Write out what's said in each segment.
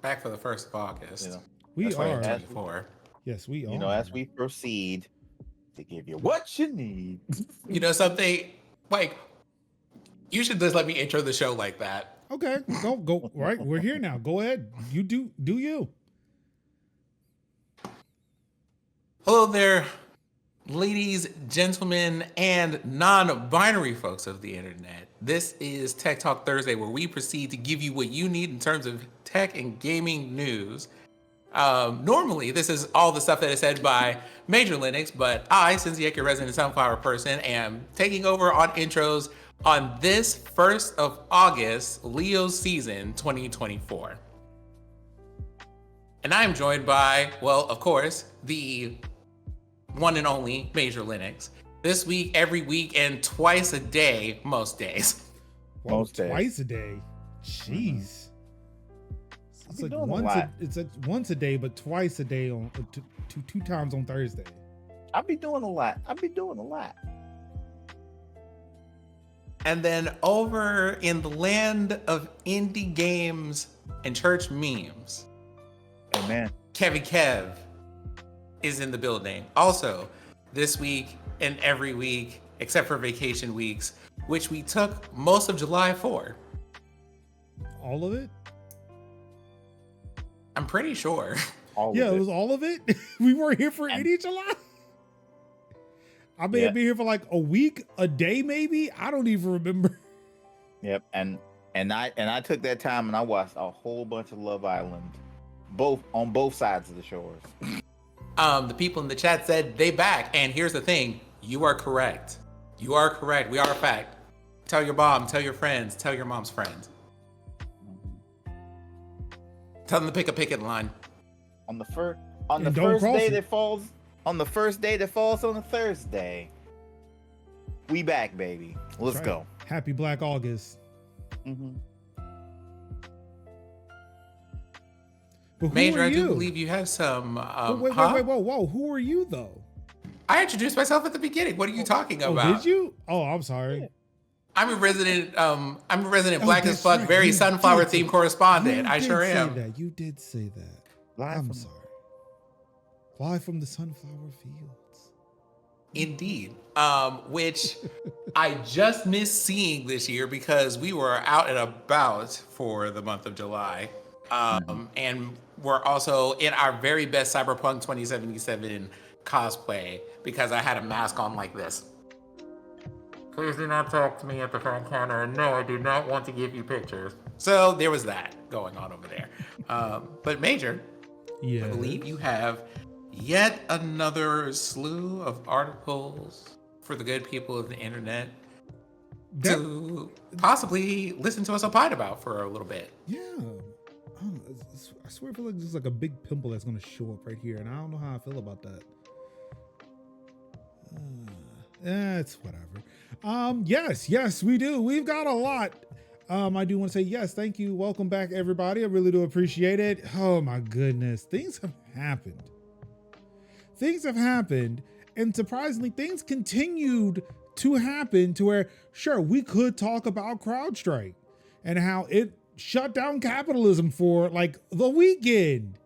Back for the 1st of August. You know, We are. 2024. Yes, we are. You know, as we proceed to give you what you need. You know something? Like, you should just let me intro the show like that. Okay, go. Right, we're here now. Go ahead. You do you. Hello there, ladies, gentlemen, and non-binary folks of the internet. This is Tech Talk Thursday, where we proceed to give you what you need in terms of tech and gaming news. Normally, this is all the stuff that is said by Major Linux, but I, Cinziek, your resident Sunflower person, am taking over on intros on this 1st of August, Leo season 2024. And I am joined by, well, of course, the one and only Major Linux. This week, every week, and twice a day, most days. Well, Most days. twice a day. Jeez. It's like doing a once. lot. It's like once a day, but twice a day on two times on Thursday. I'll be doing a lot. And then over in the land of indie games and church memes, Amen. Kevy Kev is in the building. Also, this week and every week, except for vacation weeks, which we took most of July for. All of it? I'm pretty sure. Yeah, it was all of it. We weren't here for any July. I may have been here for like a week, a day, maybe. I don't even remember. Yep, and I took that time and I watched a whole bunch of Love Island, on both sides of the shores. The people in the chat said they back, and here's the thing: you are correct. You are correct. We are a fact. Tell your mom. Tell your friends. Tell your mom's friends. Tell them to pick a picket line. On the first day that falls on a Thursday. We back, baby. Let's That's right. go. Happy Black August. Mm-hmm. But who Major, are I you? do believe you have some. wait, whoa. Who are you though? I introduced myself at the beginning. What are you talking about? Oh, did you? Oh, I'm sorry. Yeah. I'm a resident Black as that's fuck, right. very You sunflower did say- themed correspondent. I did sure say am. That. You did say that. Live I'm from- sorry. Live from the sunflower fields. Indeed. Which I just missed seeing this year because we were out and about for the month of July. And we're also in our very best Cyberpunk 2077 cosplay because I had a mask on like this. Please do not talk to me at the phone counter. No, I do not want to give you pictures. So there was that going on over there. But Major, Yeah. I believe you have yet another slew of articles for the good people of the internet to possibly listen to us opine about for a little bit. Yeah. I swear I feel like there's like a big pimple that's going to show up right here, and I don't know how I feel about that. It's whatever. Yes, we do. We've got a lot. I do want to say yes, thank you. Welcome back, everybody. I really do appreciate it. Oh my goodness. Things have happened. And surprisingly, things continued to happen to where, sure, we could talk about CrowdStrike and how it shut down capitalism for like the weekend.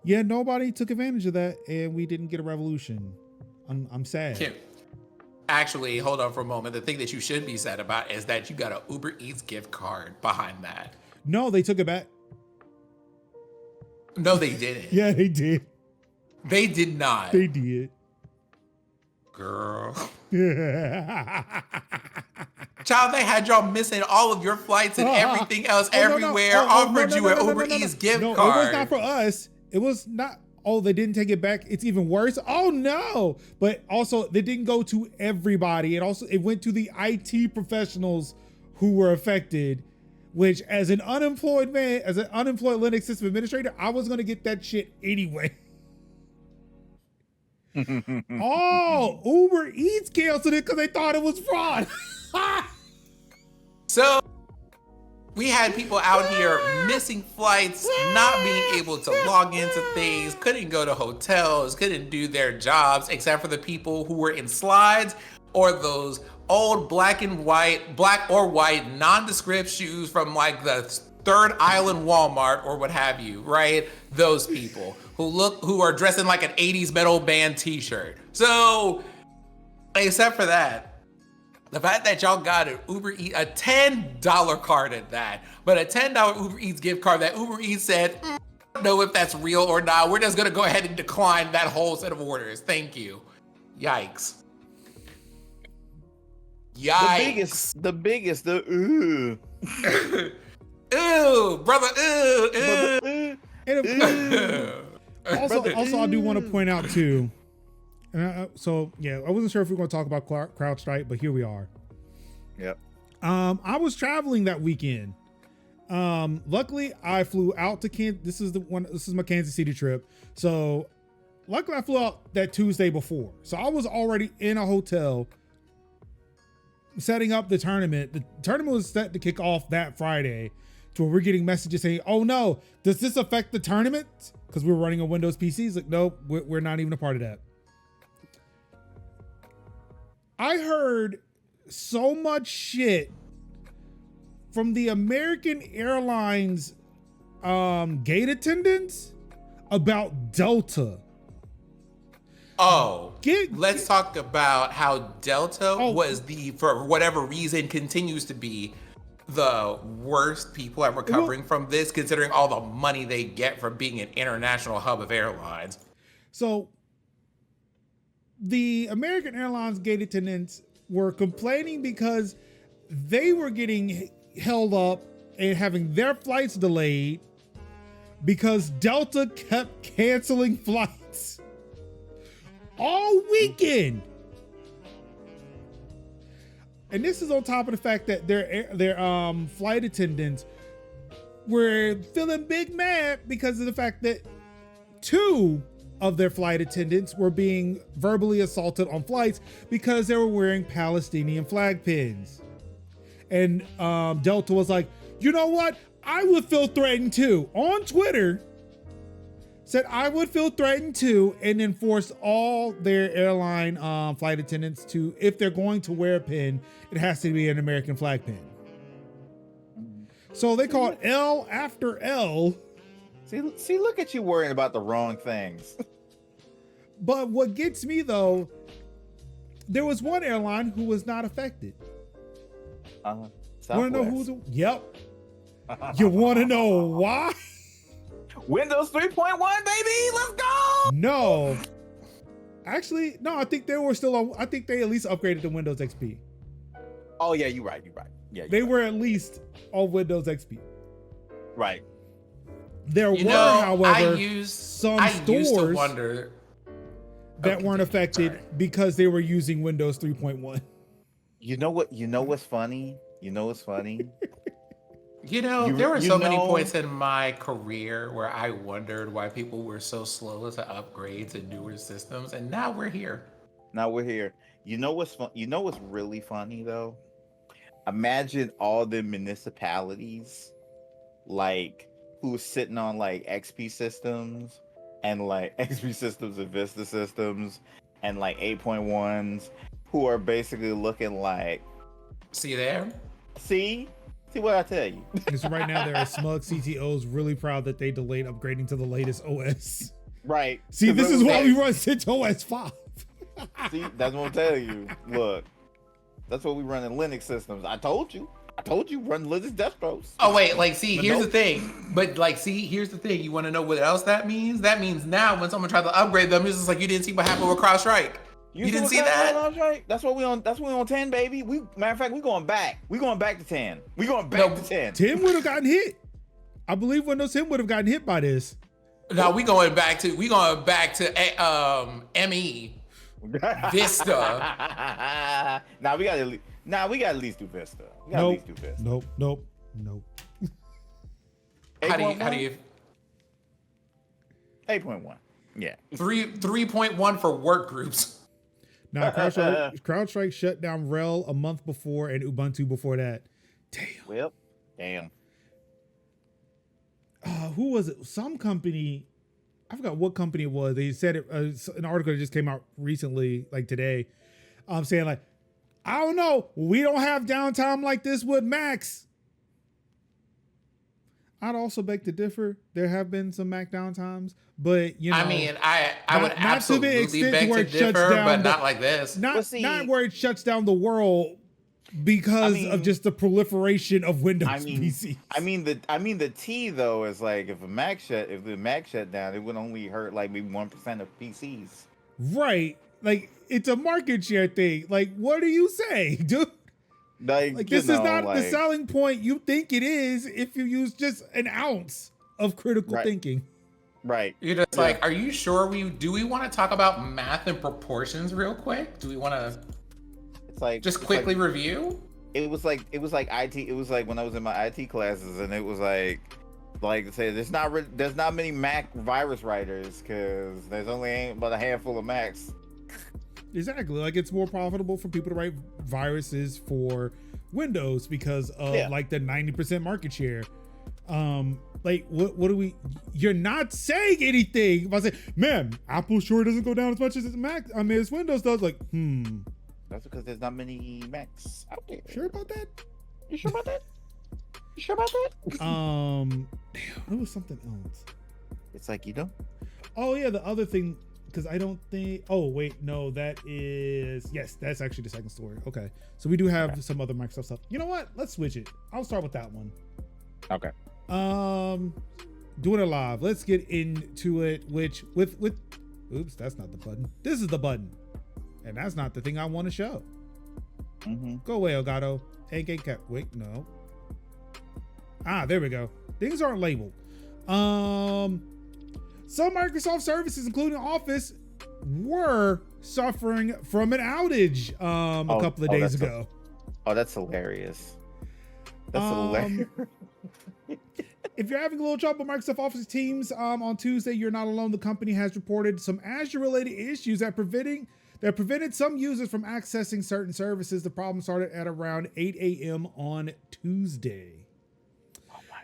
Yeah, nobody took advantage of that, and we didn't get a revolution. I'm sad. Kim, actually, hold on for a moment. The thing that you should be sad about is that you got an Uber Eats gift card behind that. No, they took it back. No, they didn't. Yeah, they did. They did not. They did. Girl. Yeah. Child, they had y'all missing all of your flights and everything else everywhere. Offered you an Uber Eats gift card. No, it was not for us. It was not. Oh, they didn't take it back. It's even worse. Oh no! But also, they didn't go to everybody. It went to the IT professionals who were affected. Which, as an unemployed man, as an unemployed Linux system administrator, I was gonna get that shit anyway. Oh, Uber Eats canceled it because they thought it was fraud. So we had people out here missing flights, not being able to log into things, couldn't go to hotels, couldn't do their jobs, except for the people who were in slides or those old black or white nondescript shoes from like the Third Island Walmart or what have you, right? Those people who are dressing like an 80s metal band t-shirt. So, except for that, the fact that y'all got an Uber Eats, a $10 card at that, but a $10 Uber Eats gift card that Uber Eats said, I don't know if that's real or not. We're just gonna go ahead and decline that whole set of orders. Thank you. Yikes. Yikes. The biggest, Ew, brother, ew. And also, I do want to point out too. So yeah, I wasn't sure if we were going to talk about CrowdStrike, but here we are. Yep. I was traveling that weekend. Luckily, I flew out to Kansas. This is my Kansas City trip. So luckily, I flew out that Tuesday before. So I was already in a hotel setting up the tournament. The tournament was set to kick off that Friday, to where we're getting messages saying, "Oh no, does this affect the tournament?" Because we're running on Windows PCs. Like, nope, we're not even a part of that. I heard so much shit from the American Airlines gate attendants about Delta. Oh, let's talk about how Delta was for whatever reason, continues to be the worst people at recovering from this, considering all the money they get from being an international hub of airlines. So the American Airlines gate attendants were complaining because they were getting held up and having their flights delayed because Delta kept canceling flights all weekend. And this is on top of the fact that their flight attendants were feeling big mad because of the fact that 2 of their flight attendants were being verbally assaulted on flights because they were wearing Palestinian flag pins. And Delta was like, you know what? I would feel threatened too. On Twitter, said I would feel threatened too, and then forced all their airline flight attendants to, if they're going to wear a pin, it has to be an American flag pin. So they called L after L. See, look at you worrying about the wrong things. But what gets me though, there was one airline who was not affected. Want to know who's? Yep. You want to know why? Windows 3.1, baby, let's go. No, actually, no. I think they were still on. I think they at least upgraded to Windows XP. Oh yeah, you're right. Yeah, they were at least on Windows XP. Right. There were, however, some stores wonder that weren't affected because they were using Windows 3.1. You know what's funny? There were so many points in my career where I wondered why people were so slow to upgrade to newer systems, and now we're here. You know what's fun? You know what's really funny though? Imagine all the municipalities, like, who's sitting on like XP systems and like XP systems and Vista systems and like 8.1s, who are basically looking like, see there? See what I tell you. So right now there are smug CTOs really proud that they delayed upgrading to the latest OS. Right. See, this is why we run CentOS 5. See, that's what I'm telling you. Look, that's what we run in Linux systems. I told you, run Linux desktops. Oh wait, here's the thing. Here's the thing. You want to know what else that means? That means now when someone tries to upgrade them, it's just like you didn't see what happened with CrowdStrike. You didn't see that? That's what we on 10, baby. Matter of fact, we going back. We going back to 10. We going back to 10. 10 would have gotten hit. I believe Windows 10 would have gotten hit by this. No, we going back to ME. Vista. We got at least do Vista. Nope. How do you 8.1. Yeah. 3.1 for work groups. Now, CrowdStrike shut down RHEL a month before and Ubuntu before that. Damn. Well, damn. Who was it? Some company. I forgot what company it was. They said it. An article that just came out recently, like today, saying like, I don't know. We don't have downtime like this with Macs. I'd also beg to differ. There have been some Mac downtimes, but you know, I mean, I would not to the absolutely extent beg where to it shuts differ, down but the- not like this. not Well, see- not where it shuts down the world because I mean- of just the proliferation of Windows I mean, PCs. I mean the T though is like if the Mac shut down, it would only hurt like maybe 1% of PCs. Right. Like it's a market share thing. Like, what do you say, dude? Like this is not the selling point you think it is if you use just an ounce of critical Right. thinking. Right. You're just Yeah. like, are you sure do we want to talk about math and proportions real quick? Do we want to It's like just it's quickly like- review? It was like IT. It was like when I was in my IT classes, and it was like say there's not many Mac virus writers because there's only about a handful of Macs. Exactly. Like it's more profitable for people to write viruses for Windows because of like the 90% market share. Like what do we? You're not saying anything. If I say, man, Apple sure doesn't go down as much as Mac. I mean, as Windows does. Like, That's because there's not many Macs out there. Sure about that? You sure about that? You sure about that? Damn, it was something else. It's like you know. Oh yeah, the other thing, because I don't think. Oh wait, no, that is yes, that's actually the second story. Okay, so we do have some other Microsoft stuff. You know what? Let's switch it. I'll start with that one. Okay. Doing it live. Let's get into it. Which with oops, that's not the button. This is the button, and that's not the thing I want to show. Go away, Elgato. AK cap. Wait, no. There we go. Things aren't labeled. Some Microsoft services, including Office, were suffering from an outage a couple of days ago. That's hilarious. That's hilarious. If you're having a little trouble with Microsoft Office Teams on Tuesday, you're not alone. The company has reported some Azure-related issues that prevented some users from accessing certain services. The problem started at around 8 a.m. on Tuesday. Oh my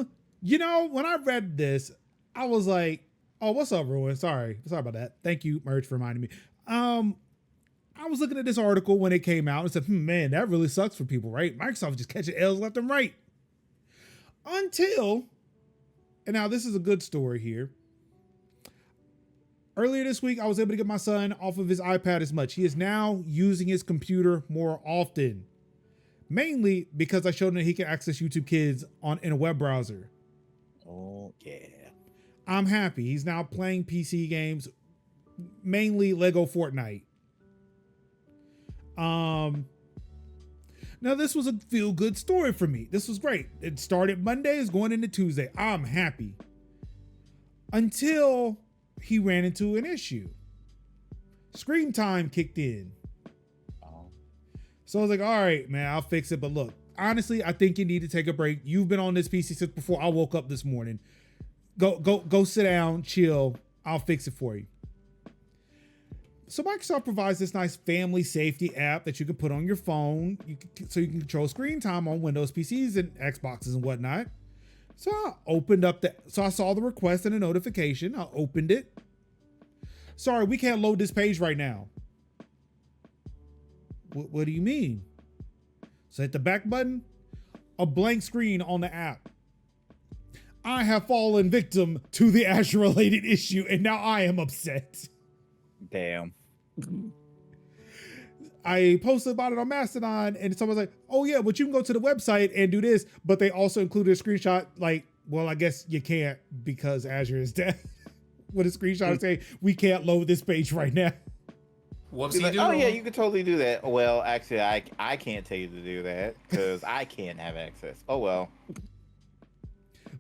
God. You know, when I read this, I was like, oh, what's up, Ruin? Sorry about that. Thank you, Merge, for reminding me. I was looking at this article when it came out and said, man, that really sucks for people, right? Microsoft just catching L's left and right. Until, and now this is a good story here. Earlier this week, I was able to get my son off of his iPad as much. He is now using his computer more often, mainly because I showed him that he can access YouTube Kids in a web browser. Oh yeah. I'm happy. He's now playing PC games, mainly Lego Fortnite. Now this was a feel-good story for me. This was great. It started Monday, is going into Tuesday. I'm happy. Until he ran into an issue. Screen time kicked in. So I was like, all right, man, I'll fix it. But look, honestly, I think you need to take a break. You've been on this PC since before I woke up this morning. Go sit down, chill. I'll fix it for you. So Microsoft provides this nice family safety app that you can put on your phone so you can control screen time on Windows PCs and Xboxes and whatnot. So I opened up so I saw the request and a notification. I opened it. Sorry, we can't load this page right now. What do you mean? So hit the back button, a blank screen on the app. I have fallen victim to the Azure related issue and now I am upset. Damn. I posted about it on Mastodon and someone's like, oh yeah, but you can go to the website and do this. But they also included a screenshot like, well, I guess you can't because Azure is dead. With a screenshot saying, we can't load this page right now. Whoopsie Like, doodle. oh yeah, you could totally do that. Well, actually, I can't tell you to do that because I can't have access. Oh well.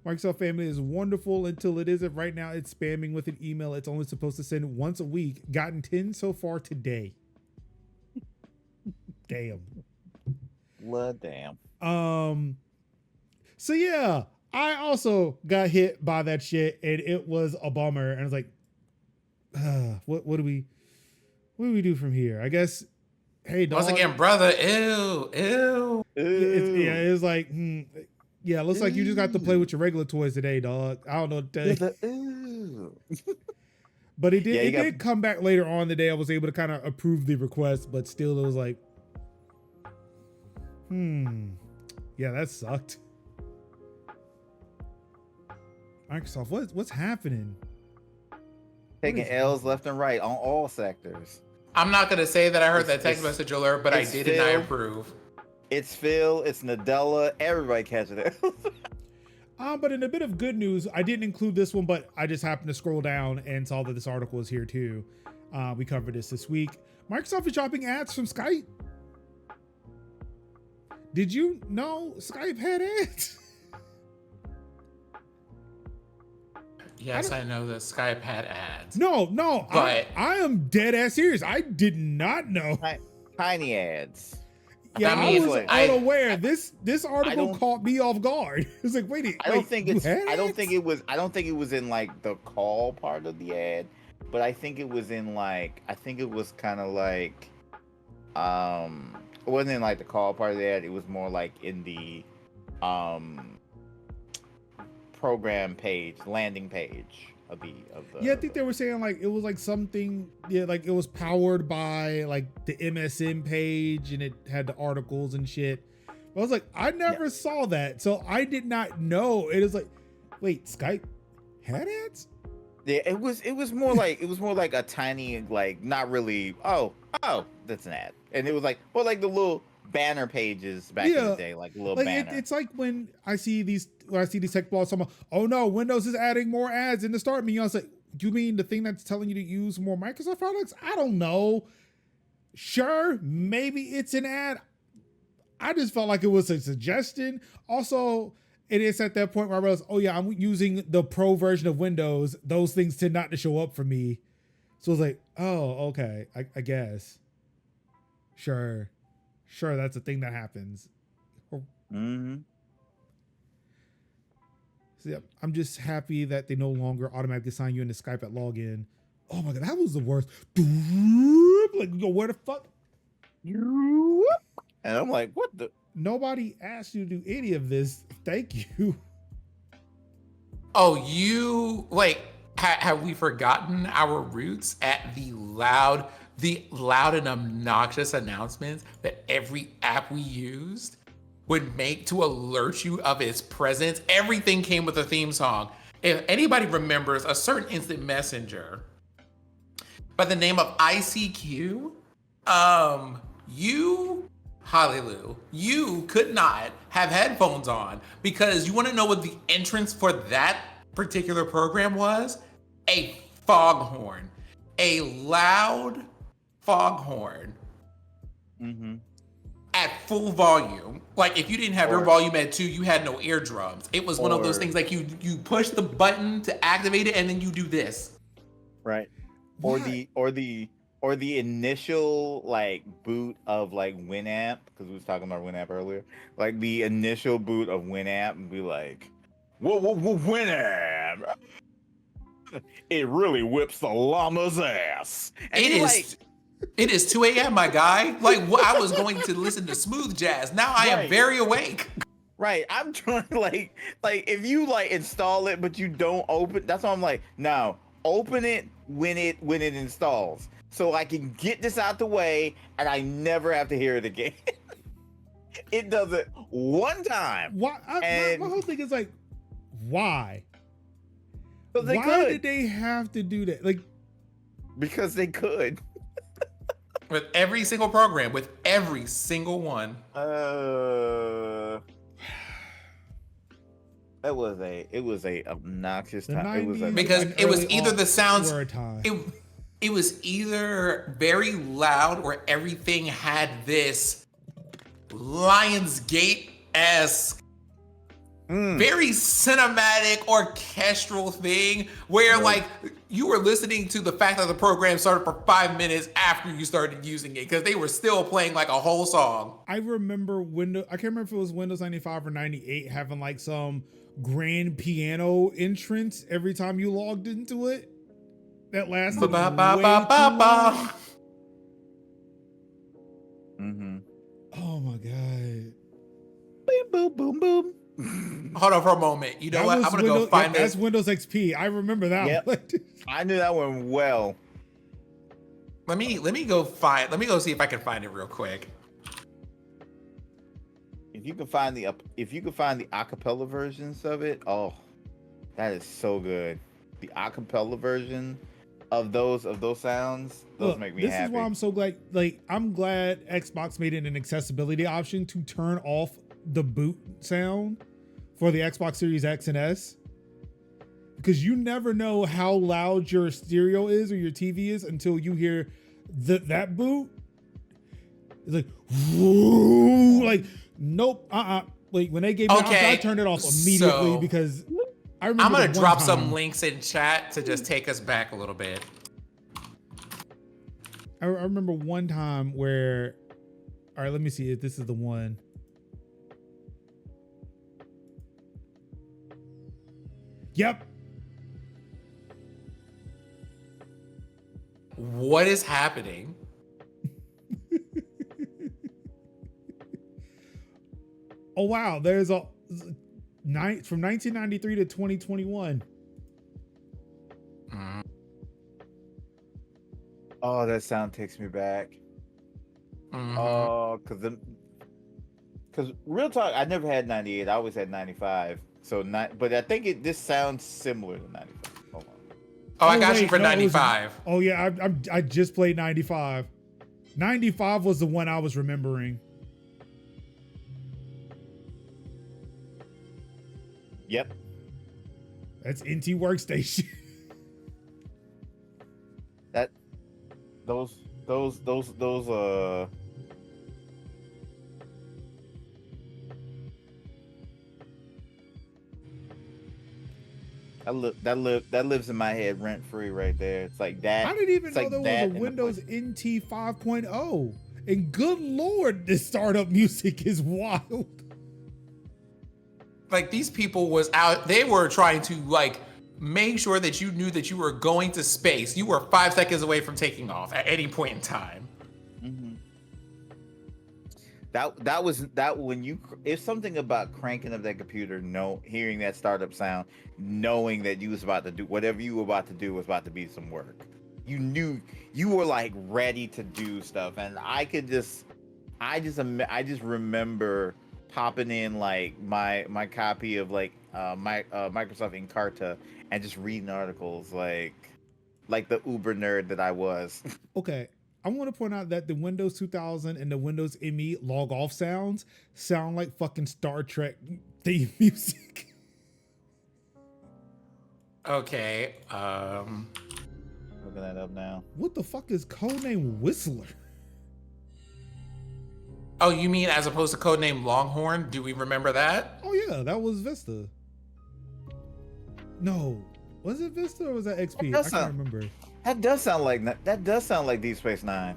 Microsoft Family is wonderful until it isn't. Right now, it's spamming with an email it's only supposed to send once a week. Gotten 10 so far today. Damn. Blood damn. So yeah, I also got hit by that shit and it was a bummer. And I was like, what do we do from here? I guess, hey, dog. Once again, brother, ew. It was like, yeah, it looks like you just got to play with your regular toys today, dog. I don't know what to tell you. But it did. Yeah, It did come back later on the day. I was able to kind of approve the request, but still, it was like, yeah, that sucked. Microsoft, what's happening? Taking L's left and right on all sectors. I'm not gonna say that I heard that text It's- message alert, but I it's did and I Phil. approve. It's Phil, it's Nadella, everybody catching it. But in a bit of good news, I didn't include this one, but I just happened to scroll down and saw that this article is here too. We covered this week. Microsoft is dropping ads from Skype. Did you know Skype had ads? Yes, I know that Skype had ads. No, But- I am dead ass serious. I did not know. Tiny ads. Yeah, That I means was unaware. This article caught me off guard. It was like, wait, I don't think you it's. had I don't ads? think it was. I don't think it was in like the call part of the ad, but I think it was in like. I think it was kind of like. It wasn't in like the call part of the ad. It was more like in the, program page, landing page of the. Yeah, I think they were saying like it was like something. Yeah, like it was powered by like the MSN page, and it had the articles and shit. But I was like, I never saw that, so I did not know. It was like, wait, Skype had ads? Yeah, it was more like a tiny, like, not really. Oh, that's an ad, and it was like the little banner pages back in the day, like a little Like banner. it's like when I see these tech blogs talking about, oh no, Windows is adding more ads in the start menu. I was like, do you mean the thing that's telling you to use more Microsoft products? I don't know. Sure, maybe it's an ad. I just felt like it was a suggestion. Also, it is at that point where I realized, oh yeah, I'm using the pro version of Windows. Those things tend not to show up for me. So I was like, oh, okay, I guess. Sure, that's a thing that happens. Mm-hmm. So yeah, I'm just happy that they no longer automatically sign you into Skype at login. Oh my god, that was the worst. Like, yo, where the fuck? And I'm like, what the? Nobody asked you to do any of this. Thank you. Oh, you like have we forgotten our roots at the loud and obnoxious announcements that every app we used would make to alert you of its presence? Everything came with a theme song. If anybody remembers a certain instant messenger by the name of ICQ, you could not have headphones on because you want to know what the entrance for that particular program was? A foghorn, a loud foghorn at full volume. Like if you didn't have your volume at 2, you had no eardrums. It was one of those things like you push the button to activate it and then you do this. Right. What? Or the initial like boot of like Winamp, because we was talking about Winamp earlier. Like the initial boot of Winamp and be like, whoa, Winamp. It really whips the llama's ass. And It is 2 a.m., my guy. Like I was going to listen to smooth jazz. Now I am very awake. Right. I'm trying like if you like install it but you don't open, that's why I'm like, no, open it when it installs. So I can get this out the way and I never have to hear it again. It does it one time. Why? My whole thing is like, why? They Why could. did they have to do that? Like, Because they could. With every single program, with every single one. It was a obnoxious time. It was 90s Because and it was early either the aughts sounds. were a time. It was either very loud or everything had this Lionsgate-esque, very cinematic orchestral thing where like you were listening to the fact that the program started for 5 minutes after you started using it because they were still playing like a whole song. I remember I can't remember if it was Windows 95 or 98 having like some grand piano entrance every time you logged into it. That lasted way too long. Oh my god. Boom, boom, boom, boom. Hold on for a moment. You know what? I'm gonna go find That's this. Windows XP. I remember that Yep. one. I knew that one well. Let me go see if I can find it real quick. If you can find the acapella versions of it, oh, That is so good. The acapella version of those sounds, those Look, make me this happy. is why I'm so glad. Like, I'm glad Xbox made it an accessibility option to turn off the boot sound for the Xbox Series X and S, because you never know how loud your stereo is or your TV is until you hear that boot. It's like, whoo, like, nope, Like, when they gave me the option, I turned it off immediately so because I remember. I'm gonna the one drop time- some links in chat to just take us back a little bit. I remember one time where, all right, let me see if this is the one. Yep. What is happening? Oh wow, there's a from 1993 to 2021. Oh, that sound takes me back. Mhm. Oh, because real talk, I never had 98. I always had 95. So but I think this sounds similar to 95. Hold on. Oh, I got wait, you for no, it was- 95. Oh yeah, I just played 95. 95 was the one I was remembering. Yep. That's NT Workstation. Those that lives in my head rent free right there. It's like that. I didn't even It's know like there that was a and the Windows play- NT 5.0. And good lord, this startup music is wild. Like, these people was out, they were trying to like make sure that you knew that you were going to space. You were 5 seconds away from taking off at any point in time. Mhm. That was when it's something about cranking up that computer, hearing that startup sound, knowing that you was about to do whatever you were about to do was about to be some work. You knew you were like ready to do stuff, and I just remember popping in like my copy of like Microsoft Encarta and just reading articles like the uber nerd that I was. Okay, I want to point out that the Windows 2000 and the Windows ME log off sounds sound like fucking Star Trek theme music. Okay. Looking that up now. What the fuck is codename Whistler? Oh, you mean as opposed to codename Longhorn? Do we remember that? Oh yeah, that was Vista. No, was it Vista or was that XP? I can't remember. That does sound like Deep Space Nine.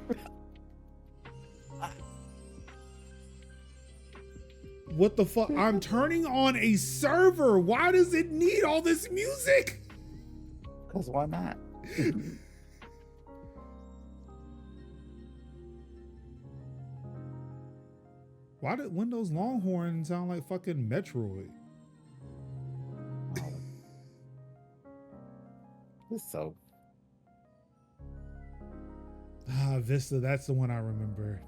What the fuck? I'm turning on a server. Why does it need all this music? Because why not? Why did Windows Longhorn sound like fucking Metroid? It's so. Vista, that's the one I remember.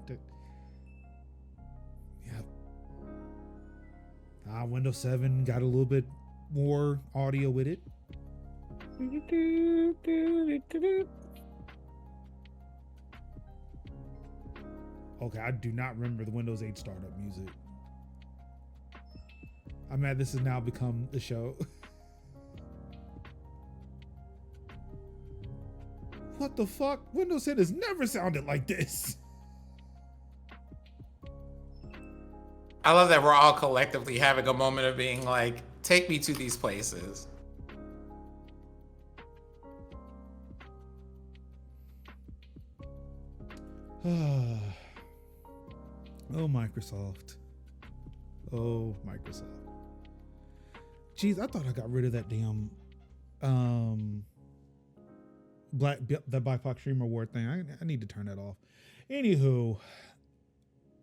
Yep. Windows 7 got a little bit more audio with it. Okay, I do not remember the Windows 8 startup music. I'm mad this has now become the show. What the fuck? Windows 10 has never sounded like this. I love that we're all collectively having a moment of being like, take me to these places. Oh, Microsoft. Oh, Microsoft. Jeez, I thought I got rid of that damn that BIPOC streamer award thing. I need to turn that off. Anywho,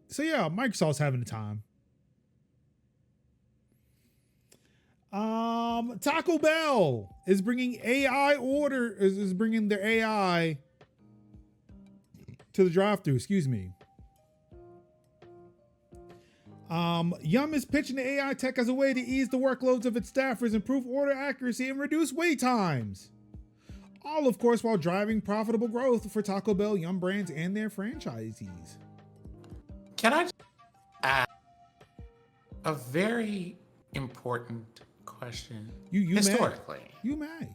so yeah, Microsoft's having a time. Taco Bell is bringing is bringing their AI to the drive-thru. Excuse me. Yum is pitching the AI tech as a way to ease the workloads of its staffers, improve order accuracy, and reduce wait times. All, of course, while driving profitable growth for Taco Bell, Yum Brands, and their franchisees. Can I just ask a very important question? You historically, You may.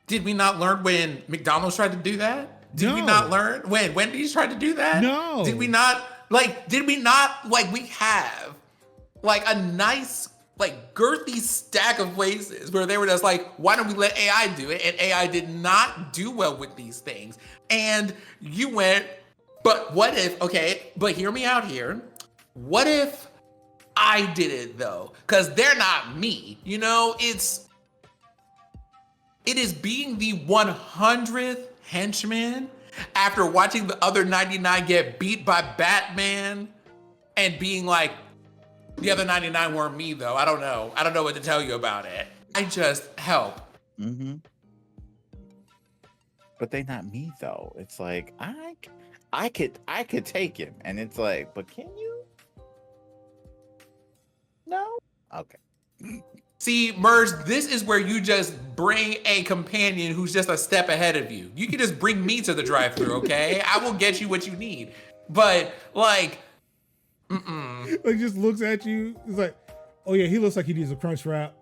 did we not learn when McDonald's tried to do that? Did we No. not learn when Wendy's tried to do that? No. Did we not we have like a nice, like girthy stack of places where they were just like, why don't we let AI do it? And AI did not do well with these things. And you went, but what if, okay, but hear me out here. What if I did it though? Because they're not me. You know, it is being the 100th henchman after watching the other 99 get beat by Batman and being like, the other 99 weren't me though. I don't know what to tell you about it. I just help. Mm-hmm. But they not me though. It's like I could take him, and it's like, but can you? No. Okay. See, Merge, this is where you just bring a companion who's just a step ahead of you. You can just bring me to the drive-thru, okay? I will get you what you need. But like, Like just looks at you. It's like, oh yeah, he looks like he needs a crunch wrap.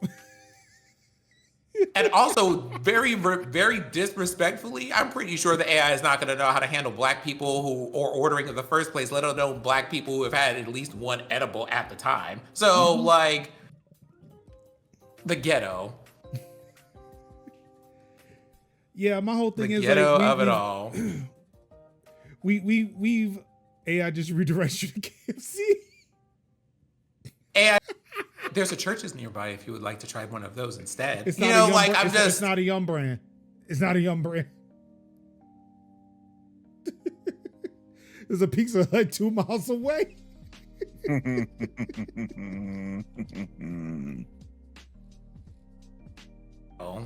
and also very, very disrespectfully, I'm pretty sure the AI is not going to know how to handle black people who are ordering in the first place, let alone black people who have had at least one edible at the time. So like, the ghetto. Yeah, my whole thing The is ghetto like, of it all. We've AI just redirects you to KFC. AI, there's a Church's nearby if you would like to try one of those instead. It's You not know, a Yum like brand. I'm just. It's not a Yum brand. It's not a Yum brand. There's a Pizza Hut 2 miles away. Oh.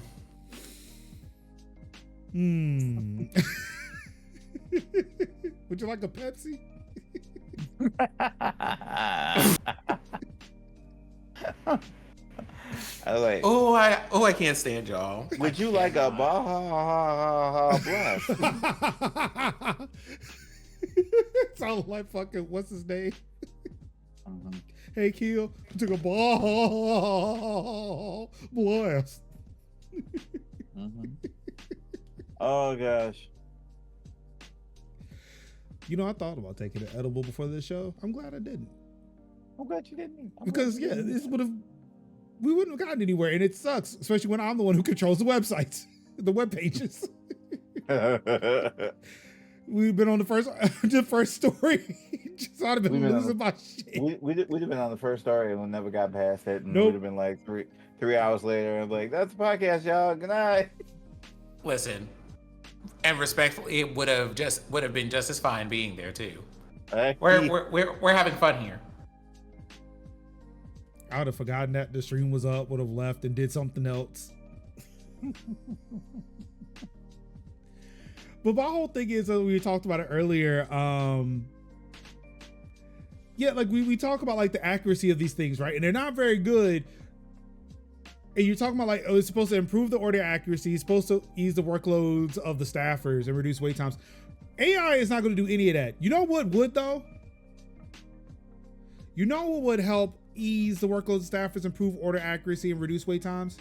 Would you like a Pepsi? I like. I can't stand y'all. Would you like a Baja Blast? Sound like fucking what's his name? Mhm. Hey Keel, took a ball blast. Mhm. Oh gosh. You know, I thought about taking an edible before this show. I'm glad I didn't. I'm glad you didn't. Because yeah, we wouldn't have gotten anywhere, and it sucks, especially when I'm the one who controls the websites, the web pages. We've been on the first story. Just ought to been losing my shit. We'd have been on the first story and we never got past it, and Nope. we'd have been like three hours later and like, that's the podcast, y'all. Good night. Listen, and respectfully, it would have been just as fine being there too. We're having fun here. I would have forgotten that the stream was up, would have left and did something else. But my whole thing is, we talked about it earlier. Yeah, like we talk about like the accuracy of these things, right? And they're not very good. And you're talking about like, oh, it's supposed to improve the order accuracy, it's supposed to ease the workloads of the staffers and reduce wait times. AI is not going to do any of that. You know what would though? You know what would help ease the workloads of staffers, improve order accuracy, and reduce wait times?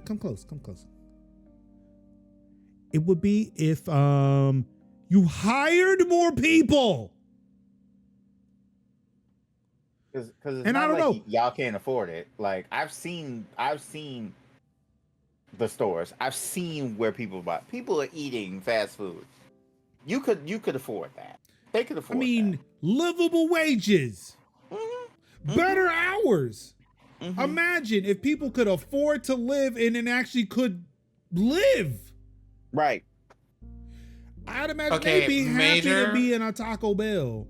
Come close. It would be if you hired more people. Because it's And not I don't like know. y'all can't afford it. Like I've seen the stores. I've seen where people are eating fast food. You could afford that. They could afford that. Livable wages, better hours. Mhm. Imagine if people could afford to live and actually could live. Right. I'd imagine Okay, they'd be happy Major, to be in a Taco Bell.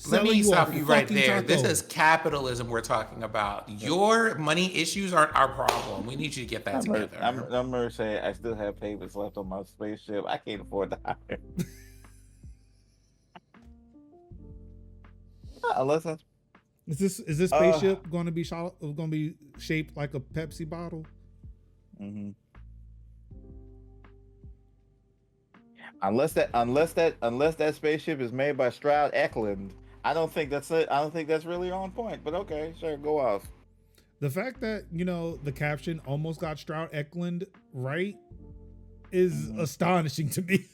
Let me selling stop a you right fucking there. taco. This is capitalism we're talking about. Your money issues aren't our problem. We need you to get that together. I'm gonna say I still have payments left on my spaceship. I can't afford to hire. Unless that's Is this spaceship going to be shaped like a Pepsi bottle? mm-hmm. Unless that spaceship is made by Stroud Eklund, I don't think that's it. I don't think that's really on point. But okay, sure, go off. The fact that the caption almost got Stroud Eklund right is astonishing to me.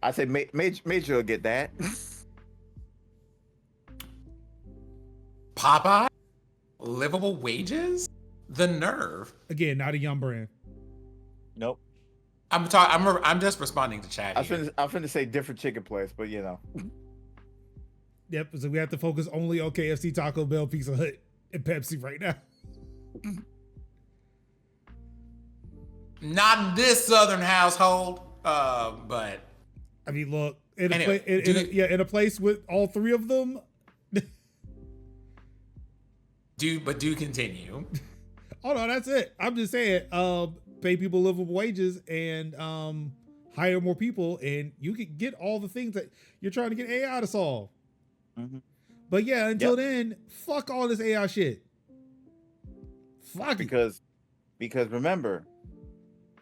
I say Major will get that. Popeye? Livable wages? The nerve. Again, not a Yum brand. Nope. I'm just responding to chat. I'm finna say different chicken place, but Yep. So we have to focus only on KFC, Taco Bell, Pizza Hut, and Pepsi right now. Not in this Southern household. But I mean, look, in a place with all three of them. Do continue. Oh no, that's it. I'm just saying, pay people livable wages and hire more people, and you can get all the things that you're trying to get AI to solve. Mm-hmm. But yeah, until then, fuck all this AI shit. Fuck it. Because remember,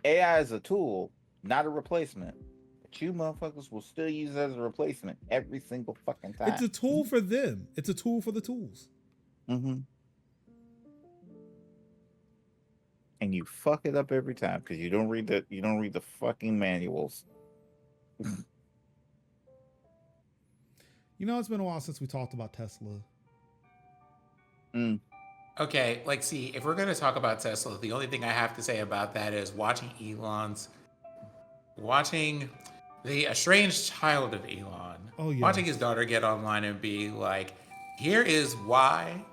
AI is a tool, not a replacement. But you motherfuckers will still use it as a replacement every single fucking time. It's a tool for them. It's a tool for the tools. Mm-hmm. And you fuck it up every time because you don't read the fucking manuals. It's been a while since we talked about Tesla. Okay, see, if we're gonna talk about Tesla, the only thing I have to say about that is watching the estranged child of Elon. Oh yeah. Watching his daughter get online and be like, here is why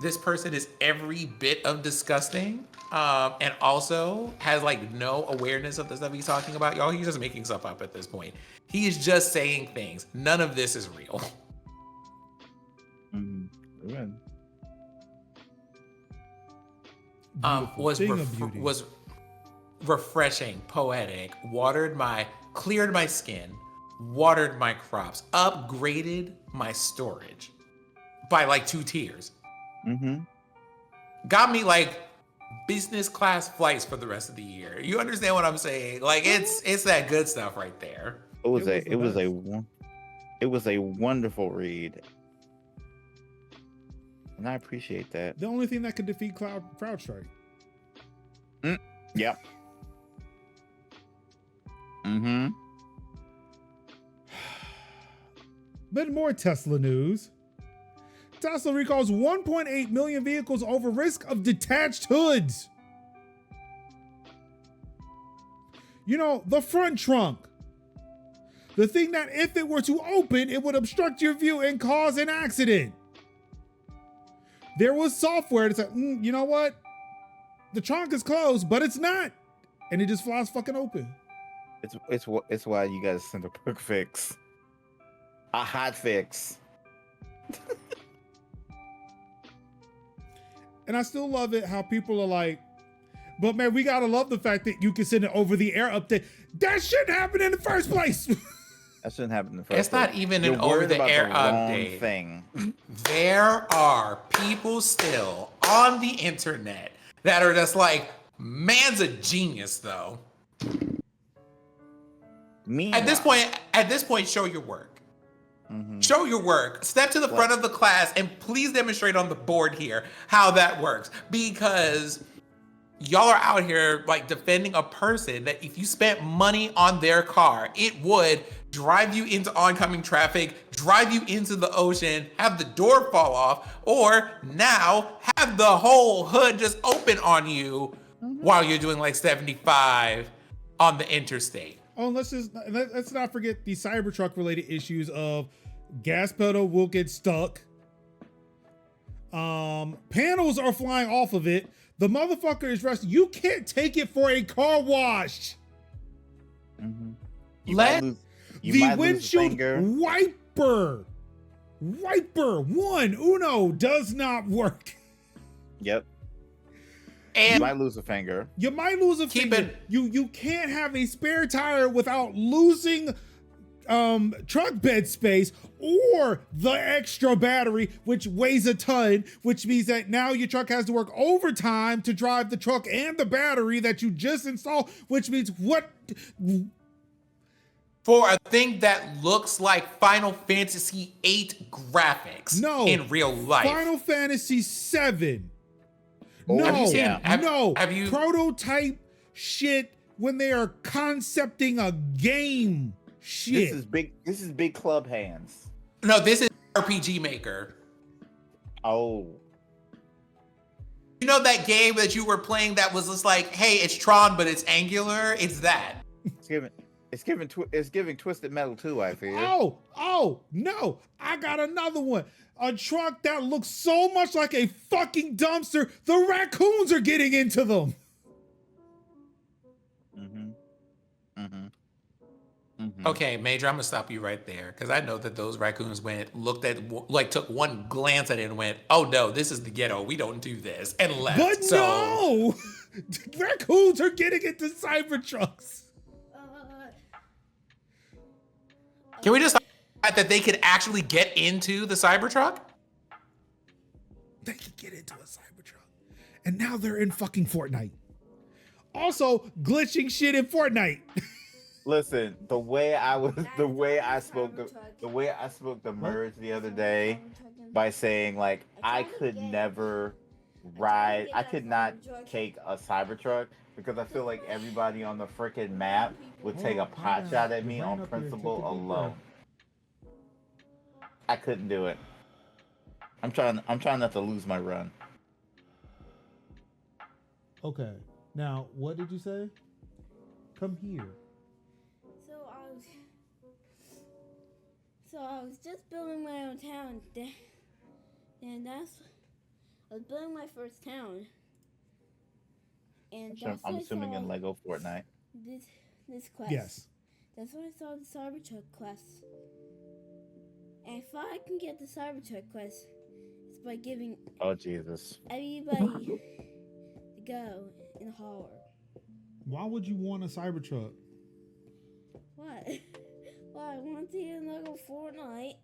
this person is every bit of disgusting, and also has no awareness of the stuff he's talking about. Y'all, he's just making stuff up at this point. He is just saying things. None of this is real. Good. Was refreshing, poetic, cleared my skin, watered my crops, upgraded my storage by 2 tiers. Got me business class flights for the rest of the year. You understand what I'm saying? It's that good stuff right there. It was a wonderful read. And I appreciate that. The only thing that could defeat CrowdStrike. Yep. But more Tesla news. Tesla recalls 1.8 million vehicles over risk of detached hoods. The front trunk. The thing that if it were to open, it would obstruct your view and cause an accident. There was software that said, you know what? The trunk is closed, but it's not. And it just flies fucking open. It's why you gotta send a quick fix. A hot fix. And I still love it how people are like, but man, we gotta love the fact that you can send an over-the-air update. That shouldn't happen in the first place. That shouldn't happen in the first place. It's not even an over-the-air update. Thing. There are people still on the internet that are just man's a genius though. At this point, show your work. Show your work. Step to the front of the class and please demonstrate on the board here how that works. Because y'all are out here defending a person that if you spent money on their car, it would drive you into oncoming traffic, drive you into the ocean, have the door fall off, or now have the whole hood just open on you while you're doing 75 on the interstate. Oh, let's not forget the Cybertruck related issues of gas pedal will get stuck. Panels are flying off of it. The motherfucker is rusty. You can't take it for a car wash. The windshield wiper Uno does not work. Yep. And you might lose a finger. You can't have a spare tire without losing truck bed space or the extra battery, which weighs a ton, which means that now your truck has to work overtime to drive the truck and the battery that you just installed, which means what? For a thing that looks like Final Fantasy VIII graphics in real life. Final Fantasy VII. Oh, No, have you seen- have you- prototype shit when they are concepting a game shit. This is big club hands. No, this is RPG Maker. Oh. You know that game that you were playing that was just like, hey, it's Tron, but it's angular? It's that. It's giving Twisted Metal 2, I fear. Oh, no. I got another one. A truck that looks so much like a fucking dumpster, the raccoons are getting into them. Okay, Major, I'm gonna stop you right there because I know that those raccoons took one glance at it and went, "Oh no, this is the ghetto. We don't do this," and left. But no, raccoons are getting into Cybertrucks. Can we just talk that they could actually get into the Cybertruck? They could get into a Cybertruck, and now they're in fucking Fortnite. Also, glitching shit in Fortnite. Listen, the way I spoke to Merge the other day by saying like I could not take a Cybertruck because I feel like everybody on the freaking map would take a pot shot at me on principle alone. I couldn't do it. I'm trying not to lose my run. Okay, now what did you say? Come here. So I was just building my own town, and I was building my first town, and I'm assuming in Lego Fortnite. This quest. Yes. That's when I saw the Cybertruck quest. And if I can get the Cybertruck quest, it's by giving Jesus everybody to go in the holler. Why would you want a Cybertruck? What? Well, I want to in Lego Fortnite.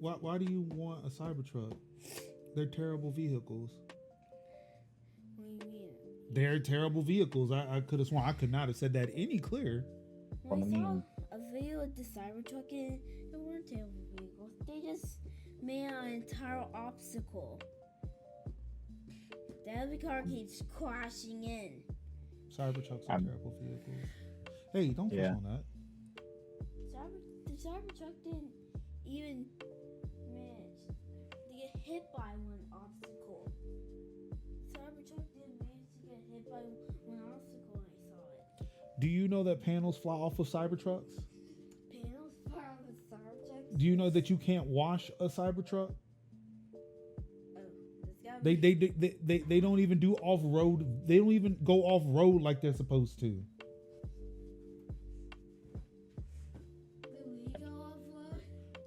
Why do you want a Cybertruck? They're terrible vehicles. What do you mean? They're terrible vehicles. I could have sworn I could not have said that any clearer. When I saw a video of the Cybertruck in, they weren't terrible vehicles. They just made an entire obstacle. The other car keeps crashing in. Cybertrucks are terrible vehicles. Hey, don't push on that. The Cybertruck didn't even manage to get hit by one obstacle. Cybertruck didn't manage to get hit by one obstacle when I saw it. Do you know that panels fly off of Cybertrucks? Panels fly off of Cybertruck? Do you know that you can't wash a Cybertruck? They They don't even do off-road. They don't even go off-road like they're supposed to.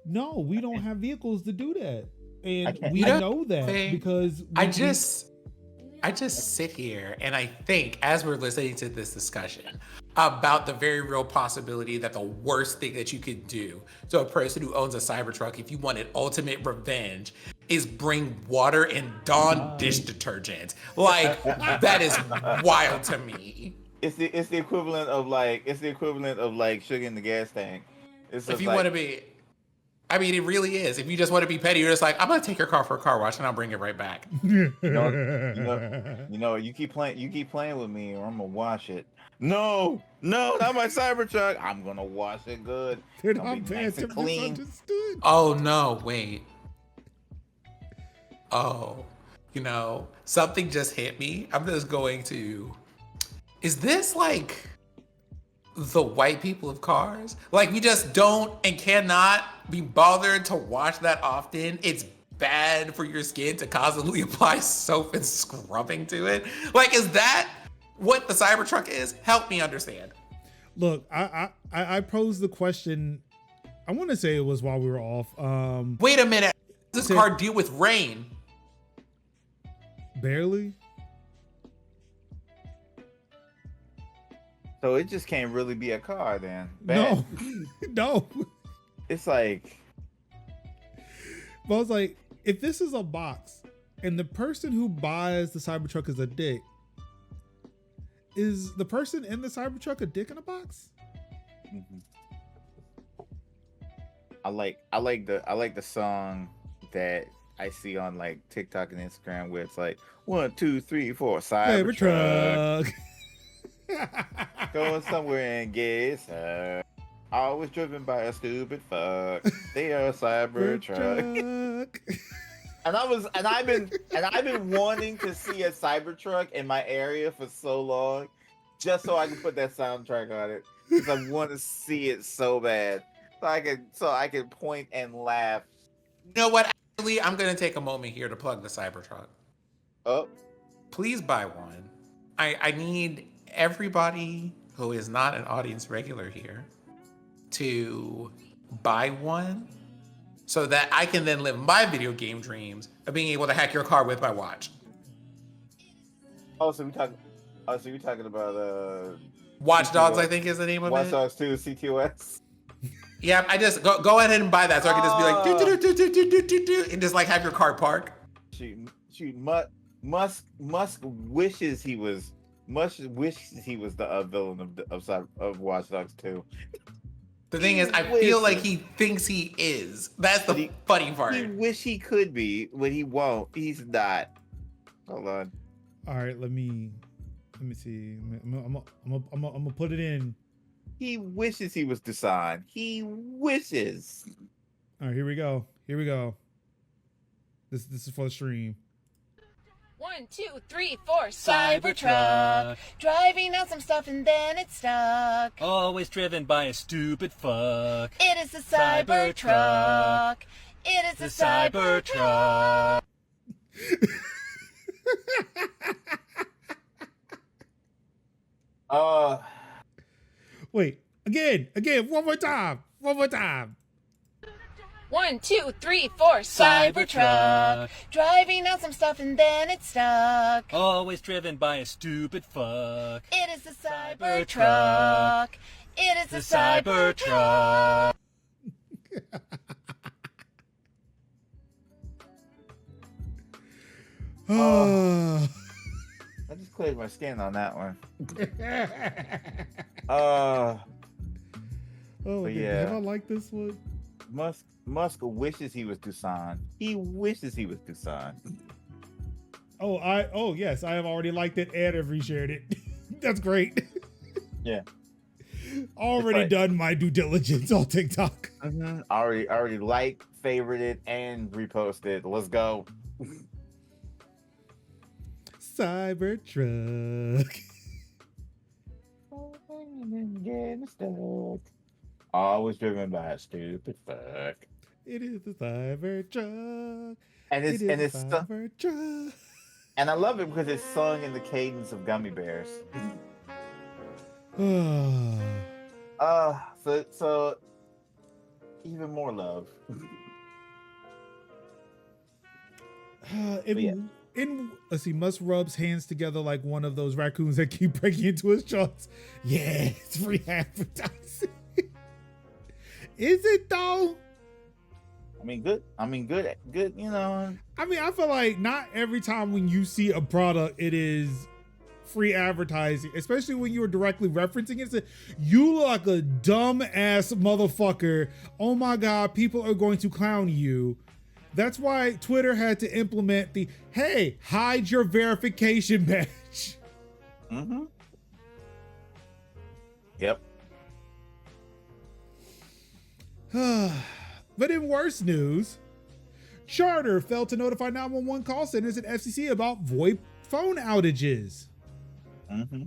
No, we don't have vehicles to do that. And we know that because I just sit here and I think as we're listening to this discussion about the very real possibility that the worst thing that you could do to a person who owns a Cybertruck if you wanted ultimate revenge is bring water and Dawn dish detergent. Like that is wild to me. It's the equivalent of like sugar in the gas tank. It's if you want to be, I mean, it really is. If you just want to be petty, you're just like, I'm gonna take your car for a car wash and I'll bring it right back. You know, you keep playing with me, or I'm gonna wash it. No, not my Cybertruck. I'm gonna wash it good. I'm nice and clean. Oh no, wait. Oh, something just hit me. I'm just going to. Is this like the white people of cars? Like we just don't and cannot be bothered to wash that often. It's bad for your skin to constantly apply soap and scrubbing to it. Like, is that what the Cybertruck is? Help me understand. Look, I posed the question. I want to say it was while we were off. Wait a minute. Does this car deal with rain? Barely. So it just can't really be a car then. No, Bet. no. It's like, But I was like, if this is a box and the person who buys the Cybertruck is a dick, is the person in the Cybertruck a dick in a box? I like the song that I see on like TikTok and Instagram where it's like 1, 2, 3, 4 Cybertruck going somewhere and get always driven by a stupid fuck. They are a Cybertruck. And I've been wanting to see a Cybertruck in my area for so long, just so I can put that soundtrack on it. Because I want to see it so bad, so I can point and laugh. You know what? Actually, I'm gonna take a moment here to plug the Cybertruck. Oh, Please buy one. I need everybody who is not an audience regular here to buy one so that I can then live my video game dreams of being able to hack your car with my watch. so you're talking about Watch Dogs, CTOS. I think is the name of Watch it. Dogs 2 CTOS. Yeah, I just go ahead and buy that so I can just be like do, and just like have your car park. Musk wishes he was the villain of Watch Dogs 2. The thing is, I feel like he thinks he is. That's the funny part. He wish he could be, but he won't. He's not. Hold on. All right, let me see. I'm gonna put it in. He wishes he was Dusan. He wishes. All right, here we go. This is for the stream. 1, 2, 3, 4, Cybertruck. Driving out some stuff and then it's stuck. Always driven by a stupid fuck. It is the Cybertruck. It is the Cybertruck. Wait, again, one more time. 1, 2, 3, 4, Cybertruck. Driving out some stuff and then it's stuck. Always driven by a stupid fuck. It is the Cybertruck. It is the Cybertruck. I just cleared my skin on that one. Oh, yeah. Did I like this one? Musk wishes he was Dusan. He wishes he was Dusan. Oh, yes, I have already liked it and have reshared it. That's great. Yeah. Already Like, done my due diligence on TikTok. Already liked, favorited, and reposted. Let's go. Cybertruck. Always driven by a stupid fuck. It is the Cybertruck. And it's Cybertruck. and I love it because it's sung in the cadence of Gummy Bears. So even more love. Let's see, Musk rubs hands together like one of those raccoons that keep breaking into his jaws. Yeah, it's free advertising. Is it though? Good. You know. I feel like not every time when you see a product, it is free advertising, especially when you are directly referencing it. So you look like a dumb ass motherfucker. Oh my God, people are going to clown you. That's why Twitter had to implement the, hey, hide your verification badge. Mm-hmm. Yep. But in worse news, Charter failed to notify 911 call centers and FCC about VoIP phone outages. Mm-hmm.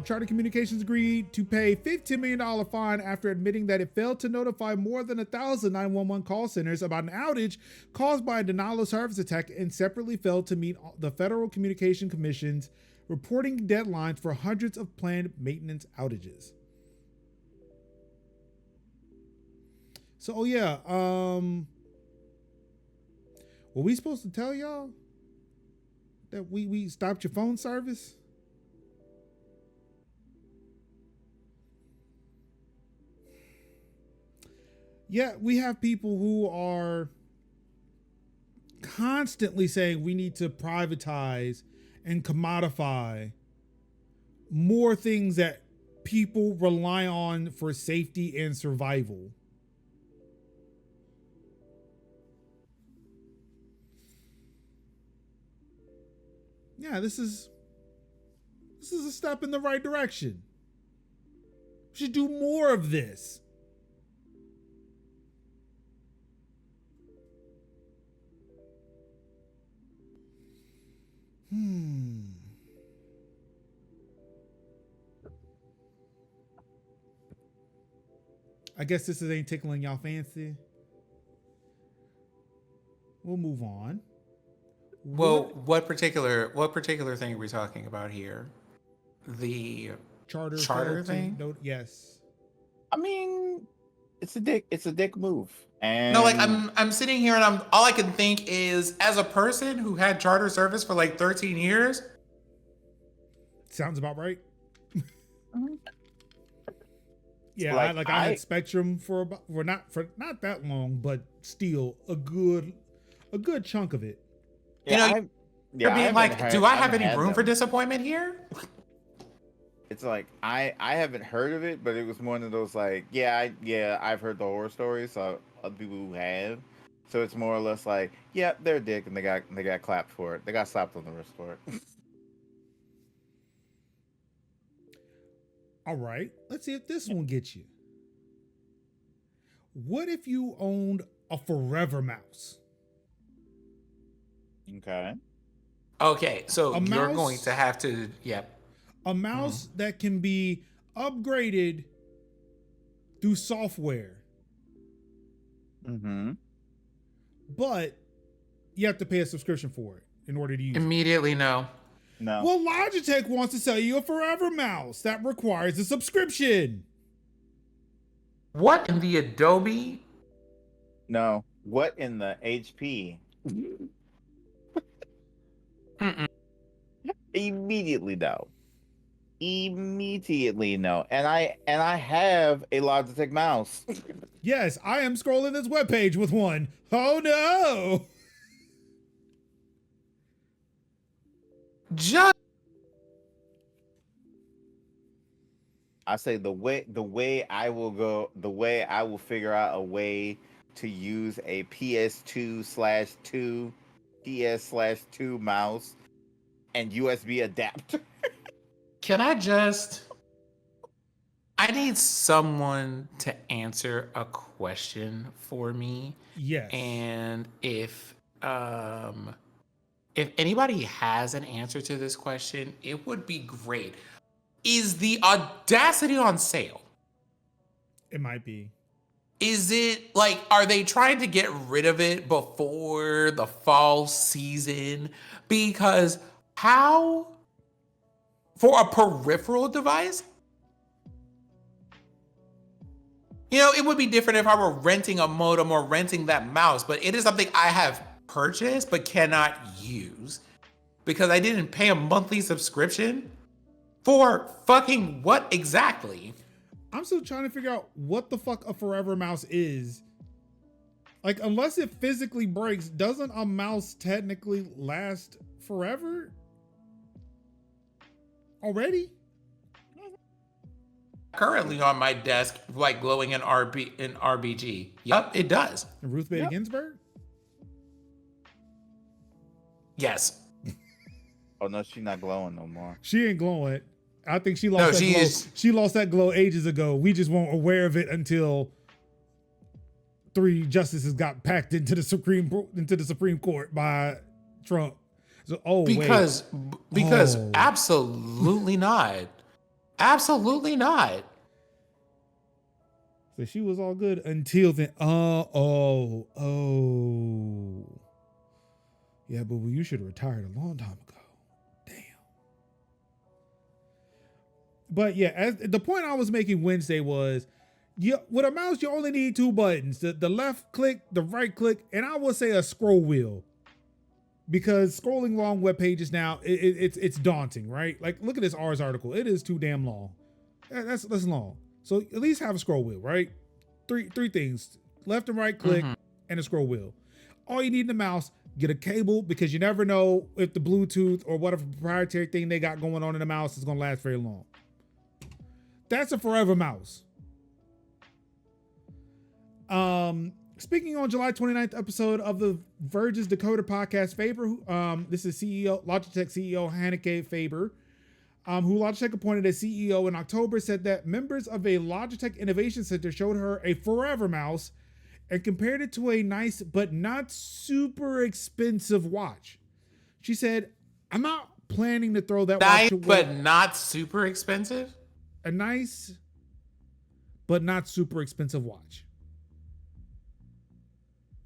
Charter Communications agreed to pay $15 million fine after admitting that it failed to notify more than 1,000 911 call centers about an outage caused by a denial of service attack and separately failed to meet the Federal Communication Commission's reporting deadlines for hundreds of planned maintenance outages. So, were we supposed to tell y'all? that we stopped your phone service? Yeah, we have people who are constantly saying we need to privatize and commodify more things that people rely on for safety and survival. Yeah, this is a step in the right direction. We should do more of this. I guess this ain't tickling y'all fancy. We'll move on. Well, what particular thing are we talking about here? The charter thing? No, yes. I mean, it's a dick move. And No, like I'm sitting here and all I can think is, as a person who had charter service for like 13 years. Sounds about right. Mhm. Yeah, Like, I had Spectrum for not that long, but still a good chunk of it. yeah, You're I being haven't like, had- do I haven't have any had room them. for disappointment here? It's like I haven't heard of it, but it was one of those like, I've heard the horror stories, so other people who have. So it's more or less like, yeah, they're a dick and they got clapped for it. They got slapped on the wrist for it. All right, let's see if this one gets you. What if you owned a forever mouse? Okay. Okay, so A you're mouse? going to have to, yep. A mouse that can be upgraded through software, Mm-hmm. but you have to pay a subscription for it in order to use it. Immediately, no. No. Well, Logitech wants to sell you a forever mouse that requires a subscription. What in the Adobe? No. What in the HP? Mm-mm. Immediately no. Immediately no. And I have a Logitech mouse. Yes, I am scrolling this webpage with one. Oh no! Just I say the way I will figure out a way to use a PS2/2 PS/2 mouse and USB adapter. I need someone to answer a question for me. Yes. And if anybody has an answer to this question, it would be great. Is the Audacity on sale? It might be. Is it like, are they trying to get rid of it before the fall season? Because how, for a peripheral device, you know, it would be different if I were renting a modem or renting that mouse, but it is something I have purchased but cannot use because I didn't pay a monthly subscription for fucking what exactly? I'm still trying to figure out what the fuck a forever mouse is. Like, unless it physically breaks, doesn't a mouse technically last forever? Already? Currently on my desk, like glowing in RBG. Yup, it does. And Ruth Bader Yep. Ginsburg? Yes. Oh no, she's not glowing no more. She ain't glowing. I think she lost No, that she glow. is- She lost that glow ages ago. We just weren't aware of it until 3 justices got packed into the Supreme Court by Trump. So, Because Oh. absolutely not. Absolutely not. So she was all good until then. Oh. Yeah, but you should have retired a long time ago. Damn. But yeah, as the point I was making Wednesday was, with a mouse, you only need 2 buttons. The left click, the right click, and I would say a scroll wheel. because scrolling long web pages now, it's daunting, right? Like, look at this Ars article. It is too damn long. That's long. So at least have a scroll wheel, right? Three things: left and right click, and a scroll wheel. All you need in the mouse. Get a cable, because you never know if the Bluetooth or whatever proprietary thing they got going on in the mouse is going to last very long. That's a forever mouse. Speaking on July 29th episode of the Verge's Decoder podcast, Faber, this is Logitech CEO Hanneke Faber, who Logitech appointed as CEO in October, said that members of a Logitech Innovation Center showed her a forever mouse and compared it to a nice but not super expensive watch. She said, "I'm not planning to throw that watch away." But not super expensive? A nice but not super expensive watch.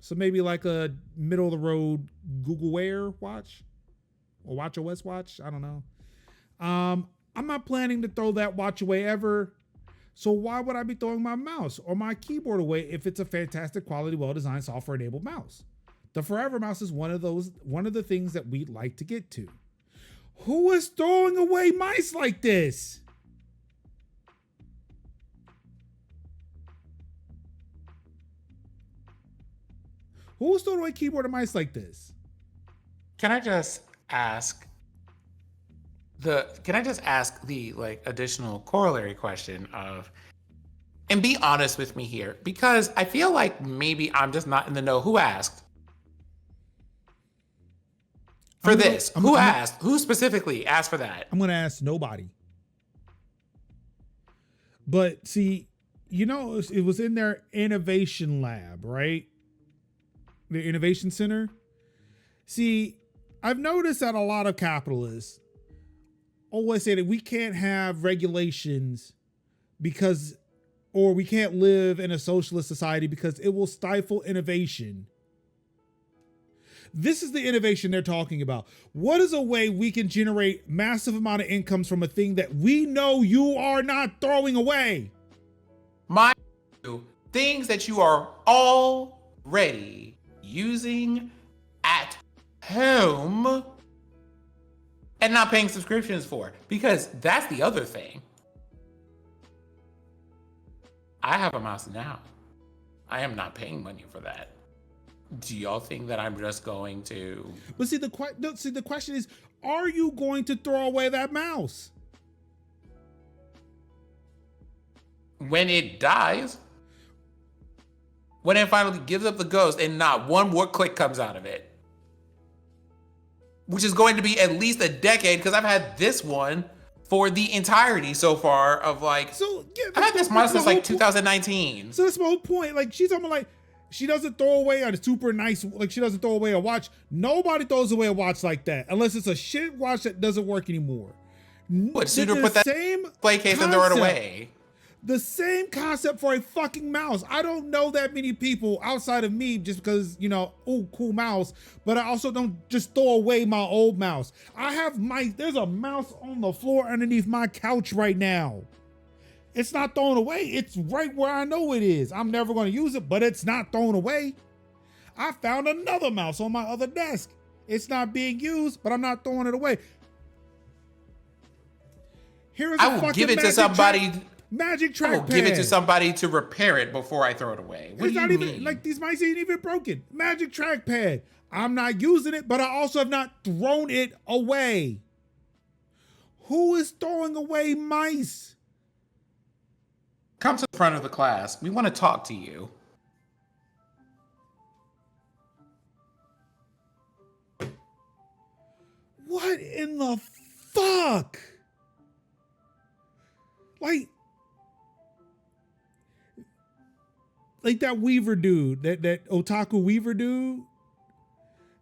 So maybe like a middle of the road Google Wear watch or WatchOS watch. I don't know. I'm not planning to throw that watch away ever. So why would I be throwing my mouse or my keyboard away if it's a fantastic quality, well-designed software-enabled mouse? The forever mouse is one of the things that we'd like to get to. Who is throwing away mice like this? Who's throwing away keyboard and mice like this? Can I just ask the like additional corollary question of, and be honest with me here, because I feel like maybe I'm just not in the know. Who asked for this? Who asked? Who specifically asked for that? I'm going to ask nobody. But see, it was in their innovation lab, right? The innovation center. See, I've noticed that a lot of capitalists always say that we can't have regulations or we can't live in a socialist society because it will stifle innovation. This is the innovation they're talking about. What is a way we can generate massive amount of incomes from a thing that we know you are not throwing away? Mind you, things that you are already using at home and not paying subscriptions for, because that's the other thing. I have a mouse now. I am not paying money for that. Do y'all think that I'm just going to? But see, the question is, are you going to throw away that mouse? When it dies, when it finally gives up the ghost and not one more click comes out of it, which is going to be at least a decade, because I've had this one for the entirety so far of like, I've had this mouse since like 2019. So that's my whole point. Like, she's talking about like, she doesn't throw away a super nice, like she doesn't throw away a watch. Nobody throws away a watch like that, unless it's a shit watch that doesn't work anymore. Would Suter put that in a display case and throw it away? The same concept for a fucking mouse. I don't know that many people outside of me just because, oh, cool mouse, but I also don't just throw away my old mouse. There's a mouse on the floor underneath my couch right now. It's not thrown away. It's right where I know it is. I'm never going to use it, but it's not thrown away. I found another mouse on my other desk. It's not being used, but I'm not throwing it away. I will give it to somebody. Magic trackpad. I will give it to somebody to repair it before I throw it away. What do you mean? Like, these mice ain't even broken. Magic trackpad. I'm not using it, but I also have not thrown it away. Who is throwing away mice? Come to the front of the class. We want to talk to you. What in the fuck? Like that Weaver dude, that otaku Weaver dude,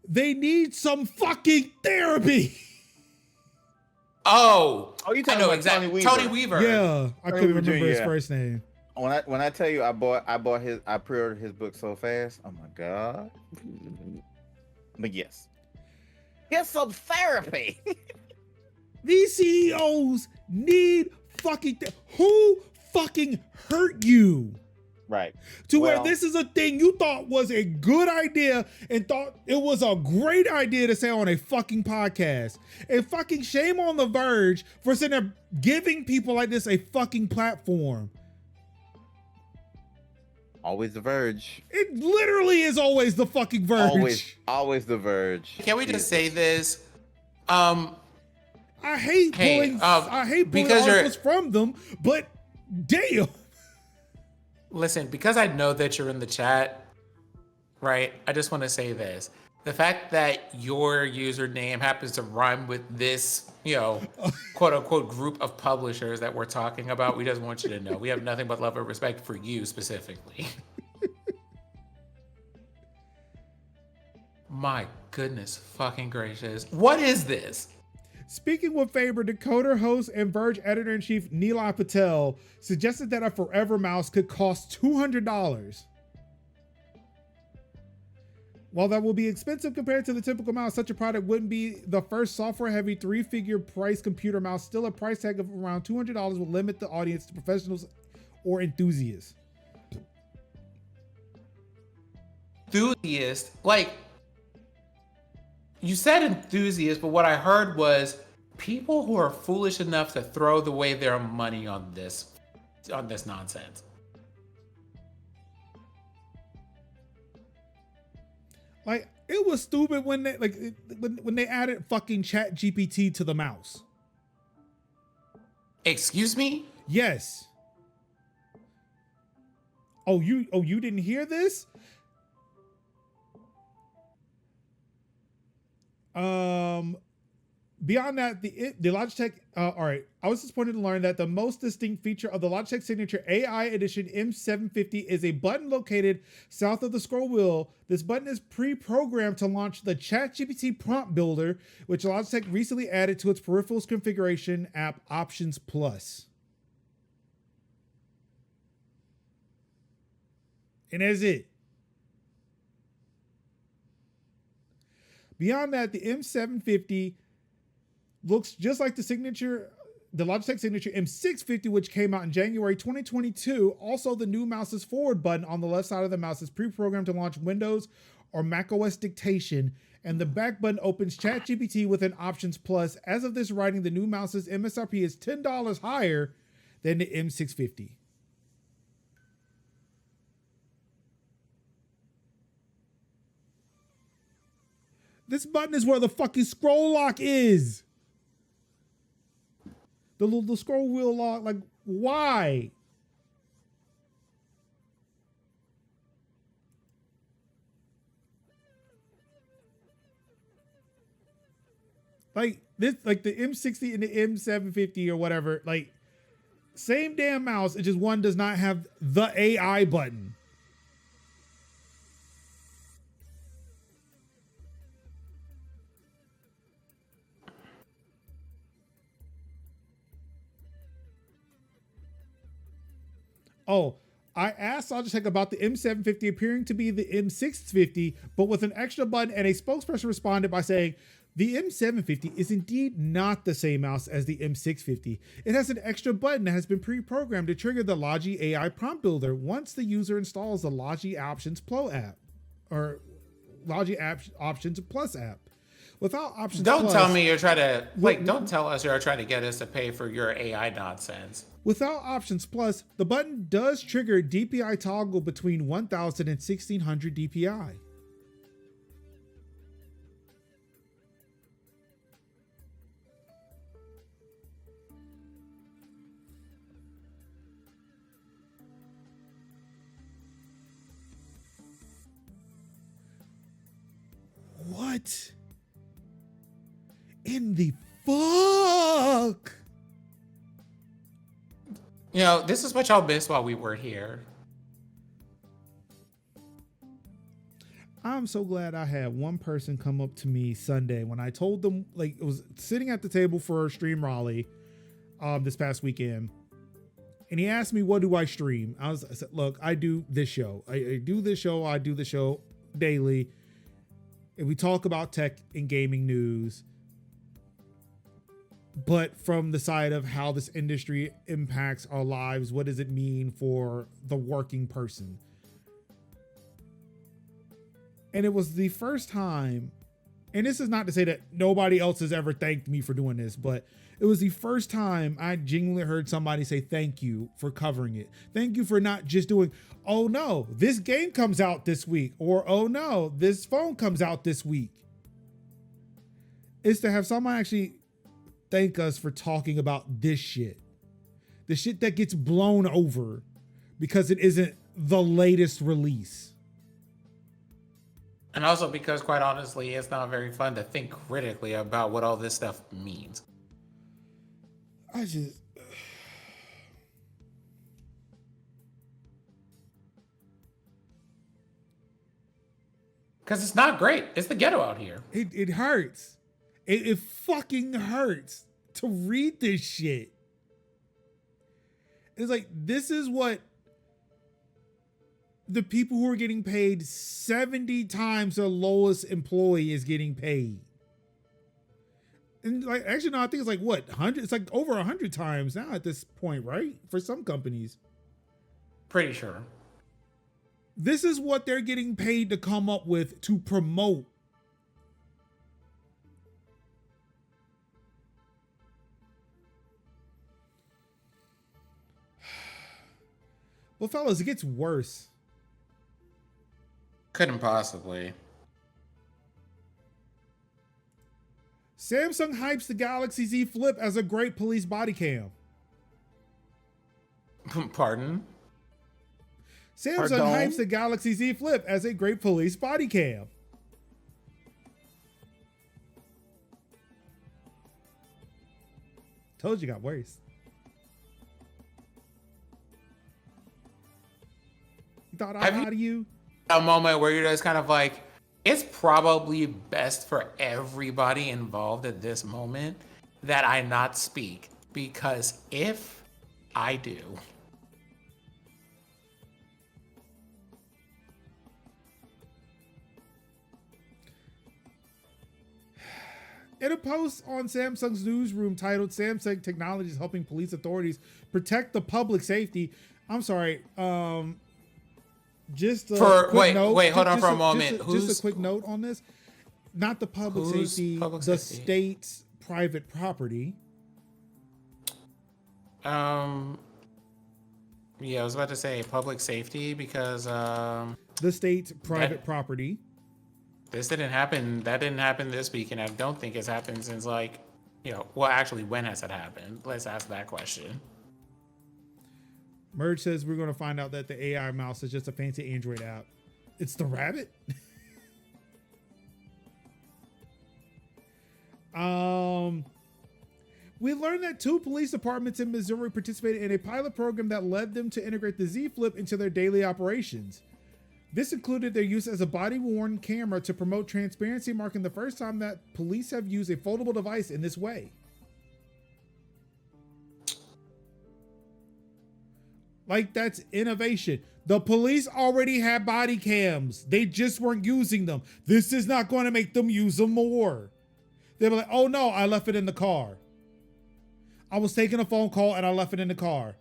they need some fucking therapy. Oh, you talking I know about exactly. Tony Weaver. Yeah, I couldn't remember his yeah. first name. When I tell you I pre-ordered his book so fast. Oh my god. But yes. Get some therapy. These CEOs need fucking who fucking hurt you? Right. To where Well- this is a thing you thought was a good idea and thought it was a great idea to say on a fucking podcast. And fucking shame on the Verge for sitting there giving people like this a fucking platform. Always the Verge. It literally is always the fucking Verge. Always the Verge. Can we just say this? I hate Hey, pulling pulling because you're- articles from them, but damn. Listen, because I know that you're in the chat, right? I just want to say this. The fact that your username happens to rhyme with this, quote unquote group of publishers that we're talking about, we just want you to know we have nothing but love and respect for you specifically. My goodness fucking gracious. What is this? Speaking with favor, Decoder host and Verge editor-in-chief Nilay Patel suggested that a forever mouse could cost $200. While that will be expensive compared to the typical mouse, such a product wouldn't be the first software-heavy three-figure price computer mouse. Still, a price tag of around $200 will limit the audience to professionals or enthusiasts. Enthusiast, like, you said enthusiast, but what I heard was people who are foolish enough to throw away their money on this nonsense. Like, it was stupid when they when they added fucking Chat GPT to the mouse. Excuse me? Yes. Oh, you didn't hear this? Beyond that, the Logitech, all right, I was disappointed to learn that the most distinct feature of the Logitech Signature AI Edition M750 is a button located south of the scroll wheel. This button is pre-programmed to launch the ChatGPT prompt builder, which Logitech recently added to its peripherals configuration app Options Plus. And that's it. Beyond that, the M750 looks just like the Logitech Signature M650, which came out in January 2022. Also, the new mouse's forward button on the left side of the mouse is pre-programmed to launch Windows or macOS dictation, and the back button opens ChatGPT with an Options Plus. As of this writing, the new mouse's MSRP is $10 higher than the M650. This button is where the fucking scroll lock is. The scroll wheel lock, like, why? Like this, like the M60 and the M750 or whatever, like same damn mouse. It just one does not have the AI button. Oh, I asked Logitech about the M750 appearing to be the M650, but with an extra button, and a spokesperson responded by saying, the M750 is indeed not the same mouse as the M650. It has an extra button that has been pre-programmed to trigger the Logi AI prompt builder once the user installs the Logi Options Pro app, or Logi Options Plus app. Without Options Don't Plus, tell me you're trying to, like, don't tell us you're trying to get us to pay for your AI nonsense. Without Options Plus, the button does trigger DPI toggle between 1000 and 1600 DPI. What in the fuck? You know, this is what y'all missed while we were here. I'm so glad I had one person come up to me Sunday when I told them, like, it was sitting at the table for Stream Raleigh this past weekend. And he asked me, what do I stream? I said, look, I do this show. I do this show. I do the show daily. And we talk about tech and gaming news. but from the side of how this industry impacts our lives. What does it mean for the working person? And it was the first time, and this is not to say that nobody else has ever thanked me for doing this, but it was the first time I genuinely heard somebody say thank you for covering it. Thank you for not just doing, oh no, this game comes out this week, or oh no, this phone comes out this week. It's to have someone actually thank us for talking about this shit. The shit that gets blown over because it isn't the latest release. And also because, quite honestly, it's not very fun to think critically about what all this stuff means. I just... Because it's not great. It's the ghetto out here. It hurts. It fucking hurts to read this shit. It's like, this is what the people who are getting paid 70 times the lowest employee is getting paid. And like, actually, no, I think it's like what, 100? It's like over 100 times now at this point, right? For some companies. Pretty sure. This is what they're getting paid to come up with to promote. Well, fellas, it gets worse. Couldn't possibly. Samsung hypes the Galaxy Z Flip as a great police body cam. Pardon? Samsung hypes the Galaxy Z Flip as a great police body cam. Told you got worse. You thought I lied to you? A moment where you're just kind of like, it's probably best for everybody involved at this moment that I not speak, because if I do, in a post on Samsung's newsroom titled Samsung Technology is helping police authorities protect the public safety. I'm sorry. Just a quick note. Wait, hold on for a moment. Just a quick note on this. Not the public safety, the state's private property. Yeah, I was about to say public safety because the state's private property. This didn't happen. That didn't happen this week, and I don't think it's happened since, like, well, actually, when has it happened? Let's ask that question. Verge says we're going to find out that the AI mouse is just a fancy Android app. It's the rabbit. We learned that 2 police departments in Missouri participated in a pilot program that led them to integrate the Z Flip into their daily operations. This included their use as a body-worn camera to promote transparency, marking the first time that police have used a foldable device in this way. Like, that's innovation. The police already had body cams. They just weren't using them. This is not going to make them use them more. They were like, oh no, I left it in the car. I was taking a phone call and I left it in the car.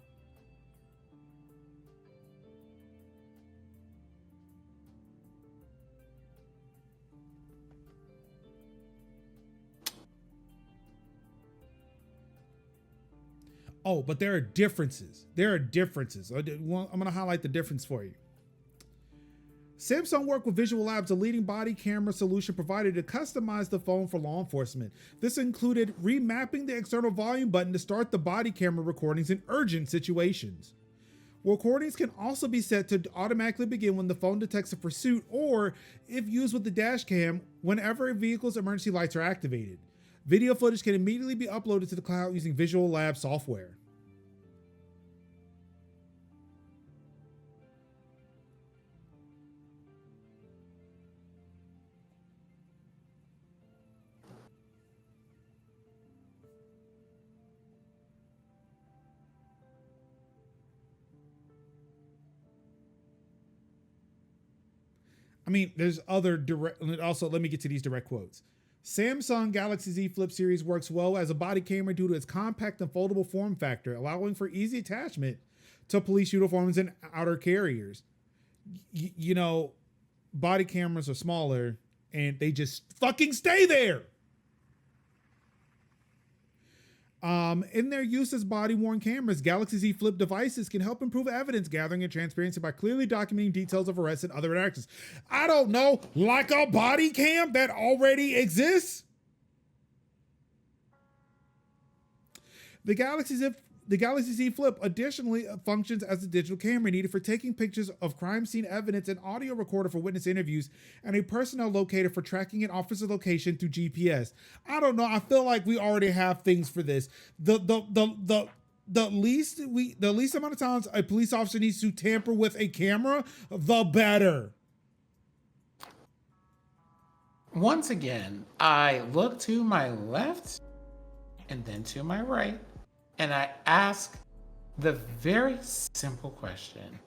Oh, but there are differences. There are differences. I'm going to highlight the difference for you. Samsung worked with Visual Labs, a leading body camera solution provider, to customize the phone for law enforcement. This included remapping the external volume button to start the body camera recordings in urgent situations. Recordings can also be set to automatically begin when the phone detects a pursuit, or if used with the dash cam, whenever a vehicle's emergency lights are activated. Video footage can immediately be uploaded to the cloud using Visual Labs software. I mean, there's other direct, also let me get to these direct quotes. Samsung Galaxy Z Flip series works well as a body camera due to its compact and foldable form factor, allowing for easy attachment to police uniforms and outer carriers. You know, body cameras are smaller and they just fucking stay there. In their use as body-worn cameras, Galaxy Z Flip devices can help improve evidence gathering and transparency by clearly documenting details of arrests and other actions. I don't know, like a body cam that already exists? The Galaxy Z Flip additionally functions as a digital camera needed for taking pictures of crime scene evidence, an audio recorder for witness interviews, and a personnel locator for tracking an officer's location through GPS. I don't know. I feel like we already have things for this. The least amount of times a police officer needs to tamper with a camera, the better. Once again, I look to my left and then to my right, and I ask the very simple question: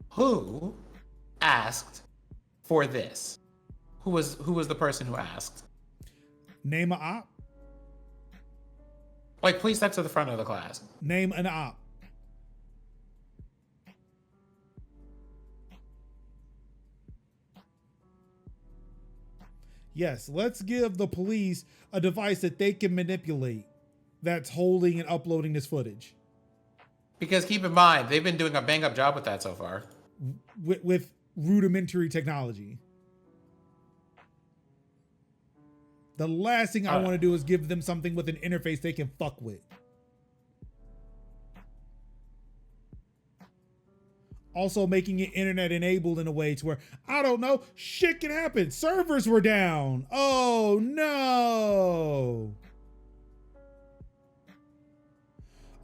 who asked for this? Who was the person who asked? Name an op. Like, please step to the front of the class. Name an op. Yes, let's give the police a device that they can manipulate that's holding and uploading this footage. Because keep in mind, they've been doing a bang up job with that so far. With rudimentary technology. The last thing I want to do is give them something with an interface they can fuck with. Also making it internet enabled in a way to where, I don't know, shit can happen. Servers were down. Oh no.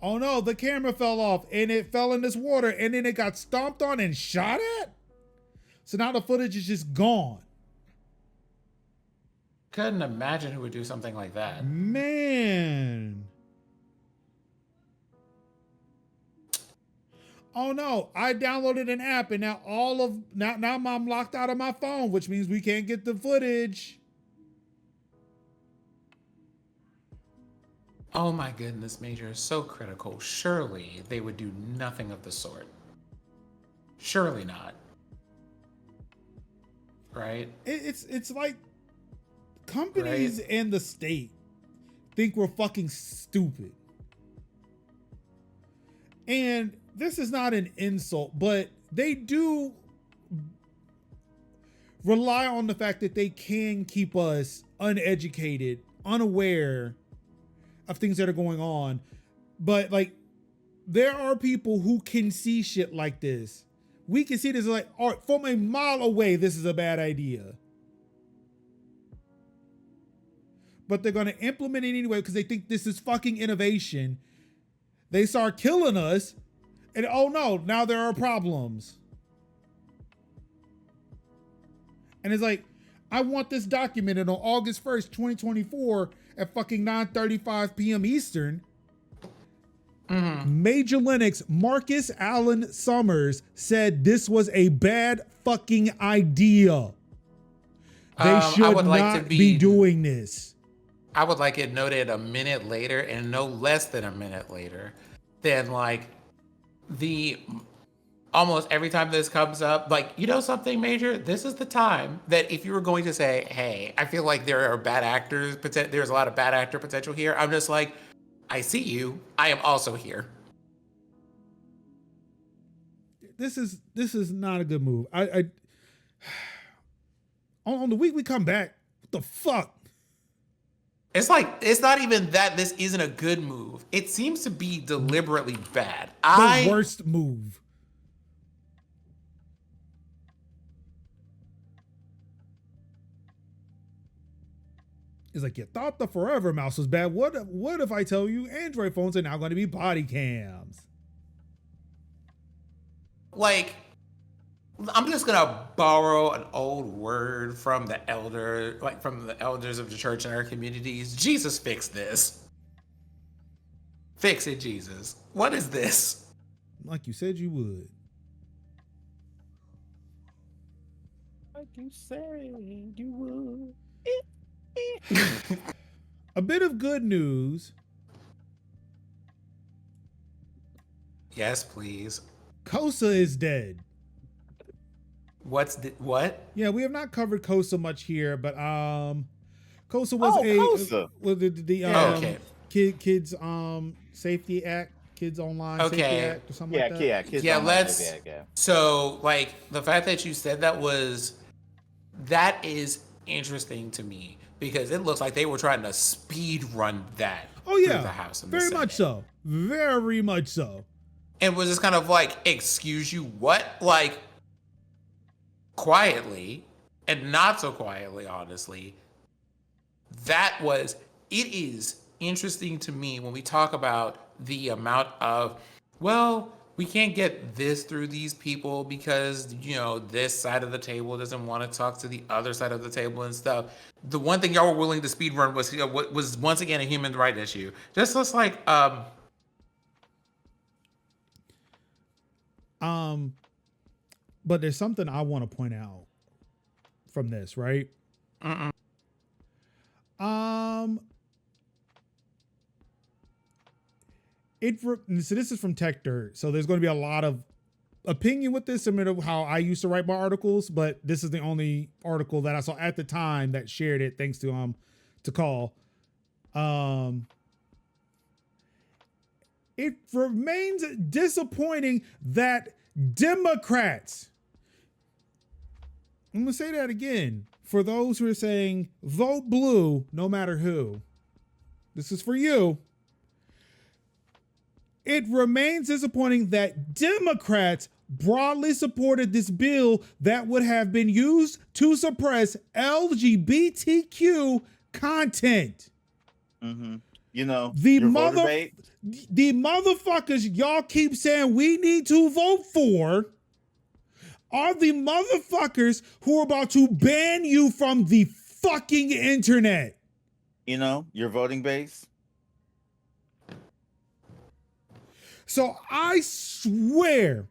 Oh no, the camera fell off and it fell in this water and then it got stomped on and shot at. So now the footage is just gone. Couldn't imagine who would do something like that. Man. Oh no, I downloaded an app and now now I'm locked out of my phone, which means we can't get the footage. Oh my goodness, Major is so critical. Surely they would do nothing of the sort. Surely not. Right? It's like companies and the state think we're fucking stupid. And this is not an insult, but they do rely on the fact that they can keep us uneducated, unaware of things that are going on. But like, there are people who can see shit like this. We can see this like, all right, from a mile away, this is a bad idea. But they're going to implement it anyway because they think this is fucking innovation. They start killing us. And oh no, now there are problems. And it's like, I want this documented on August 1st, 2024 at fucking 9:35 p.m. Eastern. Major Linux Marcus Allen Summers said this was a bad fucking idea. They should not be doing this. I would like it noted a minute later, and no less than a minute later, than like almost every time this comes up, like, you know something, Major? This is the time that if you were going to say, hey, I feel like there are bad actors, there's a lot of bad actor potential here. I'm just like, I see you. I am also here. This is not a good move. On the week we come back, what the fuck? It's like, it's not even that this isn't a good move. It seems to be deliberately bad. The worst move. It's like, you thought the Forever Mouse was bad. What if I tell you Android phones are now going to be body cams? Like, I'm just gonna borrow an old word from the elders of the church in our communities. Jesus, fix this. Fix it, Jesus. What is this? Like you said you would. Like you said you would. A bit of good news. Yes, please. KOSA is dead. What? Yeah, we have not covered KOSA much here, but KOSA was KOSA. was the okay. kids safety act, kids online safety Okay. act or something like that. Kids Yeah, online let's. safety act, yeah. So, like, the fact that you said that is interesting to me because it looks like they were trying to speed run that. Oh yeah, through the House and the very much Senate. so, very much so. And was just kind of like, excuse you, what? Like, quietly, and not so quietly, honestly. It is interesting to me when we talk about the amount of, well, we can't get this through these people because, this side of the table doesn't want to talk to the other side of the table and stuff. The one thing y'all were willing to speed run was, was once again a human rights issue. Just like, but there's something I want to point out from this, right? So this is from Techdirt. So there's going to be a lot of opinion with this, similar to how I used to write my articles, but this is the only article that I saw at the time that shared it, thanks to Call. It remains disappointing that Democrats, I'm going to say that again, for those who are saying vote blue no matter who, this is for you. It remains disappointing that Democrats broadly supported this bill that would have been used to suppress LGBTQ content. Mm-hmm. The motherfuckers y'all keep saying we need to vote for are the motherfuckers who are about to ban you from the fucking internet. Your voting base. So I swear,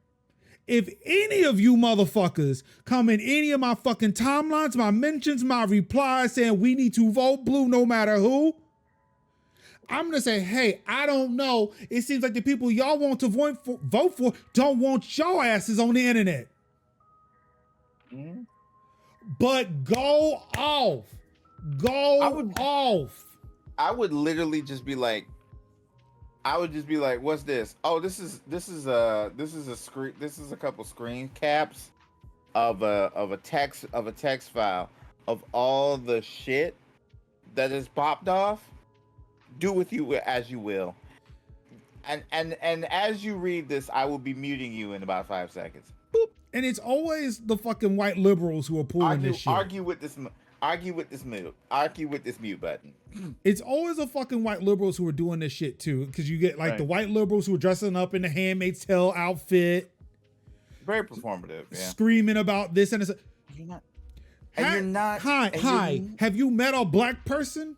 if any of you motherfuckers come in any of my fucking timelines, my mentions, my replies saying we need to vote blue no matter who, I'm gonna say, hey, I don't know. It seems like the people y'all want to vote for don't want your asses on the internet. Mm-hmm. But go off. Off. I would literally just be like, what's this? Oh, this is a screen. This is a couple screen caps of a text file of all the shit that is popped off. Do with you as you will. And as you read this, I will be muting you in about 5 seconds. Boop. And it's always the fucking white liberals who are pulling this shit. Argue with this mute button. It's always the fucking white liberals who are doing this shit too, because you get like the white liberals who are dressing up in the Handmaid's Tale outfit, very performative, yeah. Screaming about this and it's. You're not. Hi. Have you met a black person?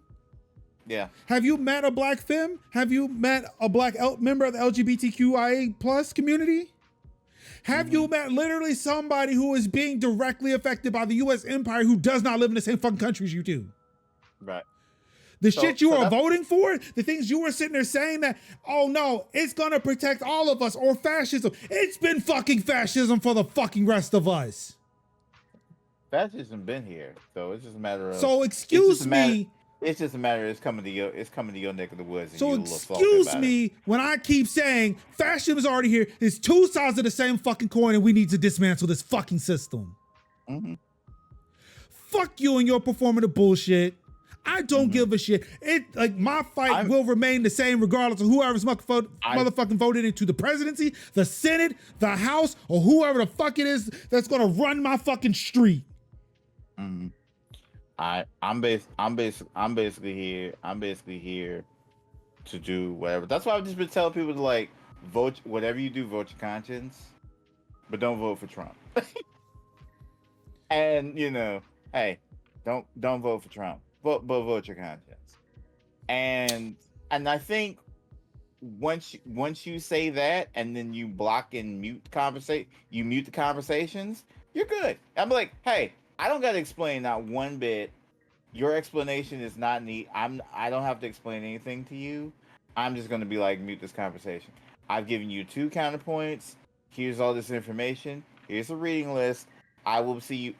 Yeah. Have you met a black femme? Have you met a black member of the LGBTQIA plus community? Have you met literally somebody who is being directly affected by the U.S. empire who does not live in the same fucking country as you do? Right. The shit you are voting for, the things you were sitting there saying that, oh no, it's gonna protect all of us, or fascism. It's been fucking fascism for the fucking rest of us. Fascism been here, so it's just a matter of. So excuse me. It's just a matter of it's coming to your neck of the woods. And so excuse me when I keep saying fascism is already here. It's two sides of the same fucking coin, and we need to dismantle this fucking system. Mm-hmm. Fuck you and your performative bullshit. I don't give a shit. My fight will remain the same regardless of whoever's motherfucking voted into the presidency, the Senate, the House, or whoever the fuck it is that's gonna run my fucking street. Mm-hmm. I'm basically here to do whatever. That's why I've just been telling people to like vote whatever you do, vote your conscience, but don't vote for Trump. And hey, don't vote for Trump, but vote your conscience. And I think once you say that and then you block and mute the conversations, you're good. I'm like, hey, I don't gotta explain not one bit Your explanation is not neat. I don't have to explain anything to you. I'm just gonna be like, mute this conversation. I've given you 2 counterpoints. Here's all this information. Here's a reading list. I will see you.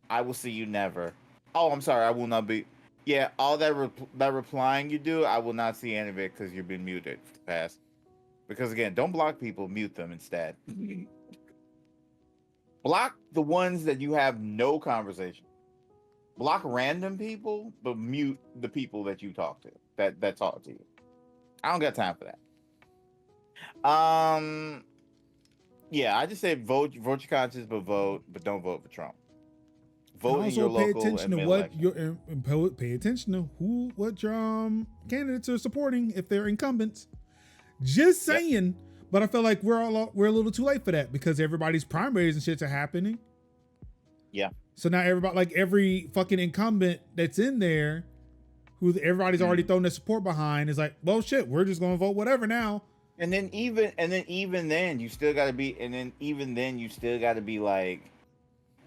I will see you never. Oh, I'm sorry. I will not be. Yeah, all that that replying you do, I will not see any of it because you've been muted. Pass. Because again, don't block people. Mute them instead. Block the ones that you have no conversation. Block random people, but mute the people that you talk to. That talk to you. I don't got time for that. Yeah, I just say vote your conscience, but don't vote for Trump. Vote in your local and pay attention to what your candidates are supporting if they're incumbents. Just saying, yep. But I feel like we're a little too late for that because everybody's primaries and shits are happening. Yeah. So now every fucking incumbent that's in there, who everybody's already thrown their support behind, is like, well, shit, we're just gonna vote whatever now. And then even then, you still gotta be like,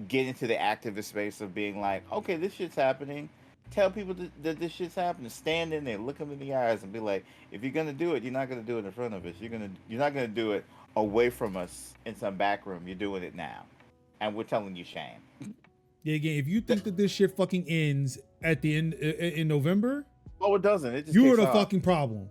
get into the activist space of being like, okay, this shit's happening. Tell people that this shit's happening. Stand in there, look them in the eyes, and be like, if you're gonna do it, you're not gonna do it in front of us. You're not gonna do it away from us in some back room. You're doing it now, and we're telling you shame. Yeah, again, if you think that this shit fucking ends at the end in November, oh, it doesn't. It just you are the fucking problem.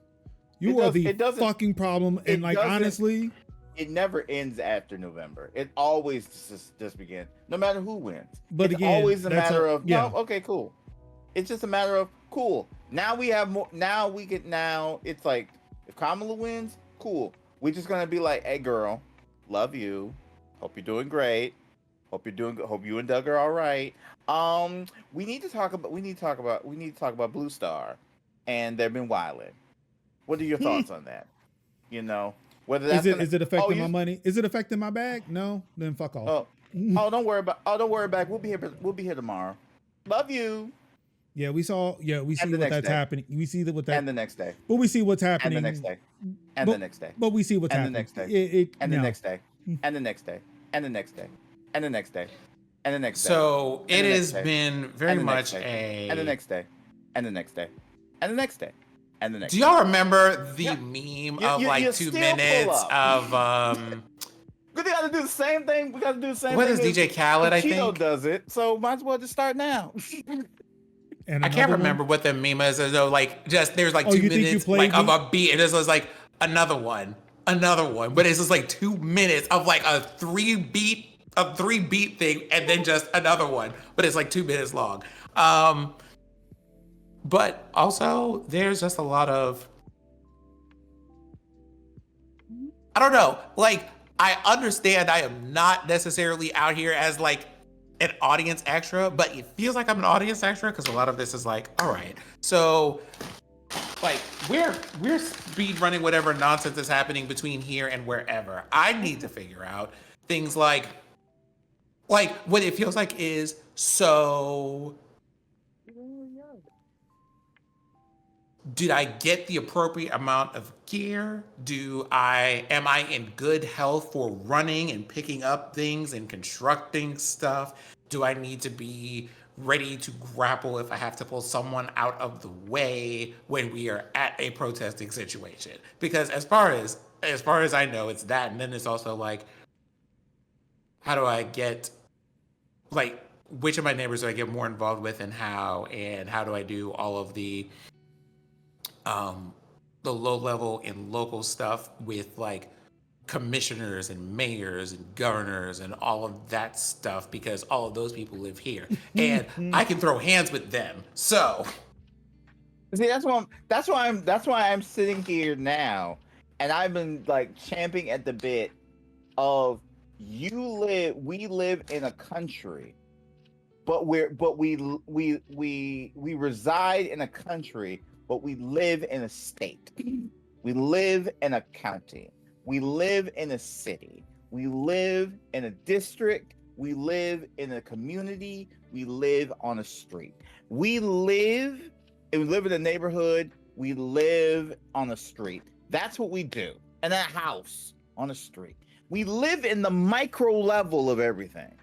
You are the fucking problem, and like honestly, it never ends after November. It always just begins, no matter who wins. But it's again, always a matter of yeah. Oh, okay, cool. It's just a matter of cool. Now we have more. Now it's like if Kamala wins, cool. We're just gonna be like, hey, girl, love you. Hope you're doing great. Hope you and Doug are all right. We need to talk about Blue Star, and they've been wilding. What are your thoughts on that? You know, whether that's is it affecting my money? Is it affecting my bag? No, then fuck off. Don't worry about it. We'll be here tomorrow. Love you. Yeah, we see what that's happening. We see that and the next day. But we see what's happening. And the next day. And the next day. But we see what's happening. And the next day. And the next day. And the next day. And the next day. And the next day. And the next day. So it has been very much a. And the next day. And the next day. And the next day. And the next. Do y'all remember the meme of like 2 minutes of We gotta do the same thing. We gotta do the same what thing. What is DJ Khaled? I think Cheeto does it. So might as well just start now. And I can't remember what the meme is. Though, like just there's like 2 minutes like of a beat, and this was like another one, but it's just like 2 minutes of like a 3-beat thing, and then just another one, but it's like 2 minutes long. But also there's just a lot of, I don't know, like I understand I am not necessarily out here as like an audience extra, but it feels like I'm an audience extra because a lot of this is like, all right, so like we're speed running whatever nonsense is happening between here and wherever. I need to figure out things like what it feels like is, so did I get the appropriate amount of gear? Am I in good health for running and picking up things and constructing stuff? Do I need to be ready to grapple if I have to pull someone out of the way when we are at a protesting situation? Because as far as I know, it's that, and then it's also like, how do I get, like, which of my neighbors do I get more involved with, and how do I do all of the low level and local stuff with like commissioners and mayors and governors and all of that stuff, because all of those people live here and I can throw hands with them. So see, that's why I'm sitting here now, and I've been like champing at the bit of we live in a country, but we reside in a country, but we live in a state. We live in a county. We live in a city. We live in a district. We live in a community. We live on a street. We live in a neighborhood. We live on a street. That's what we do. In a house on a street. We live in the micro level of everything.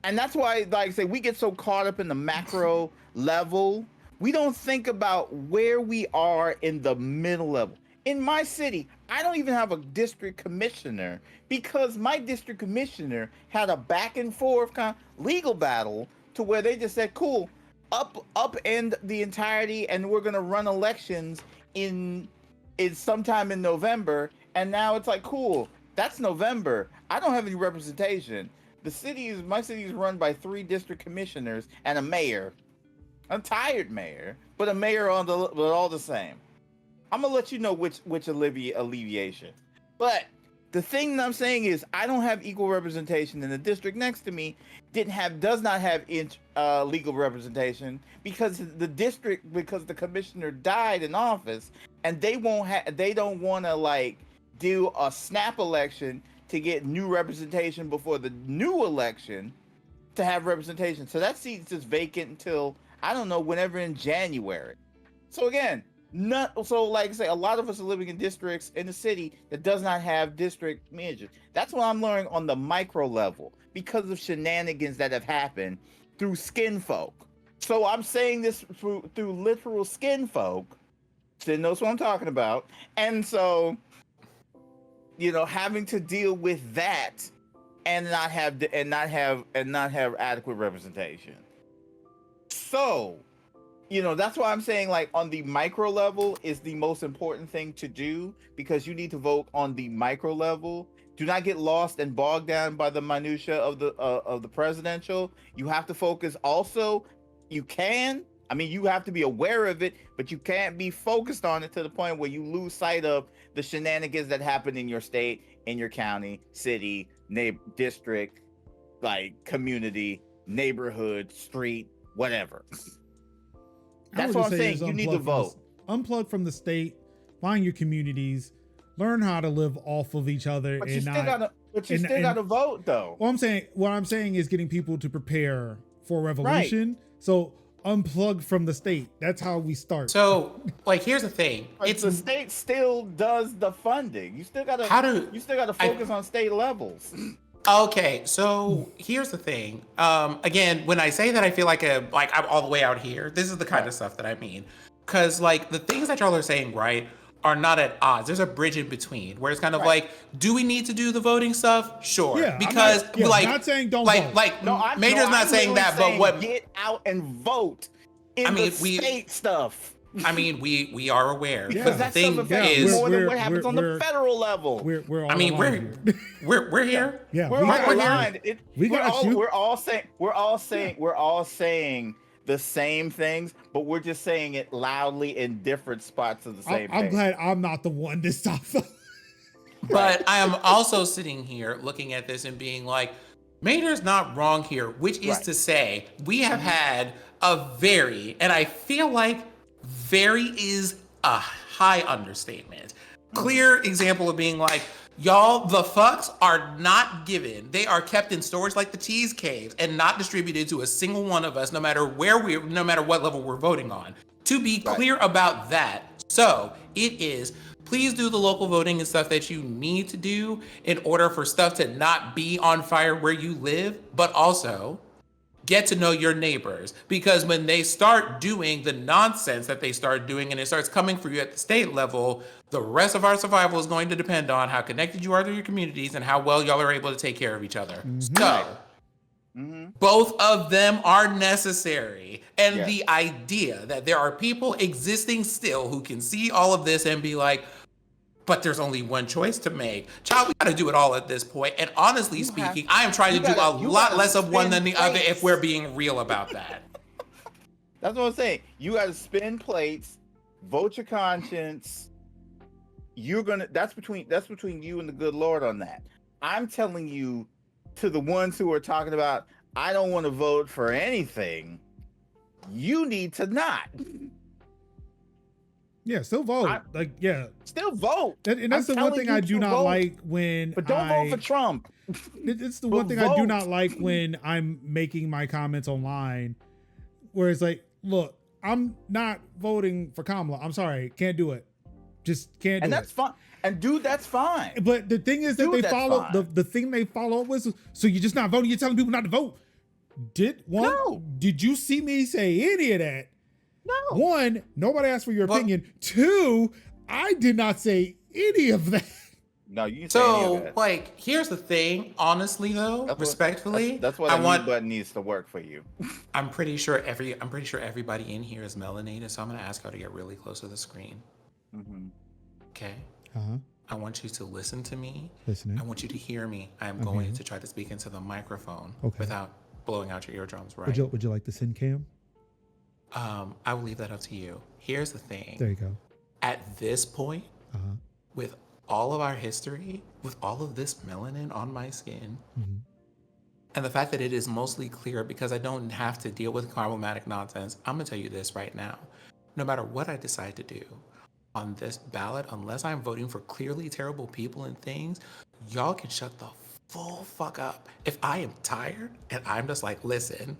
And that's why, like I say, we get so caught up in the macro level. We don't think about where we are in the middle level. In my city, I don't even have a district commissioner because my district commissioner had a back and forth kind of legal battle to where they just said, cool, upend the entirety, and we're gonna run elections in sometime in November. And now it's like, cool, that's November. I don't have any representation. My city is run by 3 district commissioners and a mayor. A tired mayor, but a mayor but all the same. I'm gonna let you know which alleviation. But the thing that I'm saying is I don't have equal representation, and the district next to me does not have legal representation because the commissioner died in office, and they don't want to like do a snap election to get new representation before the new election to have representation. So that seat's just vacant until, I don't know, whenever in January. So again, like I say, a lot of us are living in districts in the city that does not have district managers. That's what I'm learning on the micro level because of shenanigans that have happened through skin folk. So I'm saying this through literal skin folk. Sid knows what I'm talking about. And so, having to deal with that and not have adequate representation. So, that's why I'm saying, like, on the micro level is the most important thing to do, because you need to vote on the micro level. Do not get lost and bogged down by the minutia of the presidential. You have to focus. Also, you have to be aware of it, but you can't be focused on it to the point where you lose sight of the shenanigans that happen in your state, in your county, city, district, like community, neighborhood, street, whatever. That's what I'm saying. You need to vote. Unplug from the state, find your communities, learn how to live off of each other. But you still gotta vote, though. What I'm saying is getting people to prepare for a revolution. Right. So unplug from the state. That's how we start. So, like, here's the thing. It's the state still does the funding. You still gotta focus on state levels. Okay, so here's the thing. Again, when I say that I feel like I'm all the way out here, this is the kind of stuff that I mean. Because, like, the things that y'all are saying, right, are not at odds. There's a bridge in between where it's kind of like, do we need to do the voting stuff? Sure. Yeah, because, not saying don't vote. Major's not saying that, but what... Get out and vote in the state stuff. I mean, we are aware. Because that stuff affects more than what happens on the federal level. We're all aligned here. We're here. Yeah, we're all aligned. We're all saying the same things, but we're just saying it loudly in different spots of the same thing. I'm glad I'm not the one to stop. But I am also sitting here looking at this and being like, Maynard's not wrong here, which is to say, we have had a very, and I feel like very is a high understatement, clear example of being like, y'all, the fucks are not given. They are kept in storage like the cheese caves and not distributed to a single one of us, no matter what level we're voting on. To be clear about that. So it is, please do the local voting and stuff that you need to do in order for stuff to not be on fire where you live, but also get to know your neighbors, because when they start doing the nonsense that they start doing and it starts coming for you at the state level, the rest of our survival is going to depend on how connected you are to your communities and how well y'all are able to take care of each other. So both of them are necessary. And the idea that there are people existing still who can see all of this and be like, but there's only one choice to make. Child, we gotta do it all at this point. And honestly speaking, I am trying to do a lot less of one than the other if we're being real about that. That's what I'm saying. You gotta spin plates, vote your conscience. That's between you and the good Lord on that. I'm telling you, to the ones who are talking about, I don't want to vote for anything, you need to not. Yeah, still vote. Still vote. And that's the one thing I do not like when. But don't vote for Trump. It's the one thing I do not like when I'm making my comments online, where it's like, look, I'm not voting for Kamala. I'm sorry, can't do it. Just can't do it. And that's fine. And dude, that's fine. But the thing is that they follow the thing they follow up with. So you're just not voting. You're telling people not to vote. No. Did you see me say any of that? No. One, nobody asked for your Well- opinion. Two, I did not say any of that. No, you didn't say any of So, that. like, here's the thing. Honestly, though, respectfully, That's what I a want. mute button needs to work for you. I'm pretty sure everybody in here is melanated, so I'm gonna ask y'all to get really close to the screen. Mm-hmm. Okay. Uh-huh. I want you to listen to me. Listening. I want you to hear me. I'm I'm going hearing. to try to speak into the microphone Okay. without blowing out your eardrums, right? Would you like the sin cam? I will leave that up to you. Here's the thing. There you go. At this point, Uh-huh. with all of our history, with all of this melanin on my skin, Mhm. and the fact that it is mostly clear because I don't have to deal with problematic nonsense, I'm gonna tell you this right now. No matter what I decide to do on this ballot, unless I'm voting for clearly terrible people and things, y'all can shut the full fuck up. If I am tired and I'm just like, listen,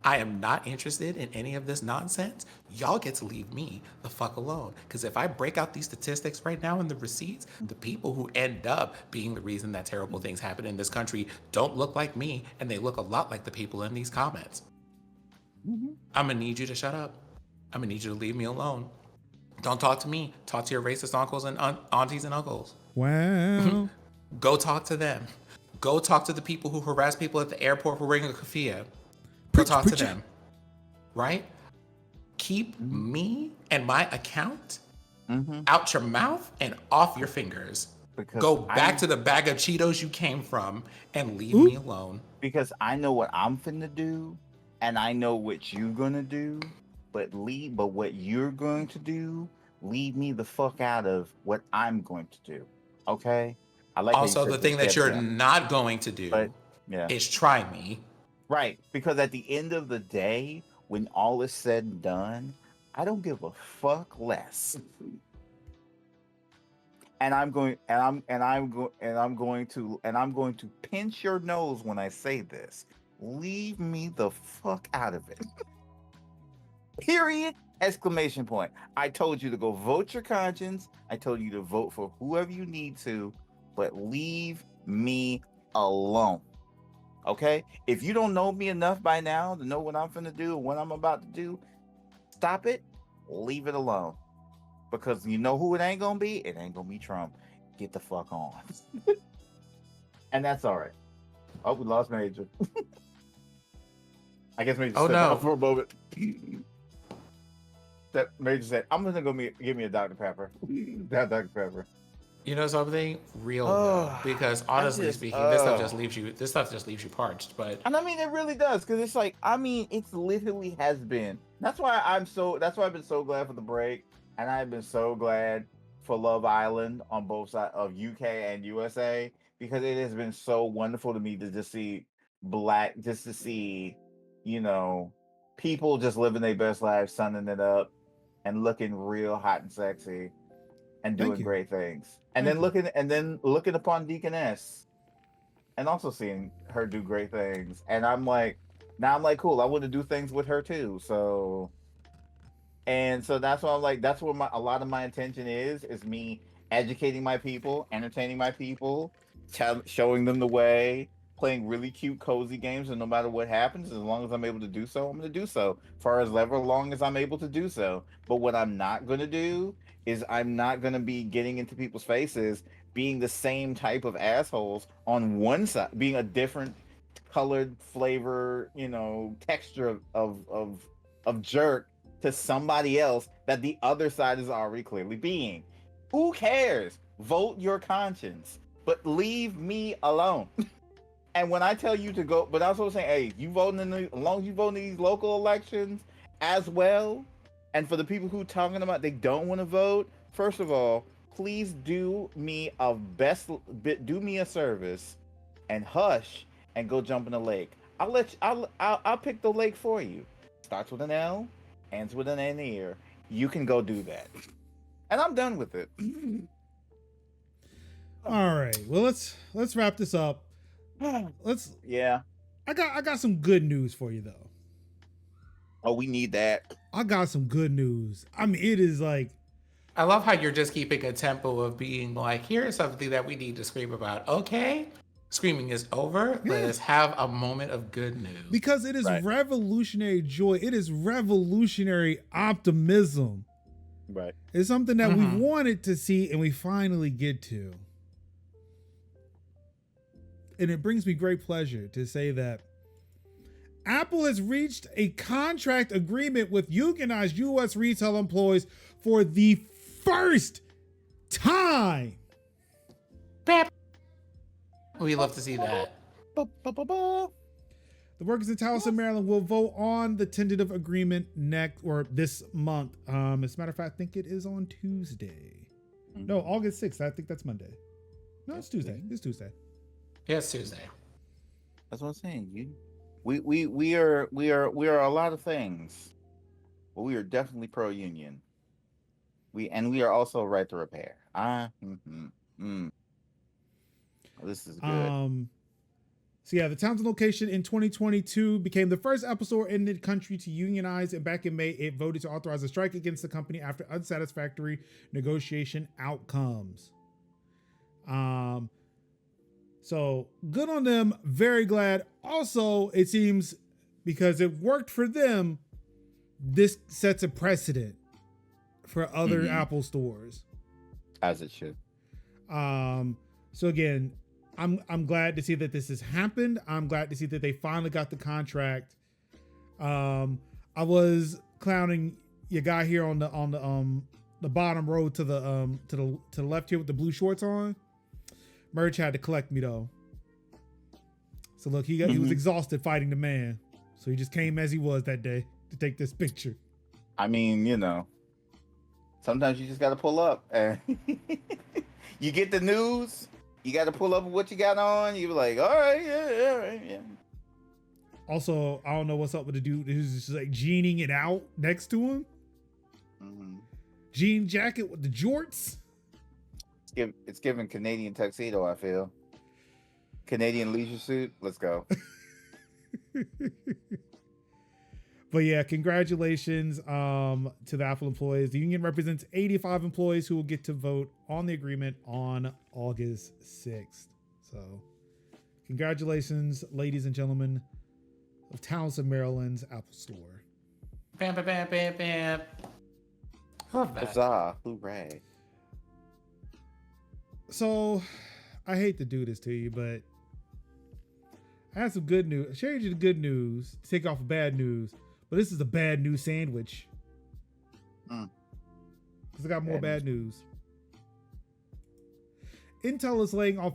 I am not interested in any of this nonsense, y'all get to leave me the fuck alone. Because if I break out these statistics right now in the receipts, the people who end up being the reason that terrible things happen in this country don't look like me, and they look a lot like the people in these comments. I'm gonna need you to shut up. I'm gonna need you to leave me alone. Don't talk to me. Talk to your racist uncles and aunties and uncles. Wow. Go talk to them. Go talk to the people who harass people at the airport for wearing a keffiyeh. Go talk to them. Right? Keep me and my account out your mouth and off your fingers. Because Go back to the bag of Cheetos you came from and leave me alone. Because I know what I'm finna do, and I know what you're gonna do, but what you're going to do, leave me the fuck out of what I'm going to do. Okay? I like how you Also, said the thing that step you're down. not going to do But yeah. is try me. Right, because at the end of the day, when all is said and done, I don't give a fuck less. And I'm going to pinch your nose when I say this. Leave me the fuck out of it. Period. Exclamation point. I told you to go vote your conscience. I told you to vote for whoever you need to, but leave me alone. Okay? If you don't know me enough by now to know what I'm finna do and what I'm about to do, stop it, leave it alone. Because you know who it ain't gonna be? It ain't gonna be Trump. Get the fuck on. And that's all right. Oh, we lost Major. I guess Major stepped out for a moment. That Major said, I'm gonna go give me a Dr. Pepper. That Dr. Pepper. You know something? Real though, because honestly speaking, this stuff just leaves you parched. But And I mean, it really does, because it's like, I mean, it's literally has been. That's why I've been so glad for the break, and I've been so glad for Love Island on both sides of UK and USA, because it has been so wonderful to me to just see people just living their best lives, sunning it up, and looking real hot and sexy, and Thank doing you. great things. And then looking upon Deaconess, and also seeing her do great things. And I'm like, cool, I want to do things with her too. So that's why I'm like, that's where a lot of my attention is me educating my people, entertaining my people, showing them the way, playing really cute, cozy games, and no matter what happens, as long as I'm able to do so, I'm going to do so for as long as I'm able to do so. But what I'm not going to do is I'm not going to be getting into people's faces, being the same type of assholes on one side, being a different colored flavor, texture of jerk to somebody else that the other side is already clearly being. Who cares? Vote your conscience, but leave me alone. And when I tell you to go, but I was also saying, hey, you voting as long as you vote in these local elections as well. And for the people who talking about they don't want to vote, first of all, please do me a service and hush and go jump in the lake. I'll pick the lake for you. Starts with an L, ends with an N ear. You can go do that. And I'm done with it. All right. Well, let's wrap this up. Yeah. I got some good news for you though. Oh, we need that. I got some good news. I mean, it is like, I love how you're just keeping a tempo of being like, here's something that we need to scream about. Okay, screaming is over. Let Yeah. us have a moment of good news. Because it is Right. revolutionary joy. It is revolutionary optimism. Right. It's something that we Mhm. wanted to see and we finally get to. And it brings me great pleasure to say that Apple has reached a contract agreement with unionized U.S. retail employees for the first time. We love to see that. The workers in Towson, Maryland will vote on the tentative agreement this month. As a matter of fact, I think it is on Tuesday. No, August 6th. I think that's Monday. No, it's Tuesday. It's Tuesday. Yeah, it's Tuesday. That's what I'm saying. We are a lot of things, but we are definitely pro union. We are also right to repair. This is good. So yeah, the Townsend location in 2022 became the first Apple store in the country to unionize, and back in May, it voted to authorize a strike against the company after unsatisfactory negotiation outcomes. So good on them. Very glad. Also, it seems because it worked for them, this sets a precedent for other Apple stores. As it should. So again, I'm glad to see that this has happened. I'm glad to see that they finally got the contract. I was clowning your guy here on the bottom row to the left here with the blue shorts on. Verge had to collect me though. So look, he was exhausted fighting the man. So he just came as he was that day to take this picture. I mean, sometimes you just got to pull up. And you get the news. You got to pull up what you got on. You're like, all right, yeah. Also, I don't know what's up with the dude who's just like jeaning it out next to him. Jean jacket with the jorts. It's giving Canadian tuxedo, I feel. Canadian leisure suit. Let's go. But yeah, congratulations to the Apple employees. The union represents 85 employees who will get to vote on the agreement on August 6th. So congratulations, ladies and gentlemen of Townsend, Maryland's Apple Store. Bam, bam, bam, bam, bam. Love that. Huzzah. Hooray. So I hate to do this to you, but I have some good news. I shared you the good news to take off of bad news, but this is a bad news sandwich. Because I got more bad news. Intel is laying off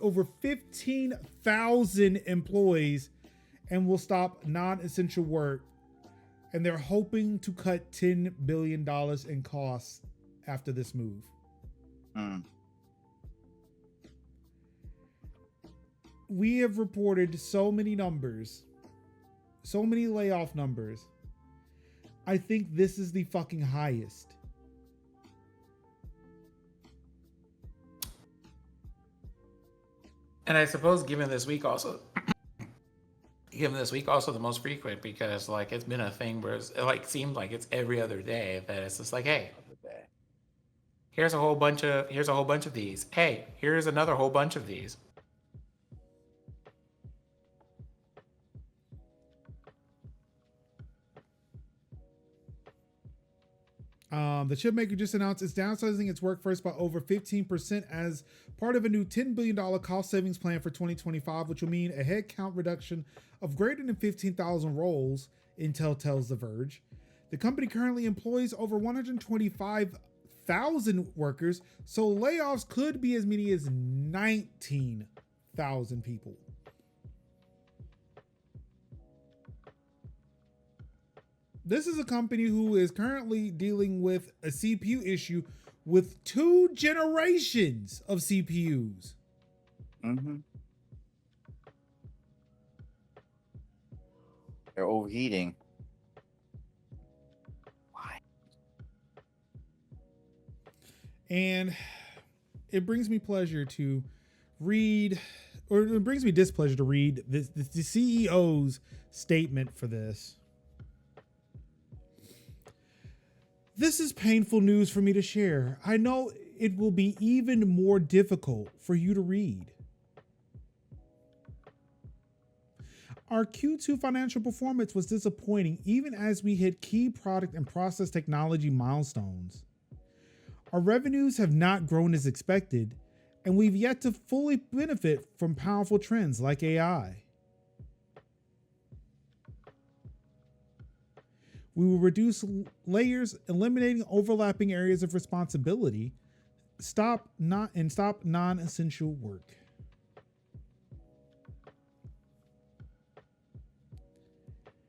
over 15,000 employees and will stop non-essential work. And they're hoping to cut $10 billion in costs after this move. We have reported so many numbers, so many layoff numbers. I think this is the fucking highest. And I suppose given this week also the most frequent, because like it's been a thing where it like seems like it's every other day that it's just like, hey, here's a whole bunch of these. Hey, here's another whole bunch of these. The chip maker just announced it's downsizing its workforce by over 15% as part of a new $10 billion cost savings plan for 2025, which will mean a headcount reduction of greater than 15,000 roles, Intel tells The Verge. The company currently employs over 125,000 workers, so layoffs could be as many as 19,000 people. This is a company who is currently dealing with a CPU issue with 2 generations of CPUs. They're overheating. Why? And it brings me pleasure to read, or it brings me displeasure to read the CEO's statement for this. This is painful news for me to share. I know it will be even more difficult for you to read. Our Q2 financial performance was disappointing even as we hit key product and process technology milestones. Our revenues have not grown as expected, and we've yet to fully benefit from powerful trends like AI. We will reduce layers, eliminating overlapping areas of responsibility, stop non-essential work.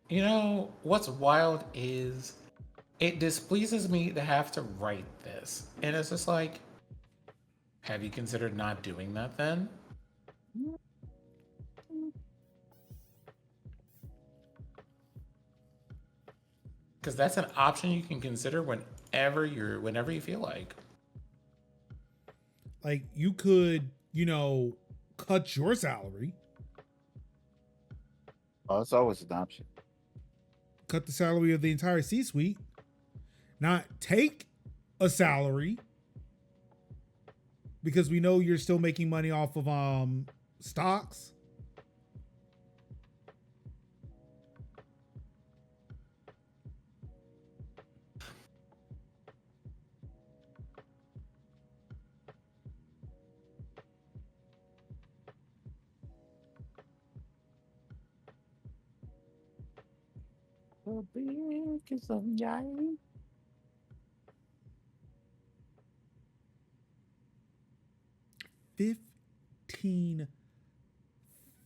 You know, what's wild is it displeases me to have to write this. And it's just like, have you considered not doing that then? Because that's an option you can consider whenever you feel like. Like, you could, cut your salary, Oh, it's always an option. cut the salary of the entire C-suite, not take a salary because we know you're still making money off of stocks.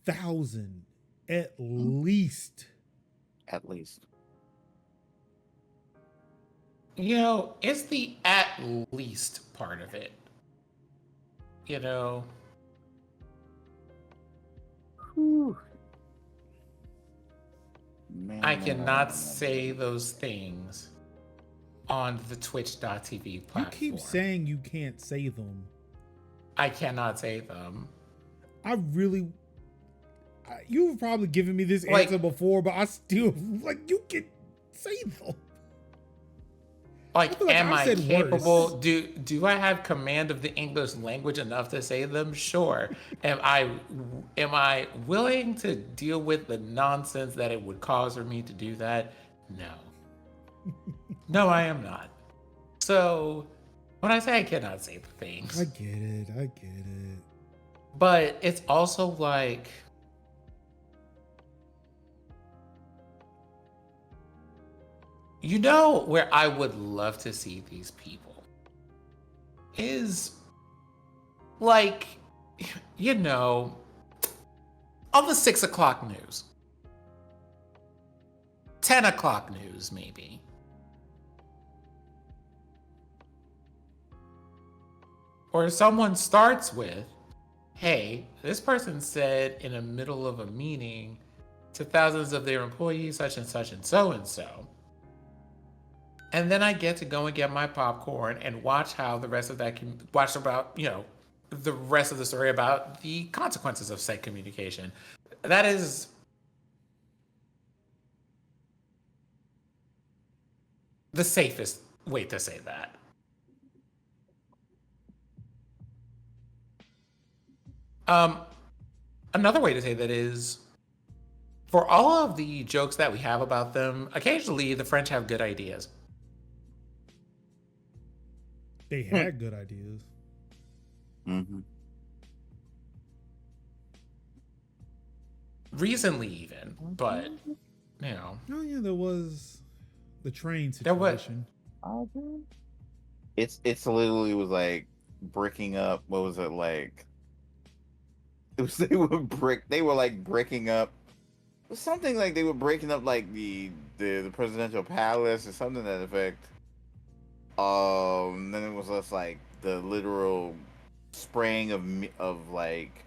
$15,000 at least. At least. You know, it's the at least part of it. You know, Man, I cannot say those things on the twitch.tv You platform. keep saying you can't say them. I cannot say them. You've probably given me this Like- answer before, but I still, you can say them. Like, I feel like am I've I said capable? worse. Do I have command of the English language enough to say them? Sure. Am I willing to deal with the nonsense that it would cause for me to do that? No. No, I am not. So when I say I cannot say the things, I get it. but it's also like, you know, where I would love to see these people is like, you know, on the 6 o'clock news, 10 o'clock news, maybe. Or someone starts with, hey, this person said in the middle of a meeting to thousands of their employees, such and such and so and so. And then I get to go and get my popcorn and watch how the rest of that can watch about, the rest of the story about the consequences of said communication. That is the safest way to say that. Another way to say that is, for all of the jokes that we have about them, occasionally the French have good ideas. They had good ideas. Mm-hmm. Recently even, but, Oh yeah, there was the train There was- situation. It's literally was like breaking up. What was it like? It was they were like breaking up. It was something like they were breaking up like the presidential palace or something to that effect. Then it was just like the literal spraying of like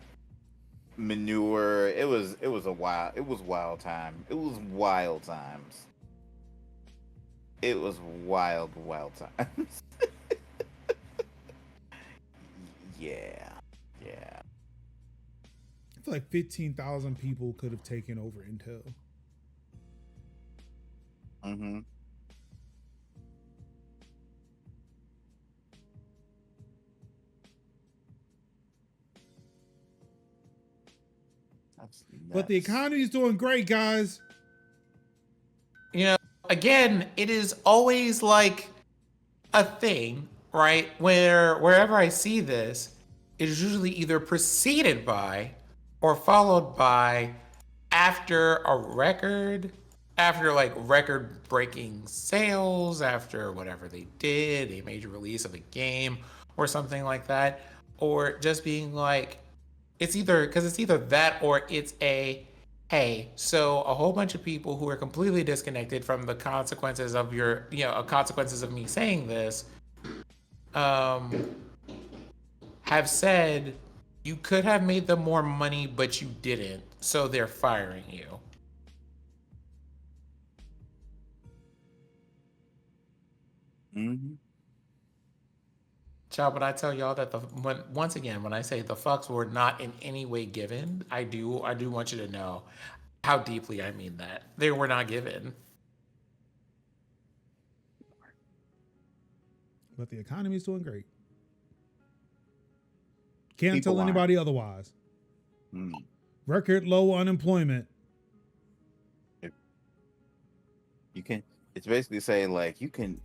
manure. It was wild time. It was wild times. It was wild times. Yeah. I feel like 15,000 people could have taken over Intel. Mm-hmm. That's But the nuts. economy is doing great, guys. You know, again, it is always like a thing, right? Where wherever I see this, it is usually either preceded by or followed by after a record, after like record breaking sales, after whatever they did, a major release of a game or something like that, or just being like, it's either that or it's a hey, so a whole bunch of people who are completely disconnected from the consequences of your, consequences of me saying this, um, have said you could have made them more money, but you didn't, so they're firing you. Mm-hmm. Child, but I tell y'all that once again, when I say the fucks were not in any way given, I do want you to know how deeply I mean that. They were not given. But the economy is doing great. Can't People tell aren't. anybody otherwise. Mm. Record low unemployment. You can. It's basically saying like you can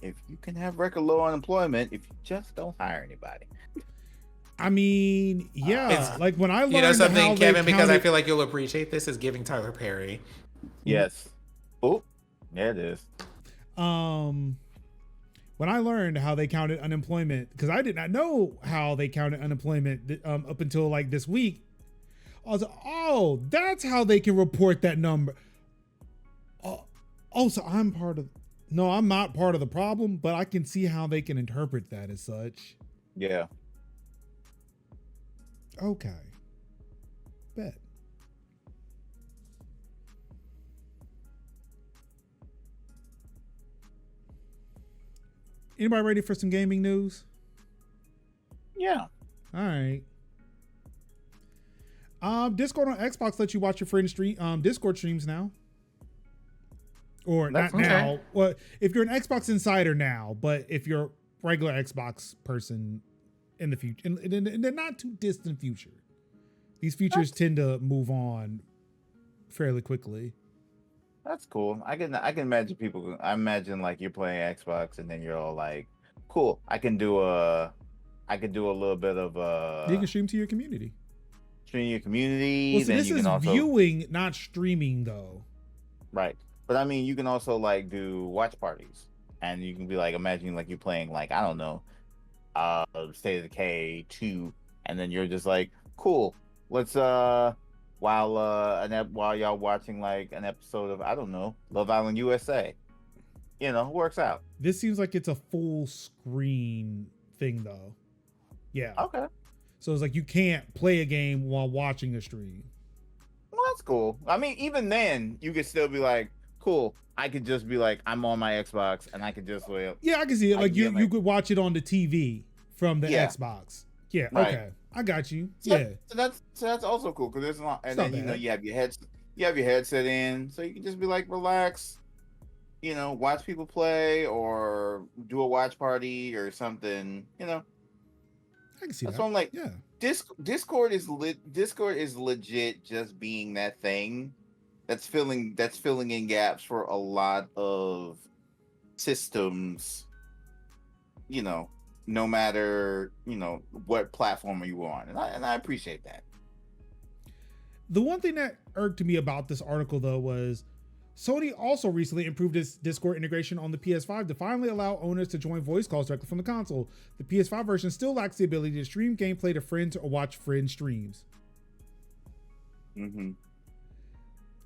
have record low unemployment if you just don't hire anybody. I mean, yeah. It's- Like when I learned You know how something, they Kevin, because I counted- feel like you'll appreciate this, is giving Tyler Perry. Yes. Oh, yeah, it is. when I learned how they counted unemployment, because I did not know how they counted unemployment up until like this week, I was like, oh, that's how they can report that number. Oh, so I'm not part of the problem, but I can see how they can interpret that as such. Yeah. Okay. Bet. Anybody ready for some gaming news? Yeah. All right. Discord on Xbox lets you watch your friend stream Discord streams now. Or That's not okay. now. Well, if you're an Xbox insider now, but if you're a regular Xbox person in the future, in the not too distant future, these features tend to move on fairly quickly. That's cool. I can imagine people. I imagine like you're playing Xbox and then you're all like, "Cool, I can do a little bit of You can stream to your community. stream your community." Well, so then this you is can also viewing, not streaming, though. right. But I mean, you can also like do watch parties, and you can be like, imagine like you're playing like I don't know, State of Decay 2, and then you're just like, "Cool, let's while y'all watching like an episode of I don't know Love Island USA, works out." This seems like it's a full screen thing, though. Yeah. Okay. So it's like you can't play a game while watching a stream. Well, that's cool. I mean, even then, you could still be like, cool. I could just be like, I'm on my Xbox, and I could just Yeah, I can see it. Like you, get you could watch it on the TV from the Yeah. Xbox. Yeah. Right. Okay. I got you. So, Yeah. so that's also cool because there's not, and It's then not bad. you have your headset in, so you can just be like relax, watch people play or do a watch party or something. I can see That's that. why I'm like, Yeah. Discord is legit just being that thing that's filling in gaps for a lot of systems, no matter what platform are you on, and I appreciate that. The one thing that irked me about this article, though, was Sony also recently improved its Discord integration on the PS5 to finally allow owners to join voice calls directly from the console. The PS5 version still lacks the ability to stream gameplay to friends or watch friend streams. Mm-hmm.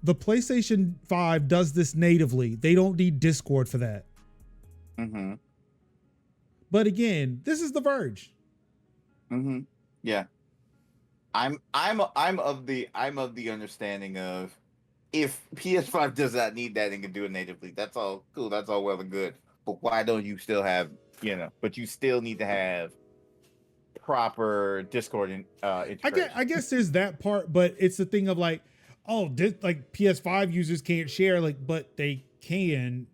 The PlayStation 5 does this natively. They don't need Discord for that. Mm-hmm. But again, this is the Verge. Mm-hmm. Yeah. I'm of the understanding of if PS5 does not need that and can do it natively, that's all cool. That's all well and good. But why don't you still have, but you still need to have proper Discord integration. I guess there's that part, but it's the thing of like, like PS5 users can't share, like, but they can.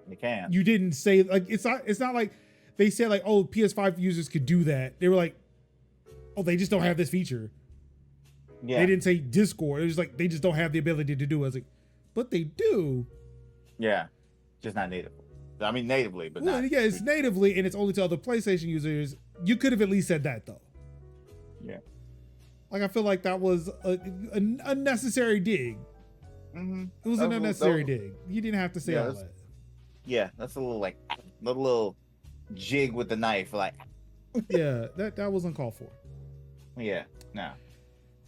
They can. You didn't say like it's not like they said like, oh, PS5 users could do that. They were like, oh, they just don't have this feature. They didn't say Discord. It was like they just don't have the ability to do it. I was like, but they do. Yeah, just not natively. I mean, natively, but Well, not. yeah, it's natively and it's only to other PlayStation users. You could have at least said that though. Yeah. Like I feel like that was a unnecessary dig. Mm-hmm. It was an unnecessary dig. You didn't have to say all that. Yeah, that's a little like a little jig with the knife, like. Yeah, that was uncalled for. Yeah, no.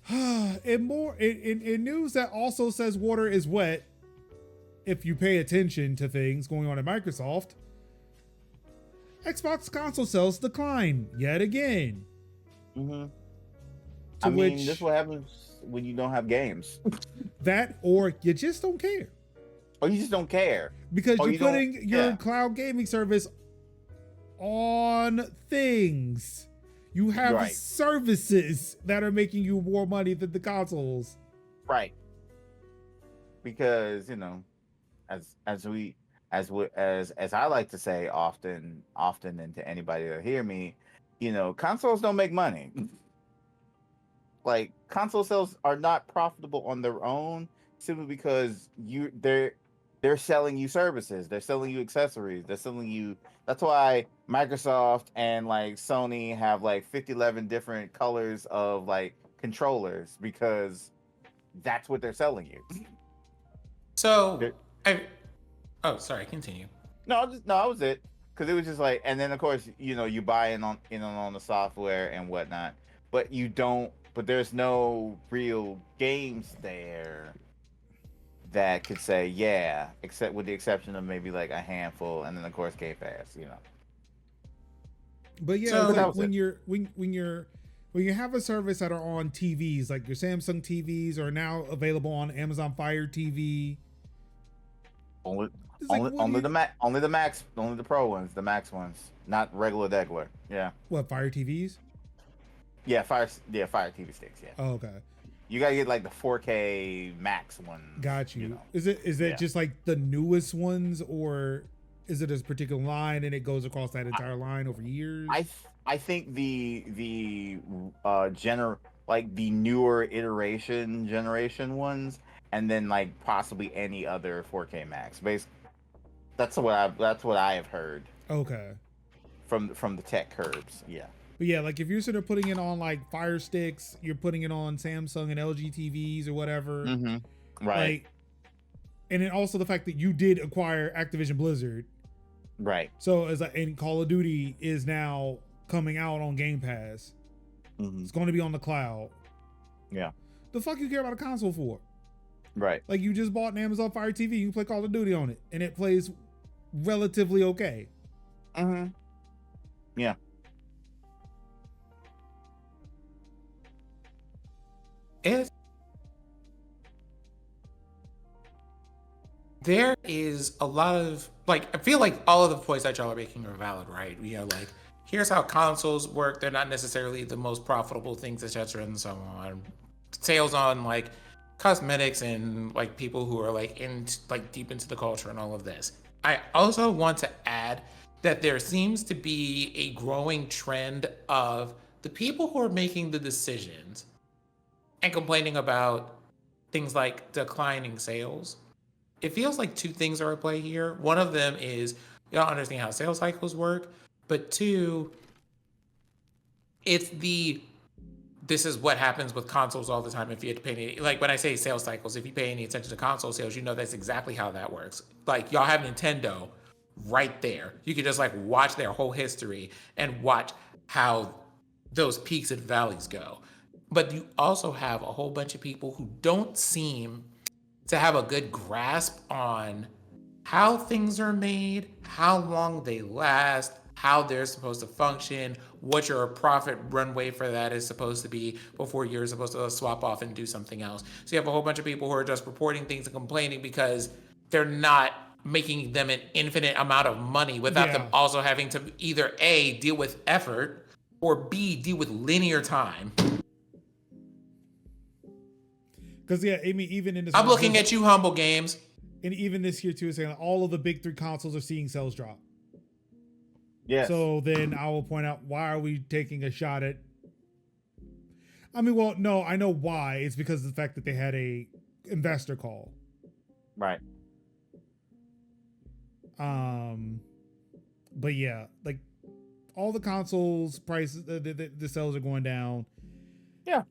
And more in news that also says water is wet. If you pay attention to things going on at Microsoft, Xbox console sales decline yet again. Mm-hmm. To which, this is what happens when you don't have games. That or you just don't care. Or you just don't care. Because Or you're you don't- putting your yeah. cloud gaming service on things. You have Right. services that are making you more money than the consoles. Right. Because, as I like to say often and to anybody that hear me, consoles don't make money. Like console sales are not profitable on their own simply because they're selling you services, they're selling you accessories, they're selling you. That's why Microsoft and like Sony have like 11 different colors of like controllers, because that's what they're selling you. So, oh, sorry, continue. No, that was it. Because it was just like, and then of course, you buy in on the software and whatnot, but there's no real games there that could say, yeah, except with the exception of maybe like a handful, and then of course Game Pass, But yeah, So- it's That like was when you have a service that are on TVs, like your Samsung TVs are now available on Amazon Fire TV. Only It's like, what do you- only the Pro ones, the Max ones, not regular degular. Yeah. What, Fire TVs? Yeah, Fire TV sticks, yeah. Oh, okay. You gotta get like the 4K Max ones. Got you. know. Is it Yeah. just like the newest ones, or is it a particular line and it goes across that entire line over years? I think the the newer generation ones, and then like possibly any other 4K Max. Basically, that's what I have heard Okay. from the tech curbs. Yeah. But yeah, like if you're sort of putting it on like Fire Sticks, you're putting it on Samsung and LG TVs or whatever. Mm-hmm. Right. Like, and then also the fact that you did acquire Activision Blizzard. Right. So as like, and Call of Duty is now coming out on Game Pass. Mm-hmm. It's going to be on the cloud. Yeah. The fuck you care about a console for? Right. Like you just bought an Amazon Fire TV, you can play Call of Duty on it, and it plays relatively okay. Mm-hmm. Yeah. There is a lot of I feel like all of the points that y'all are making are valid, right? Like here's how consoles work. They're not necessarily the most profitable things, etc. and so on. Sales on like cosmetics and like people who are deep into the culture and all of this. I also want to add that there seems to be a growing trend of the people who are making the decisions and complaining about things like declining sales. It feels like two things are at play here. One of them is y'all understand how sales cycles work, but two, this is what happens with consoles all the time. If you had to pay any, like when I say sales cycles, if you pay any attention to console sales, you know that's exactly how that works. Like y'all have Nintendo right there. You can just like watch their whole history and watch how those peaks and valleys go. But you also have a whole bunch of people who don't seem to have a good grasp on how things are made, how long they last, how they're supposed to function, what your profit runway for that is supposed to be before you're supposed to swap off and do something else. So you have a whole bunch of people who are just reporting things and complaining because they're not making them an infinite amount of money without them also having to either A, deal with effort, or B, deal with linear time. Because I mean, even in this, I'm looking at you, Humble Games. and even this year too, is saying like, all of the big three consoles are seeing sales drop. Yes. So then I will point out, why are we taking a shot at? I mean, well, no, I know why. It's because of the fact that they had a investor call. Right. But yeah, like all the consoles prices, the sales are going down. Yeah.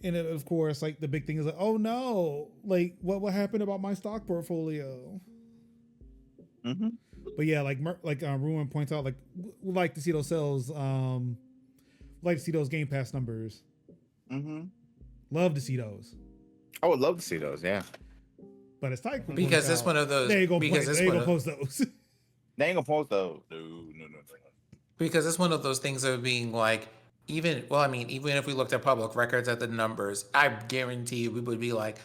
And of course, like the big thing is like, oh no, like what happened about my stock portfolio? Mm-hmm. But yeah, like Ruin points out, like we'd like to see those sales, like to see those Game Pass numbers. Mm-hmm. Love to see those. I would love to see those. Yeah. But it's tight Because it's one of those. There you go. Because There you go. Post those. They ain't gonna post those. No. Because it's one of those things of being like, even if we looked at public records at the numbers, I guarantee we would be like,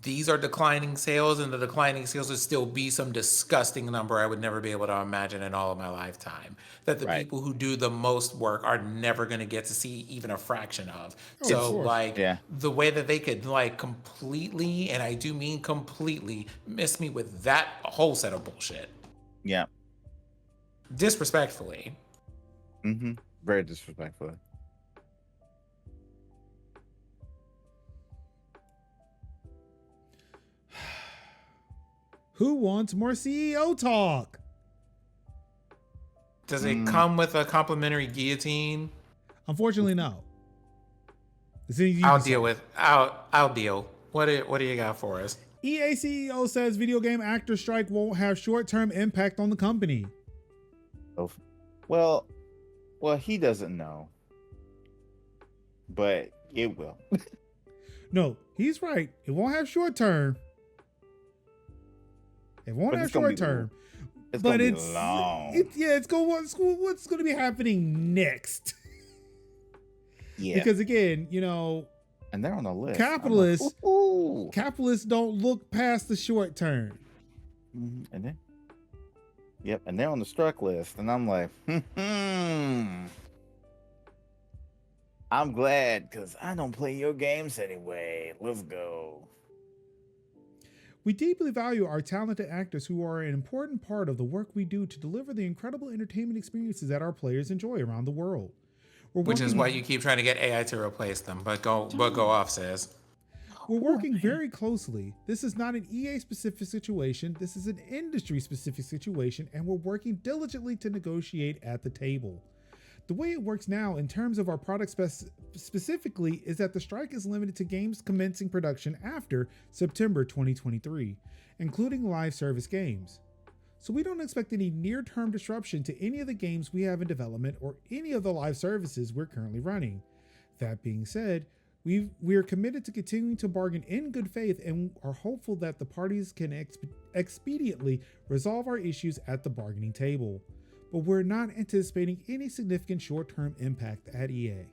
these are declining sales, and the declining sales would still be some disgusting number I would never be able to imagine in all of my lifetime. That the Right. people who do the most work are never going to get to see even a fraction of. Oh, So of course. like Yeah. the way that they could like completely, and I do mean completely, miss me with that whole set of bullshit. Yeah. Disrespectfully. Mm-hmm. Very disrespectful. Who wants more CEO talk? Does it come with a complimentary guillotine? Unfortunately, no. I'll deal with. I'll deal. What do you got for us? EA CEO says video game actor strike won't have short-term impact on the company. Oh, well, he doesn't know, but it will. No, he's right. It won't have short-term. It won't But have it's gonna be short-term. It's But gonna be long. it's what's going to be happening next? Yeah. Because again, you know, And they're on the list. capitalists I'm like, ooh. capitalists don't look past the short term. Mhm. And then, yep, and they're on the struck list, and I'm like, I'm glad because I don't play your games anyway. Let's go. We deeply value our talented actors who are an important part of the work we do to deliver the incredible entertainment experiences that our players enjoy around the world. Which is why you keep trying to get AI to replace them. But go off, says. We're working very closely. This is not an EA specific situation. This is an industry specific situation, and we're working diligently to negotiate at the table. The way it works now in terms of our product specifically is that the strike is limited to games commencing production after September 2023, including live service games. So we don't expect any near-term disruption to any of the games we have in development or any of the live services we're currently running. That being said, we are committed to continuing to bargain in good faith and are hopeful that the parties can expediently resolve our issues at the bargaining table. But we're not anticipating any significant short-term impact at EA.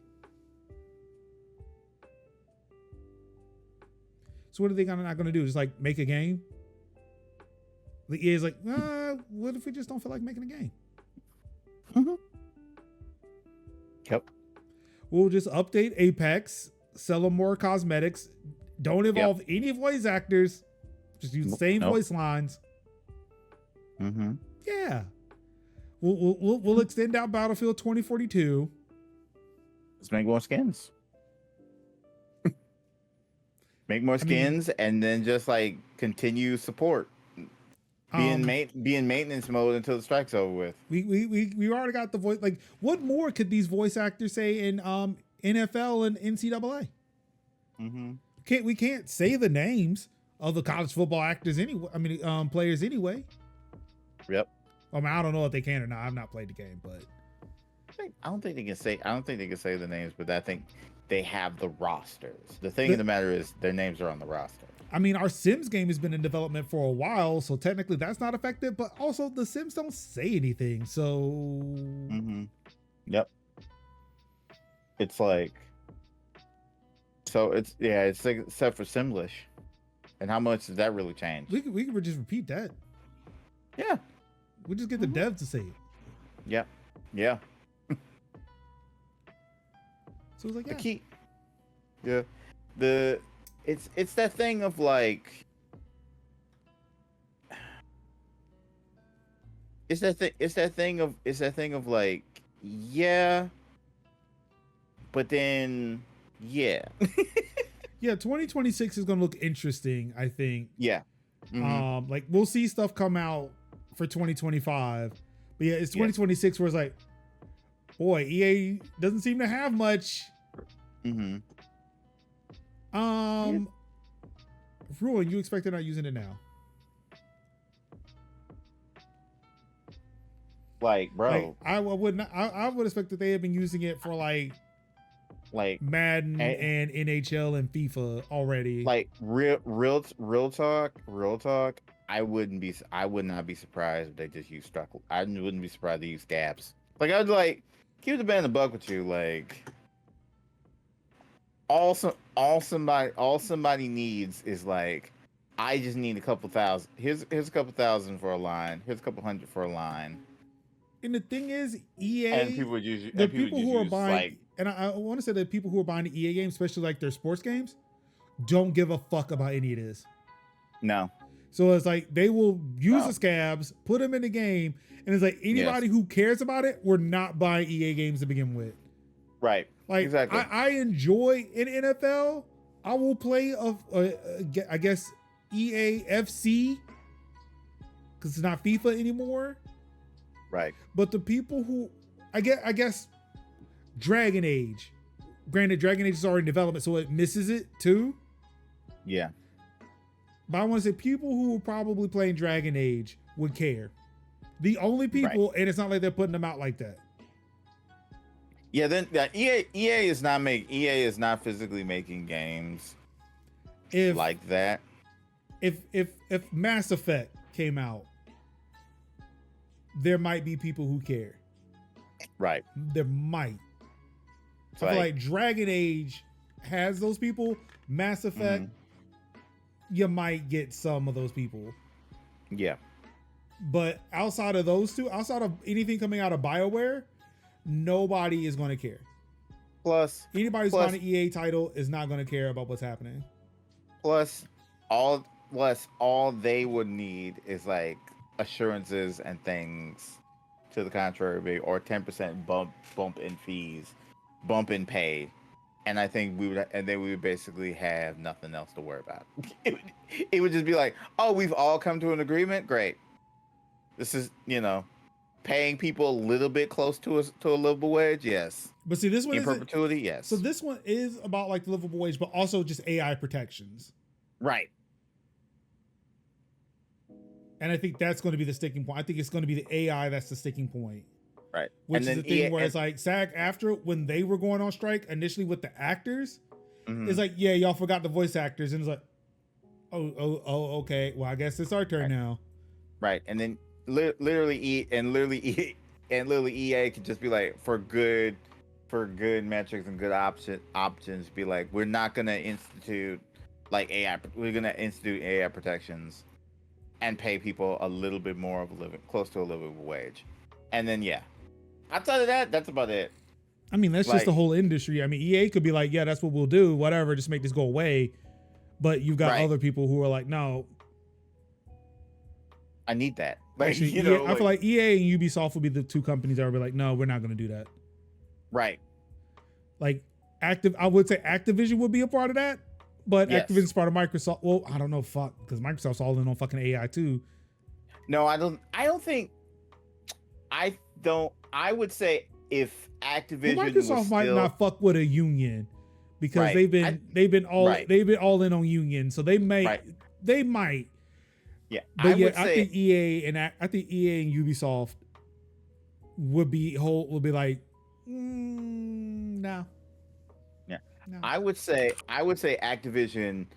So what are they not going to do? Just like make a game? The EA is like, what if we just don't feel like making a game? Mm-hmm. Yep. We'll just update Apex, sell them more cosmetics, don't involve any voice actors, just use the same voice lines. Mm-hmm. Yeah. We'll extend out Battlefield 2042. Let's make more skins. Make more skins, and then just like continue support. Be in maintenance mode until the strike's over with. We already got the voice. Like, what more could these voice actors say in NFL and NCAA? Mm-hmm. We can't say the names of the college football actors anyway. I mean, players anyway. Yep. I mean, I don't know if they can or not. I've not played the game, but I don't think they can say the names, but I think they have the rosters. The thing of the matter is their names are on the roster. I mean, our Sims game has been in development for a while, so technically that's not affected, but also the Sims don't say anything, so... Mm-hmm. Yep. It's like... So it's like, except for Simlish. And how much does that really change? We could just repeat that. Yeah. We just get the devs to say it. Yep. Yeah. So it's like, yeah. The key... Yeah. It's that thing of like... It's that thing of like, yeah, but then yeah. Yeah, 2026 is gonna look interesting, I think. Yeah. Mhm. Like we'll see stuff come out for 2025. But yeah, it's 2026 where it's like, boy, EA doesn't seem to have much. Mm-hmm. Ruin, you expect they're not using it now? Like, bro, Like, I would not. I would expect that they have been using it for like Madden and NHL and FIFA already. Like real talk. I would not be surprised if they just use stock. I wouldn't be surprised they use scabs. Like I'd like keep the band a buck with you. Like all somebody needs is like, I just need a couple thousand. Here's a couple thousand for a line. Here's a couple hundred for a line. And the thing is, EA And people would use the people who are buying, and I want to say that people who are buying the EA games, especially like their sports games, don't give a fuck about any of this. No. So it's like they will use the scabs, put them in the game, and it's like anybody who cares about it, we're not buying EA games to begin with. Right. Like exactly. I enjoy in NFL. I will play I guess EA FC because it's not FIFA anymore. Right. But the people who I guess Dragon Age. Granted, Dragon Age is already in development, so it misses it too. Yeah. But I want to say people who are probably playing Dragon Age would care. The only people, and it's not like they're putting them out like that. Yeah, then EA is not physically making games like that. If Mass Effect came out, there might be people who care. Right. There might. I feel like Dragon Age has those people. Mass Effect, you might get some of those people. Yeah. But outside of those two, outside of anything coming out of BioWare, nobody is going to care. Plus, anybody who's buying an EA title is not going to care about what's happening. Plus, all they would need is like assurances and things to the contrary, or 10% bump in fees, bump in pay, and I think we would basically have nothing else to worry about. It would just be like, oh, we've all come to an agreement. Great. This is, paying people a little bit close to a livable wage. Yes. But see, this one in perpetuity. Yes. So this one is about like the livable wage, but also just AI protections. Right. And I think that's going to be the sticking point. I think it's going to be the AI that's the sticking point. Right. Which is the thing where it's like SAG-AFTRA, when they were going on strike initially with the actors, it's like, yeah, y'all forgot the voice actors. And it's like, oh, okay. Well, I guess it's our turn now. Right. And then literally EA could just be like, for good metrics and good options, be like, we're not going to institute like AI. We're going to institute AI protections and pay people a little bit more of close to a livable wage. And then, outside of that, that's about it. I mean, that's just the whole industry. I mean, EA could be like, yeah, that's what we'll do, whatever, just make this go away. But you've got other people who are like, no, I need that. Like, actually, I feel like EA and Ubisoft will be the two companies that will be like, no, we're not going to do that. Right. Like I would say Activision would be a part of that, but Activision's part of Microsoft. Well, I don't know, because Microsoft's all in on fucking AI too. No, I don't think. I would say if Activision, Microsoft might not fuck with a union because they've been all in on union, so they might. Yeah, but I think EA and Ubisoft would be like, no. Yeah, no. I would say Activision,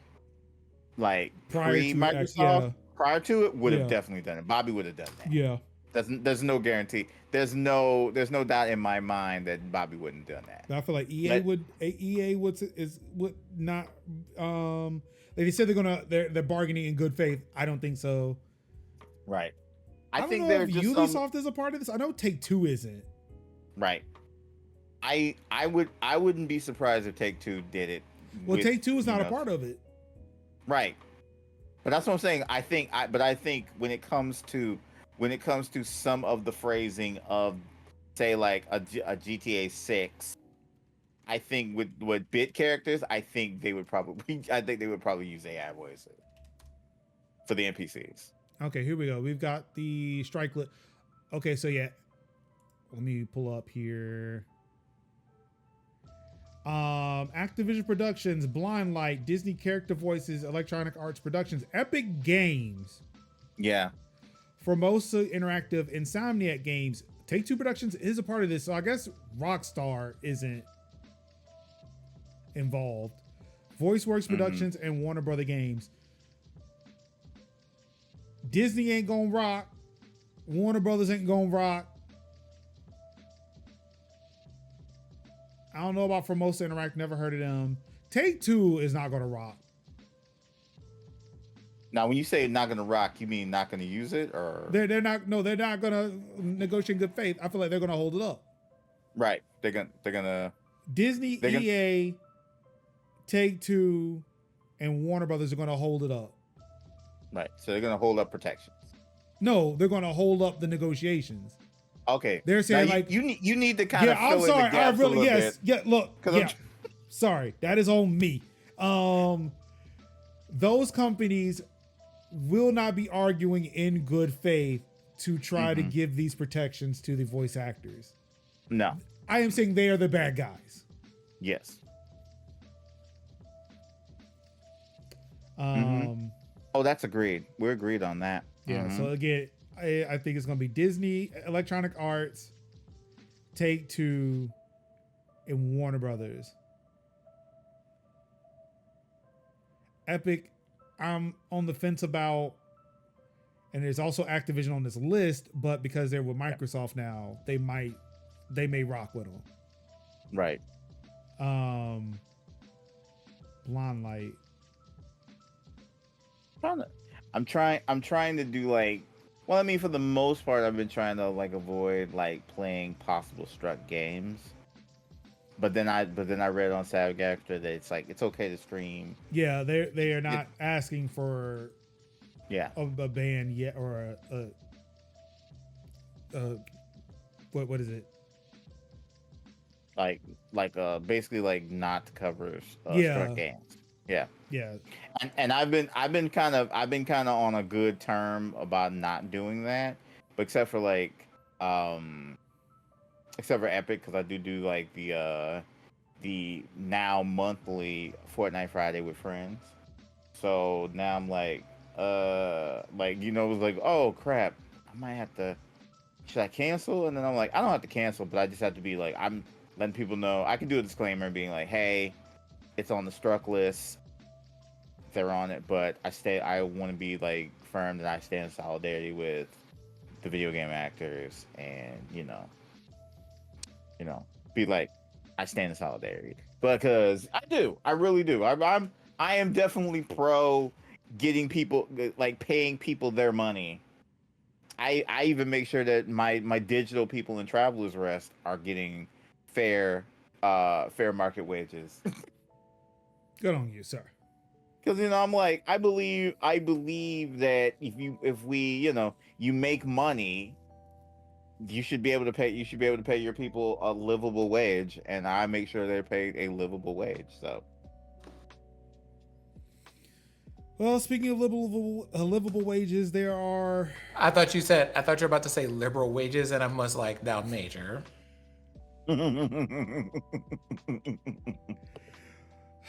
like pre-Microsoft, prior to it, would have definitely done it. Bobby would have done that. Yeah. There's no guarantee. There's no doubt in my mind that Bobby wouldn't have done that. I feel like EA would not. They said they're bargaining in good faith. I don't think so. Right. I don't know if Ubisoft is a part of this. I know Take-Two isn't. Right. I wouldn't be surprised if Take-Two did it. Well, Take-Two is not a part of it. Right. But that's what I'm saying. I think when it comes to some of the phrasing of, say, like a GTA 6, I think with bit characters, I think they would probably use AI voices for the NPCs. Okay, here we go. We've got the strike list. Okay, so yeah, let me pull up here. Activision Productions, Blind Light, Disney Character Voices, Electronic Arts Productions, Epic Games, Yeah. Formosa Interactive, Insomniac Games, Take-Two Productions is a part of this, so I guess Rockstar isn't involved. VoiceWorks Productions and Warner Brother Games. Disney ain't gonna rock. Warner Brothers ain't gonna rock. I don't know about Formosa Interact. Never heard of them. Take-Two is not gonna rock. Now, when you say not gonna rock, you mean not gonna use it, or They're not. No, they're not gonna negotiate in good faith. I feel like they're gonna hold it up. right? They're gonna Disney, EA, Take-Two, and Warner Brothers are gonna hold it up. right. So they're gonna hold up protections. No, they're gonna hold up the negotiations. Okay. They're saying Now, like, you need to kind of yeah, fill I'm in sorry. the I gaps a really, little yes, bit. yeah. Look, 'Cause yeah. Sorry, that is on me. Those companies will not be arguing in good faith to try to give these protections to the voice actors. No. I am saying they are the bad guys. Yes. Oh, that's agreed. We're agreed on that. Yeah. So again, I think it's going to be Disney, Electronic Arts, Take-Two, and Warner Brothers. Epic, I'm on the fence about, and there's also Activision on this list, but because they're with Microsoft now, they may rock with them. Right. Blonde Light. I'm trying to do like, well, I mean, for the most part, I've been trying to like avoid like playing possible struck games. But then I read on SAG-AFTRA that it's like it's okay to stream. Yeah, they are not asking for a ban yet, or what is it? Like basically like not to cover struck games. Yeah. Yeah. And I've been kind of on a good term about not doing that, but except for Epic, because I do like the now monthly Fortnite Friday with friends. So now I'm like it was like, oh crap, I might have to, should I cancel? And then I'm like, I don't have to cancel, but I just have to be like, I'm letting people know. I can do a disclaimer being like, hey, it's on the struck list. They're on it, but I want to be like firm that I stand in solidarity with the video game actors, and be like, I stand in solidarity, because I really do. I am definitely pro getting people, like paying people their money. I even make sure that my digital people in Travelers Rest are getting fair market wages. Good on you, sir. Because I'm like, I believe that if we you make money, you should be able to pay your people a livable wage, and I make sure they're paid a livable wage. So, well, speaking of livable wages, there are. I thought you were about to say liberal wages, and I was like, down major.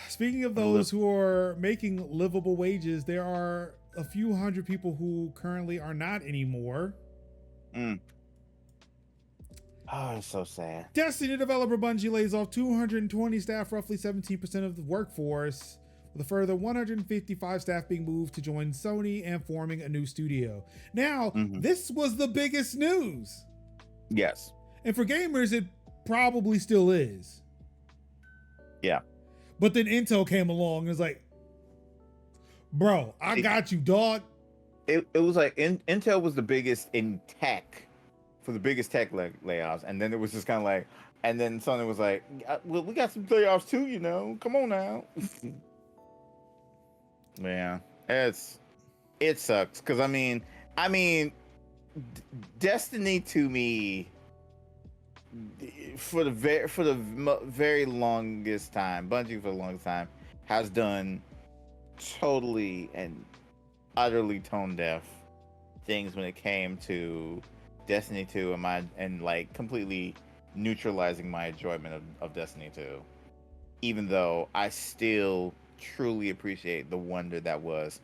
Speaking of those who are making livable wages, there are a few hundred people who currently are not anymore. Oh, it's so sad. Destiny developer Bungie lays off 220 staff, roughly 17% of the workforce, with a further 155 staff being moved to join Sony and forming a new studio. Now, this was the biggest news. Yes. And for gamers, it probably still is. Yeah. But then Intel came along and was like, bro, I got you, dog. It was like Intel was the biggest in tech, for the biggest tech layoffs. And then it was just kind of like, and then Sony was like, well, we got some layoffs too, come on now. Yeah, it sucks. Cause I mean, Destiny to me for the very longest time, Bungie for the longest time has done totally and utterly tone deaf things when it came to Destiny 2 and like completely neutralizing my enjoyment of Destiny 2. Even though I still truly appreciate the wonder that was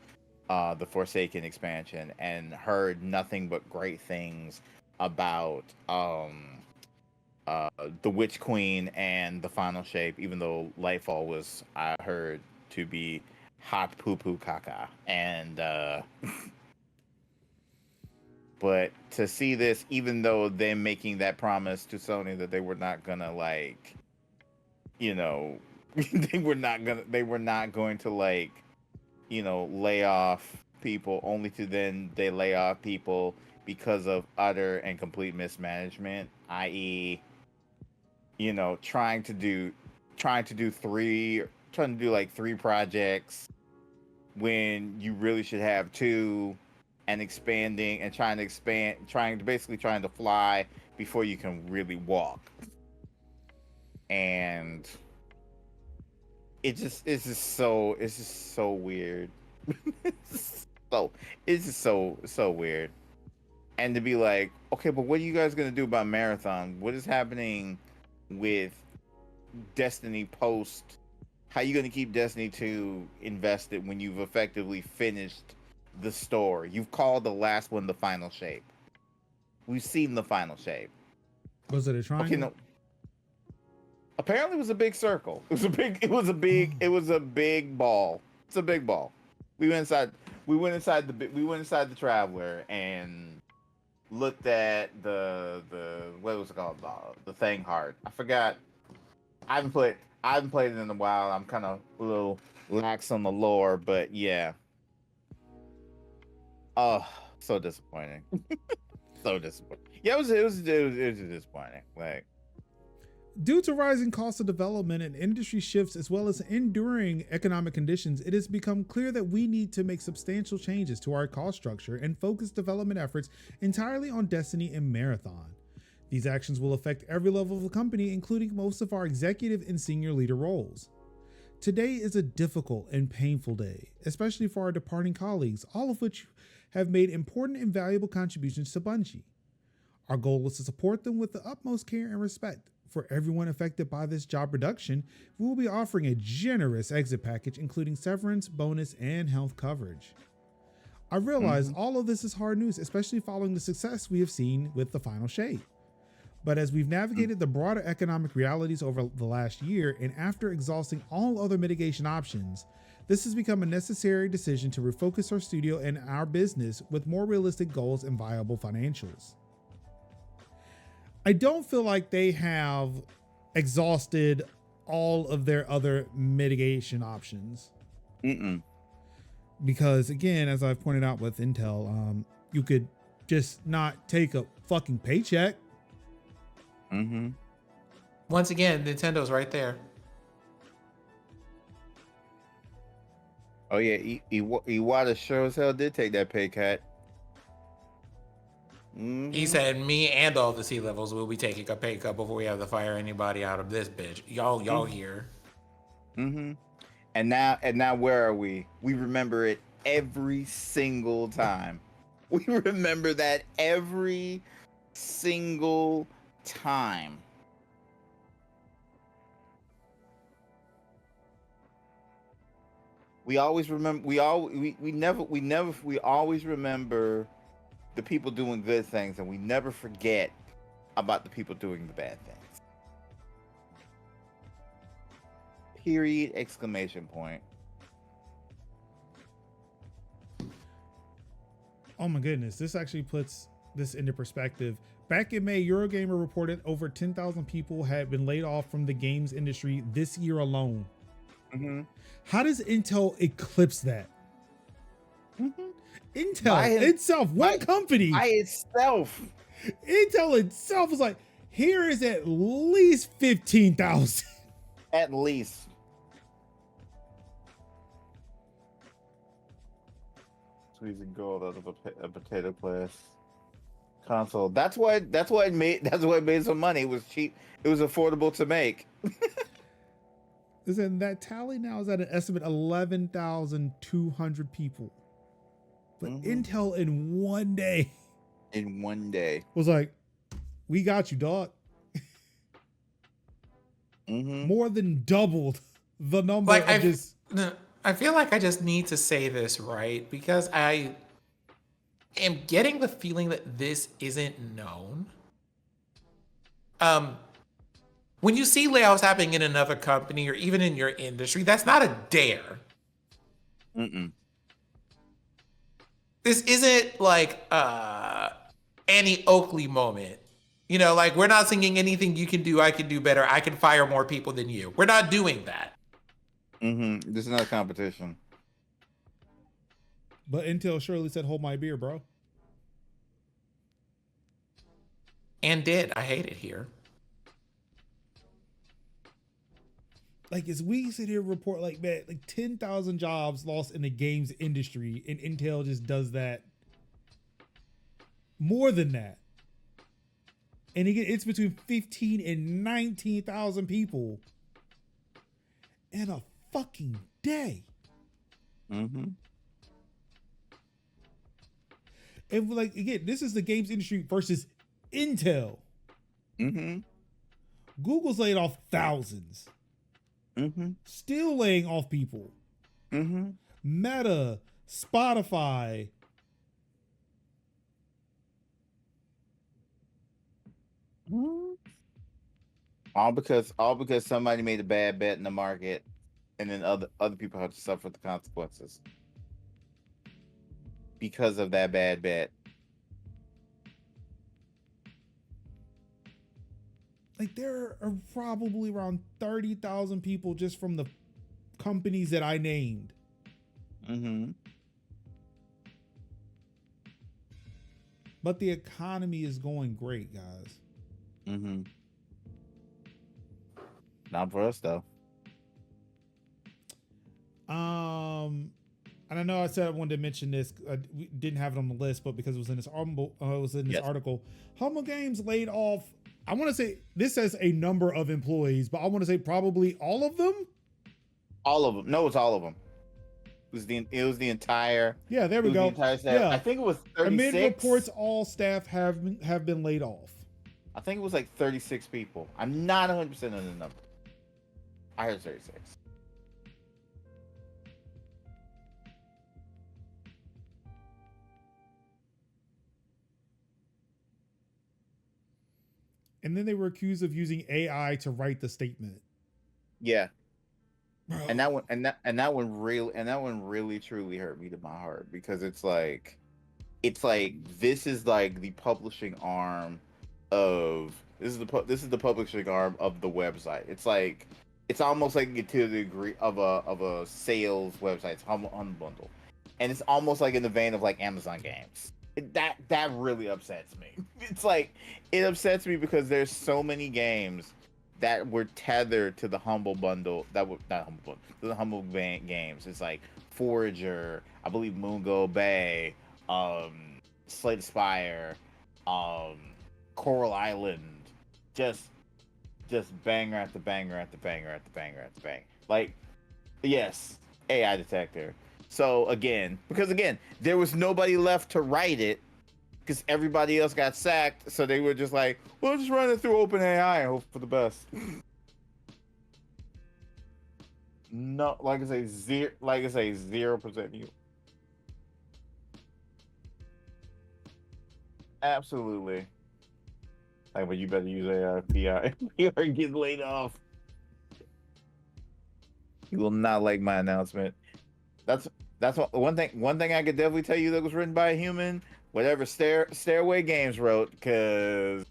the Forsaken expansion and heard nothing but great things about the Witch Queen and the Final Shape, even though Lightfall was, I heard, to be hot poo poo caca. And but to see this, even though they're making that promise to Sony that they were not gonna like, you know, they were not going to like, you know, lay off people, only to then they lay off people because of utter and complete mismanagement, i.e., you know, trying to do like three projects when you really should have two, and expanding and trying to fly before you can really walk. And it's just so weird. It's just so weird. And to be like, okay, but what are you guys gonna do about Marathon? What is happening with Destiny post? How are you gonna keep Destiny 2 invested when you've effectively finished the story? You've called the last one the Final Shape. We've seen the Final Shape. Was it a triangle? Okay, no. Apparently, it was a big circle. It was a big ball. It's a big ball. We went inside the Traveler and looked at the what was it called, the Thing Heart. I forgot. I haven't played it in a while. I'm kind of a little lax on the lore, but yeah. Oh, so disappointing. So disappointing. Yeah, it was disappointing. Like, due to rising costs of development and industry shifts, as well as enduring economic conditions, it has become clear that we need to make substantial changes to our cost structure and focus development efforts entirely on Destiny and Marathon. These actions will affect every level of the company, including most of our executive and senior leader roles. Today is a difficult and painful day, especially for our departing colleagues, all of which have made important and valuable contributions to Bungie. Our goal is to support them with the utmost care and respect. For everyone affected by this job reduction, we will be offering a generous exit package, including severance, bonus, and health coverage. I realize all of this is hard news, especially following the success we have seen with the Final Shape. But as we've navigated the broader economic realities over the last year, and after exhausting all other mitigation options, this has become a necessary decision to refocus our studio and our business with more realistic goals and viable financials. I don't feel like they have exhausted all of their other mitigation options. Because again, as I've pointed out with Intel, you could just not take a fucking paycheck. Once again, Nintendo's right there. Oh yeah, Iwata sure as hell did take that pay cut. He said, "Me and all the C-levels will be taking a pay cut before we have to fire anybody out of this bitch." Y'all here. And now where are we? We remember it every single time. We remember that every single time. We always remember. We always remember the people doing good things, and we never forget about the people doing the bad things. Period! Exclamation point. Oh my goodness, this actually puts this into perspective. Back in May, Eurogamer reported over 10,000 people had been laid off from the games industry this year alone. How does Intel eclipse that? Intel itself, one company by itself. Intel itself was like, here is at least 15,000. At least. Squeezing gold out of a potato place. console. That's why it made some money. It was cheap. It was affordable to make. Listen, that tally now is at an estimate 11,200 people. But Intel in one day was like, we got you, dog. More than doubled the number Like, of just. I feel like I just need to say this, right? Because I am getting the feeling that this isn't known. When you see layoffs happening in another company or even in your industry, that's not a dare. This isn't like Annie Oakley moment. You know, like, we're not singing anything you can do, I can do better. I can fire more people than you. We're not doing that. This is not a competition. But Intel surely said, hold my beer, bro. And did. I hate it here. Like, as we sit here and report, like, man, like 10,000 jobs lost in the games industry, and Intel just does that. More than that. And again, it's between 15 and 19,000 people in a fucking day. And like, again, this is the games industry versus Intel. Google's laid off thousands. Still laying off people. Meta, Spotify. All because somebody made a bad bet in the market, and then other people have to suffer the consequences because of that bad bet. Like, there are probably around 30,000 people just from the companies that I named. But the economy is going great, guys. Not for us though. And I know I said I wanted to mention this. We didn't have it on the list, but because it was in this article, Humble Games laid off. I want to say this says a number of employees, but I want to say probably all of them. All of them. No, it's all of them. It was the entire. Yeah, there we go. The entire staff. Yeah. I think it was 36. Amid reports, all staff have been laid off. I think it was like 36 people. I'm not 100% on the number. I heard 36. And then they were accused of using AI to write the statement. Yeah. Bro. And that one really truly hurt me to my heart, because it's like this is like the publishing arm of this is the publishing arm of the website. It's like it's almost like to the degree of a sales website. It's Humble Bundle, and it's almost like in the vein of like Amazon Games. That really upsets me. It's like it upsets me because there's so many games that were tethered to the Humble Bundle. That were not Humble Bundle, to the Humble Games. It's like Forager, I believe Moongo Bay, Slate Spire, Coral Island, just banger after banger after banger after banger after banger. Like, yes, AI detector. So again, there was nobody left to write it because everybody else got sacked. So they were just like, "We'll just run it through OpenAI and hope for the best." No, like I say, 0% you. Absolutely. Like, but you better use AI PI. You are getting laid off. You will not like my announcement. That's one thing I could definitely tell you that was written by a human. Whatever Stairway Games wrote, because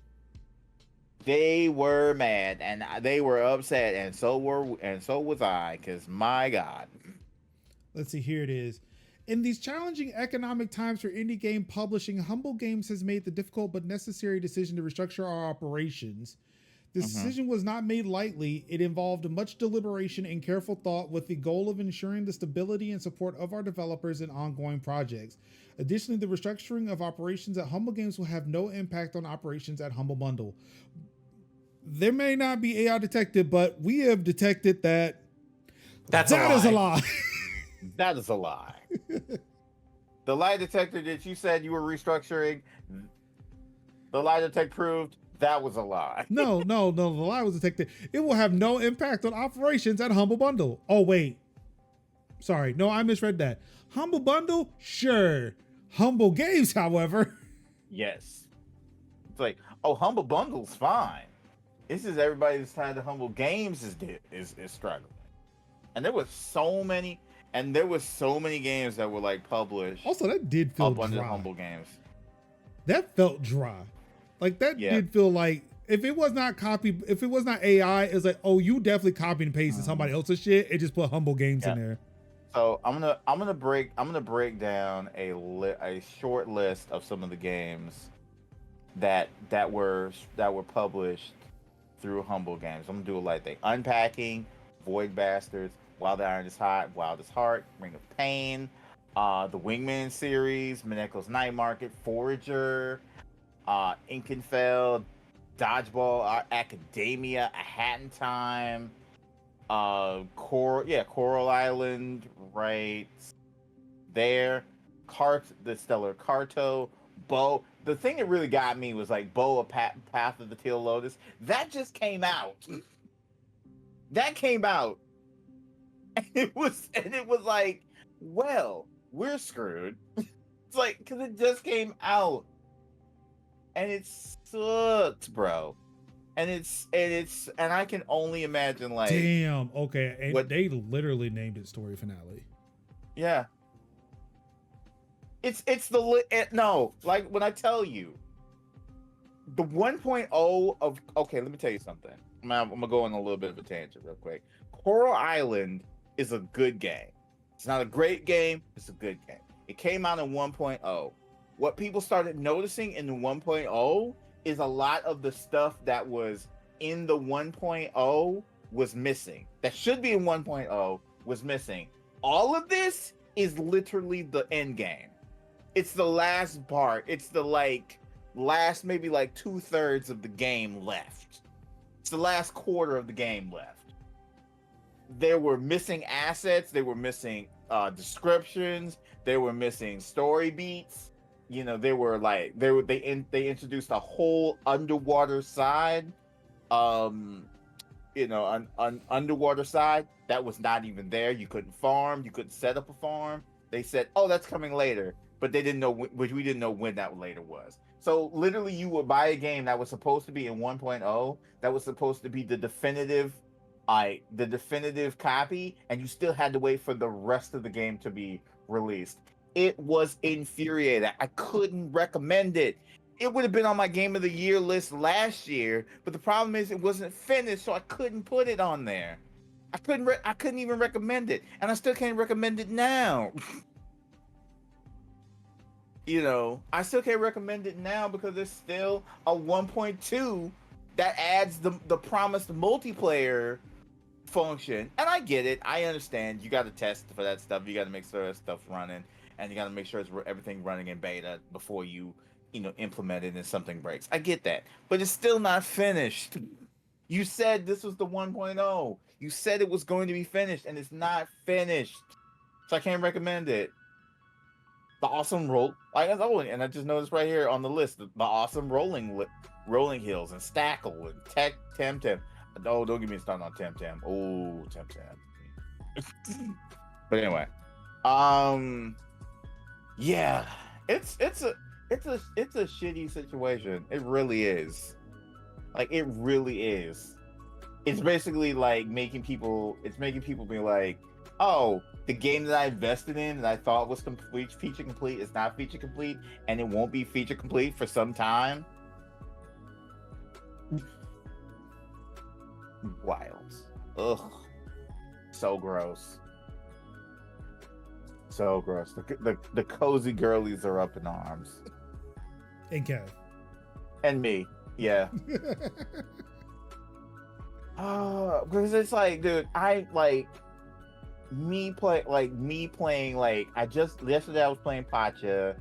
they were mad and they were upset, and so was I. Because my God. Let's see. Here it is. In these challenging economic times for indie game publishing, Humble Games has made the difficult but necessary decision to restructure our operations. This decision was not made lightly. It involved much deliberation and careful thought with the goal of ensuring the stability and support of our developers in ongoing projects. Additionally, the restructuring of operations at Humble Games will have no impact on operations at Humble Bundle. There may not be AI detected, but we have detected that That is a lie. That is a lie. The lie detector that you said you were restructuring, the lie detector proved that was a lie. No, the lie was detected. It will have no impact on operations at Humble Bundle. Oh, wait. Sorry. No, I misread that. Humble Bundle? Sure. Humble Games, however. Yes. It's like, oh, Humble Bundle's fine. This is everybody that's tied to Humble Games is struggling. And there was so many games that were like published. Also, that did feel up dry. under Humble Games. That felt dry. Like that did feel like if it was not AI, it's like, oh, you definitely copied and pasted somebody else's shit and just put Humble Games in there. So I'm gonna break down a short list of some of the games that were published through Humble Games. I'm gonna do a light thing: Unpacking, Void Bastards, While the Iron is Hot, Wildest Heart, Ring of Pain, the Wingman series, Mineko's Night Market, Forager, Inkenfeld, Dodgeball, Academia, A Hat in Time, Coral Island, right there, the Stellar Carto, Bow. The thing that really got me was like Bow, Path of the Teal Lotus. That just came out. That came out. And it was like, well, we're screwed. It's like, because it just came out. And it sucked, bro. And I can only imagine, like, damn, okay. And they literally named it story finale. Yeah. Like when I tell you the 1.0 of, okay, let me tell you something. I'm gonna go on a little bit of a tangent real quick. Coral Island is a good game. It's not a great game, it's a good game. It came out in 1.0. What people started noticing in the 1.0 is a lot of the stuff that was in the 1.0 was missing. That should be in 1.0 was missing. All of this is literally the end game. It's the last part. It's the last maybe 2/3 of the game left. It's the last quarter of the game left. There were missing assets. They were missing descriptions. They were missing story beats. You know, they introduced a whole underwater side. Underwater side that was not even there. You couldn't farm. You couldn't set up a farm. They said, "Oh, that's coming later," but they didn't know which we didn't know when that later was. So literally, you would buy a game that was supposed to be in 1.0, that was supposed to be the definitive copy, and you still had to wait for the rest of the game to be released. It was infuriating. I couldn't recommend it. It would have been on my Game of the Year list last year, but the problem is it wasn't finished, so I couldn't put it on there. I couldn't even recommend it, and I still can't recommend it now. I still can't recommend it now because there's still a 1.2 that adds the promised multiplayer function. And I get it. I understand. You got to test for that stuff. You got to make sure that stuff's running, and you got to make sure everything running in beta before you implement it and something breaks. I get that, but it's still not finished. You said this was the 1.0. You said it was going to be finished, and it's not finished. So I can't recommend it. The awesome and I just noticed right here on the list, the awesome rolling hills and Stackle and Temtem. Oh, don't get me started on Temtem. Oh, Temtem. But anyway, yeah, it's a shitty situation. It really is. It really is. It's basically making people be like, oh, the game that I invested in and I thought was feature complete is not feature complete, and it won't be feature complete for some time. Wild. Ugh. So gross. So gross. The cozy girlies are up in arms. And Kev. And me. Yeah. Because it's like, dude, I like me playing like I just yesterday I was playing Pacha.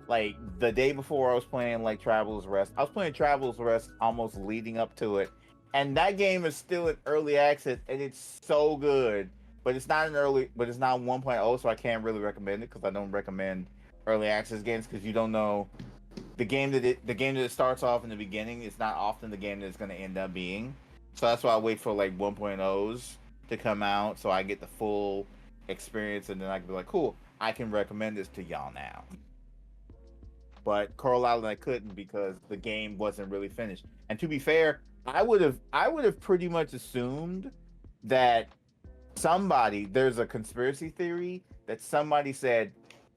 Like the day before I was playing like Traveler's Rest. I was playing Traveler's Rest almost leading up to it. And that game is still in early access and it's so good. But it's not 1.0, so I can't really recommend it because I don't recommend early access games because you don't know the game that it starts off in the beginning is not often the game that it's going to end up being. So that's why I wait for like 1.0s to come out so I get the full experience and then I can be like, cool, I can recommend this to y'all now. But Coral Island I couldn't because the game wasn't really finished. And to be fair, I would have pretty much assumed that there's a conspiracy theory that somebody said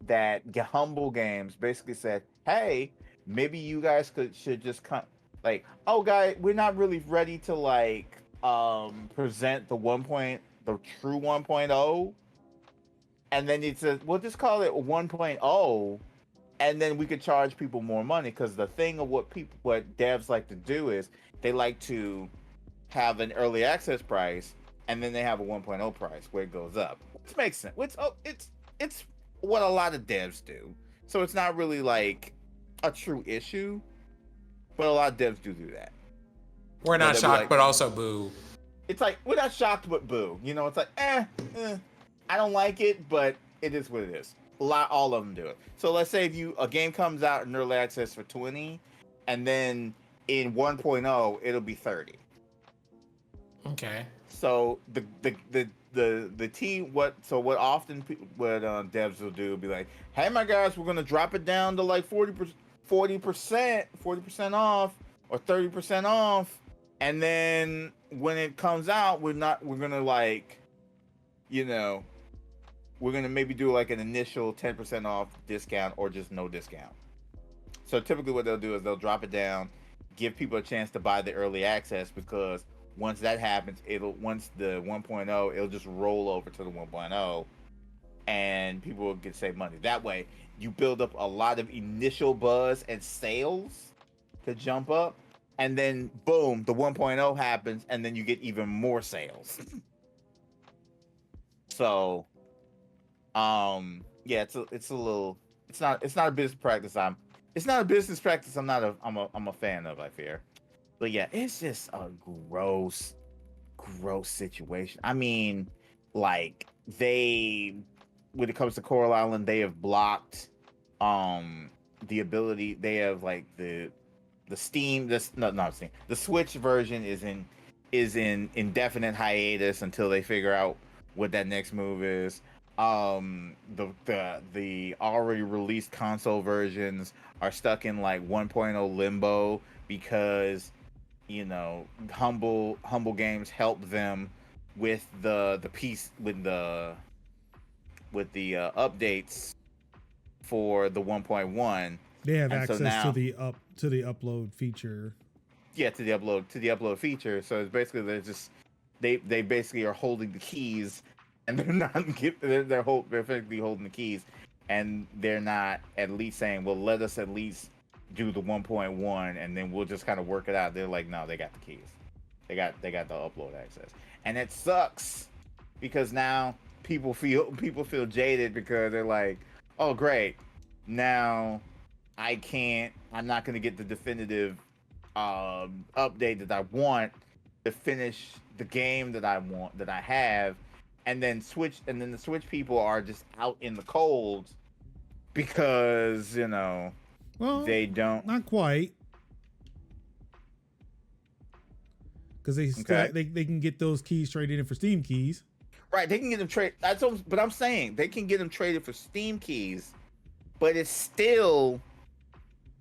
that Humble Games basically said, hey, maybe you guys should just come like, oh guys, we're not really ready to like present the true 1.0. And then it says, we'll just call it 1.0 and then we could charge people more money because the thing of what devs like to do is they like to have an early access price and then they have a 1.0 price where it goes up, which makes sense. It's what a lot of devs do, so it's not really like a true issue, but a lot of devs do that. We're not shocked, but also boo. It's like we're not shocked, but boo. You know, it's like I don't like it, but it is what it is. All of them do it. So let's say if a game comes out in early access for 20, and then in 1.0 it'll be 30. Okay. So the team what devs will do will be like, hey my guys, we're gonna drop it down to like 40% off or 30% off, and then when it comes out we're gonna like, you know, we're gonna maybe do like an initial 10% off discount or just no discount. So typically what they'll do is they'll drop it down, give people a chance to buy the early access, because once that happens, once the 1.0, it'll just roll over to the 1.0 and people will save money. That way you build up a lot of initial buzz and sales to jump up, and then boom, the 1.0 happens and then you get even more sales. So yeah, it's not a business practice I'm a fan of, I fear. But yeah, it's just a gross situation. I mean, like when it comes to Coral Island, they have blocked the ability. They have like the Steam. The Switch version is in indefinite hiatus until they figure out what that next move is. The already released console versions are stuck in like 1.0 limbo because, you know, Humble Games helped them with the updates for the 1.1. They have access to the upload feature. Yeah, to the upload feature. So it's basically they basically are holding the keys, and they're effectively holding the keys, and they're not at least saying, well, let us at least do the 1.1 and then we'll just kind of work it out. They're like, no, they got the keys. They got the upload access. And it sucks because now people feel jaded because they're like, oh great, now I'm not going to get the definitive update that I want to finish the game that I have, and then the Switch people are just out in the cold because, you know, well, they don't, not quite, because they can get those keys traded in for Steam keys. Right, they can get them traded. But I'm saying they can get them traded for Steam keys, but it's still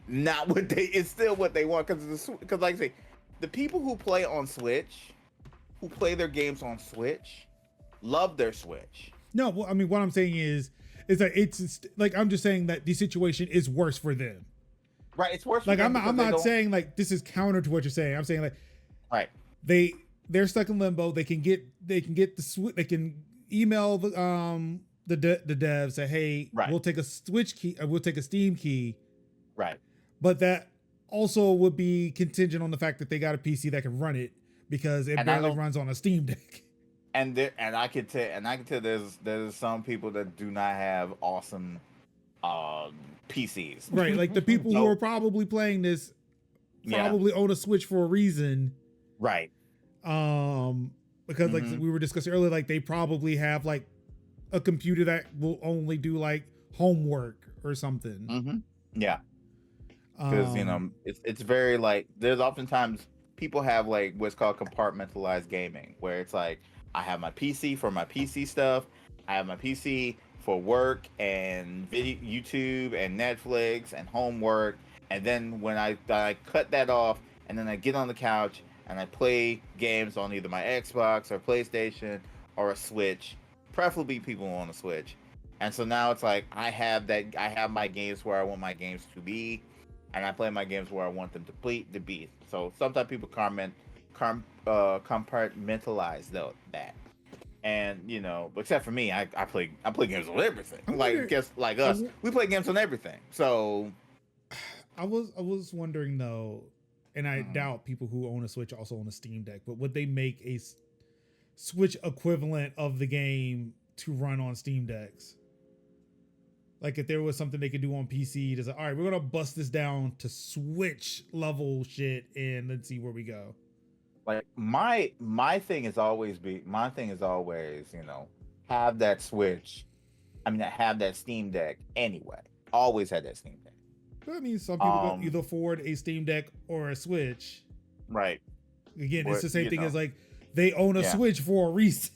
not what they want, because like I say, the people who play on Switch, who play their games on Switch, love their Switch. No, well, I mean, what I'm saying is that it's like, I'm just saying that the situation is worse for them. Right, it's worse. Like, for them I'm not saying like this is counter to what you're saying. I'm saying like, right, they're stuck in limbo. They can email the devs, say, hey, right, we'll take a Switch key, we'll take a Steam key. Right. But that also would be contingent on the fact that they got a PC that can run it, because it And I barely don't- runs on a Steam Deck. And I can tell there's some people that do not have awesome PCs. Right, like the people who So- are probably playing this Yeah. probably own a Switch for a reason. Right. Because like Mhm. we were discussing earlier, like they probably have like a computer that will only do like homework or something. Mm-hmm. Yeah. Because it's very like there's oftentimes people have like what's called compartmentalized gaming, where it's like I have my PC for my PC stuff, I have my PC for work and video, YouTube and Netflix and homework, and then when I cut that off, and then I get on the couch and I play games on either my Xbox or PlayStation or a Switch, preferably people on a Switch. And so now it's like I have my games where I want my games to be, and I play my games where I want them to be. So sometimes people compartmentalize that. And except for me, I play games on everything. I wonder- Like us, we play games on everything. So I was wondering though, and I Mhm. doubt people who own a Switch also own a Steam Deck, but would they make a Switch equivalent of the game to run on Steam Decks? Like if there was something they could do on PC to say, all right, we're gonna bust this down to Switch level shit, and let's see where we go. like my thing is always have that Switch. I mean, I have that Steam Deck anyway. Always had that Steam Deck. That means some people can either afford a Steam Deck or a Switch. Right. Again, But, it's the same you thing know. as like they own a Yeah. Switch for a reason.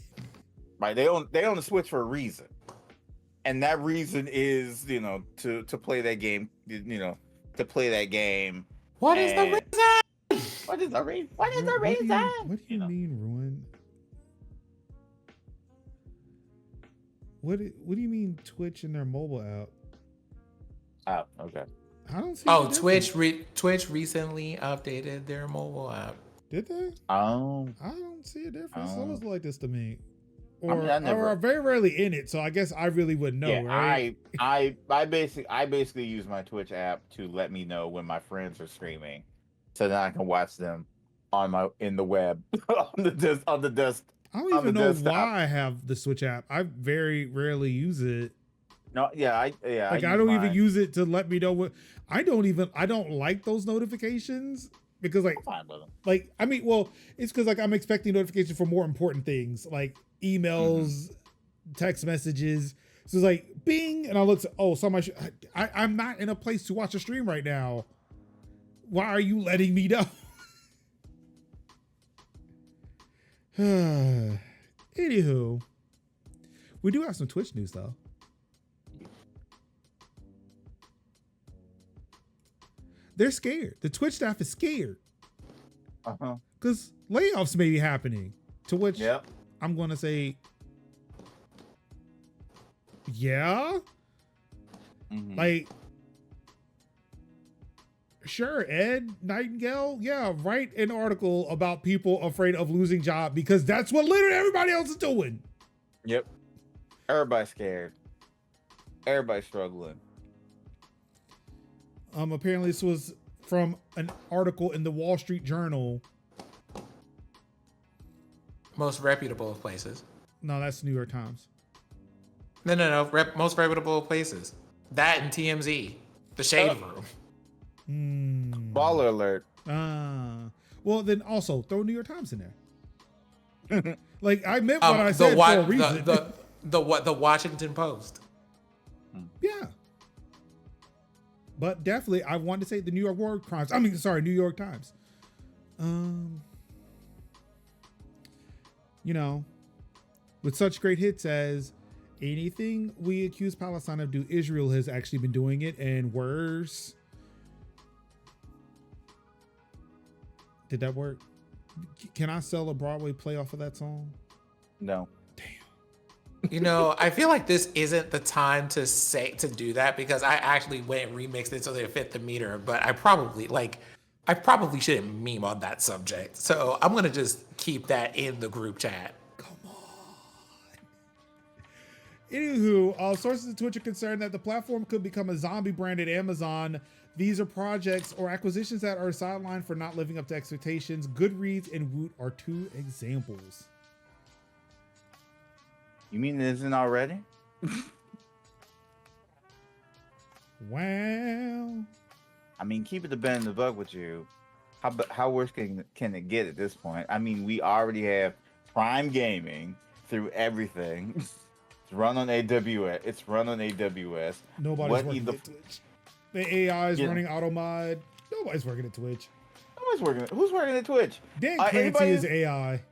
Right. They own the Switch for a reason. And that reason is, to play that game, to play that game. What is the And- reason? What is the reason? What is the What do you- reason? What do you mean ruin? What do you mean Twitch and their mobile app? Oh, okay. I don't see. Oh, the Twitch difference. Twitch recently updated their mobile app. Did they? Oh, I don't see a difference. It Oh. looks like this to me. I Or, mean, I never- or are very rarely in it, so I guess I really wouldn't know, yeah. right? I basically use my Twitch app to let me know when my friends are streaming, so that I can watch them in the web on the desk. I don't on even the know desktop. why I have the Switch app. I very rarely use it. No, yeah, I Don't even use it to let me know what. I don't like those notifications because I'm fine with them. it's because like I'm expecting notifications for more important things like emails, text messages. So it's like bing, and I look. Oh, somebody. I'm not in a place to watch a stream right now. Why are you letting me know? Anywho, we do have some Twitch news though. They're scared. The Twitch staff is scared because layoffs may be happening. To which Yep. I'm going to say, yeah. Mhm. Like, sure, Ed Nightingale, yeah, write an article about people afraid of losing job because that's what literally everybody else is doing. Yep. Everybody's scared. Everybody's struggling. Apparently this was from an article in the Wall Street Journal. Most reputable of places. No, that's New York Times. No. Most reputable of places. That and TMZ. The Shade Room. Baller alert. Well, then also throw New York Times in there. Like I meant what I said the, for a reason. the Washington Post. Yeah. But definitely, I want to say the New York New York Times. With such great hits as anything we accuse Palestine of do, Israel has actually been doing it and worse. Did that work? Can I sell a Broadway play off of that song? No. I feel like this isn't the time to do that because I actually went and remixed it so they fit the meter, but I probably shouldn't meme on that subject. So I'm gonna just keep that in the group chat. Anywho, sources of Twitch are concerned that the platform could become a zombie-branded Amazon. These are projects or acquisitions that are sidelined for not living up to expectations. Goodreads and Woot are 2 examples. You mean it isn't already? Wow. I mean, keep it the bend in the bug with you. How worse can it get at this point? I mean, we already have Prime Gaming through everything. It's run on AWS. Nobody's What working either- at Twitch. The AI is Yeah. running auto mod. Nobody's working at Twitch. Nobody's working. Who's working at Twitch? Dan Clancy anybody- is AI.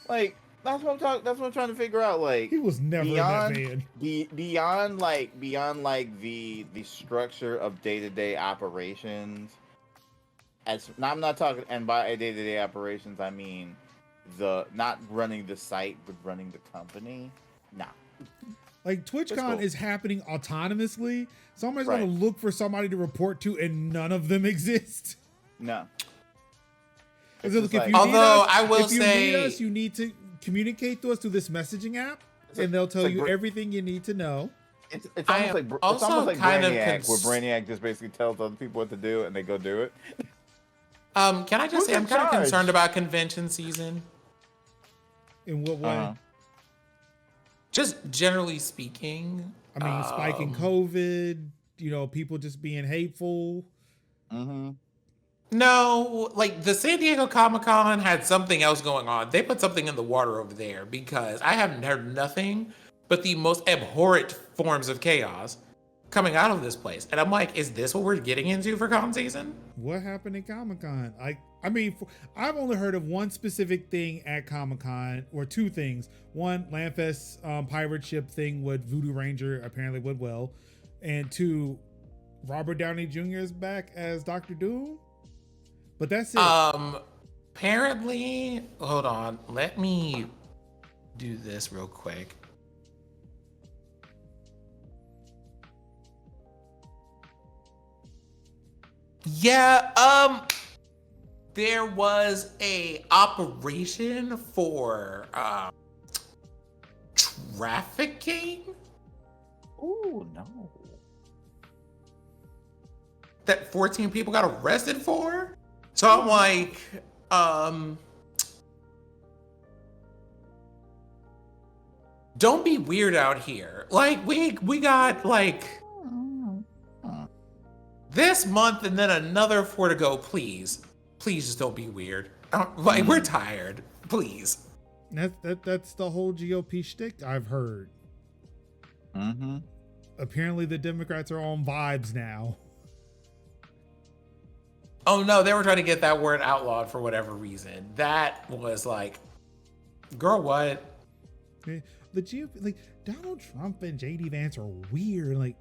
Like, that's what I'm talking. That's what I'm trying to figure out. Like, He was never beyond, in that van. beyond the structure of day-to-day operations. I'm not talking, and by day-to-day operations I mean the not running the site but running the company. Nah. Like TwitchCon cool. is happening autonomously. Somebody's Right. going to look for somebody to report to, and none of them exist. No. Because It's look, just if like- you Although, need us, I will if you say- need us, you need to communicate to us through this messaging app, and they'll tell like you Br- everything you need to know. It's I almost am like it's also almost like kind of Brainiac, where cons- Brainiac just basically tells other people what to do and they go do it. Can I just Who's say I'm in kind of charge? concerned about convention season. In what way? Uh-huh. Just generally speaking. I mean, spiking COVID, people just being hateful. Mm-hmm. No, like the San Diego Comic-Con had something else going on. They put something in the water over there because I haven't heard nothing but the most abhorrent forms of chaos coming out of this place. And I'm like, is this what we're getting into for con season? What happened at Comic-Con? I've only heard of one specific thing at Comic-Con, or 2 things. One, Landfest's pirate ship thing with Voodoo Ranger apparently went well. And 2, Robert Downey Jr. is back as Dr. Doom. But that's it. Apparently, hold on, let me do this real quick. Yeah, there was a operation for trafficking Ooh, no. that 14 people got arrested for. So I'm like, don't be weird out here. Like we got like this month and then another 4 to go. Please just don't be weird. Like we're tired. Please. That's the whole GOP shtick I've heard. Mm-hmm. Apparently the Democrats are on vibes now. Oh no, they were trying to get that word outlawed for whatever reason. That was like, girl, what? The GOP, like Donald Trump and JD Vance are weird. Like,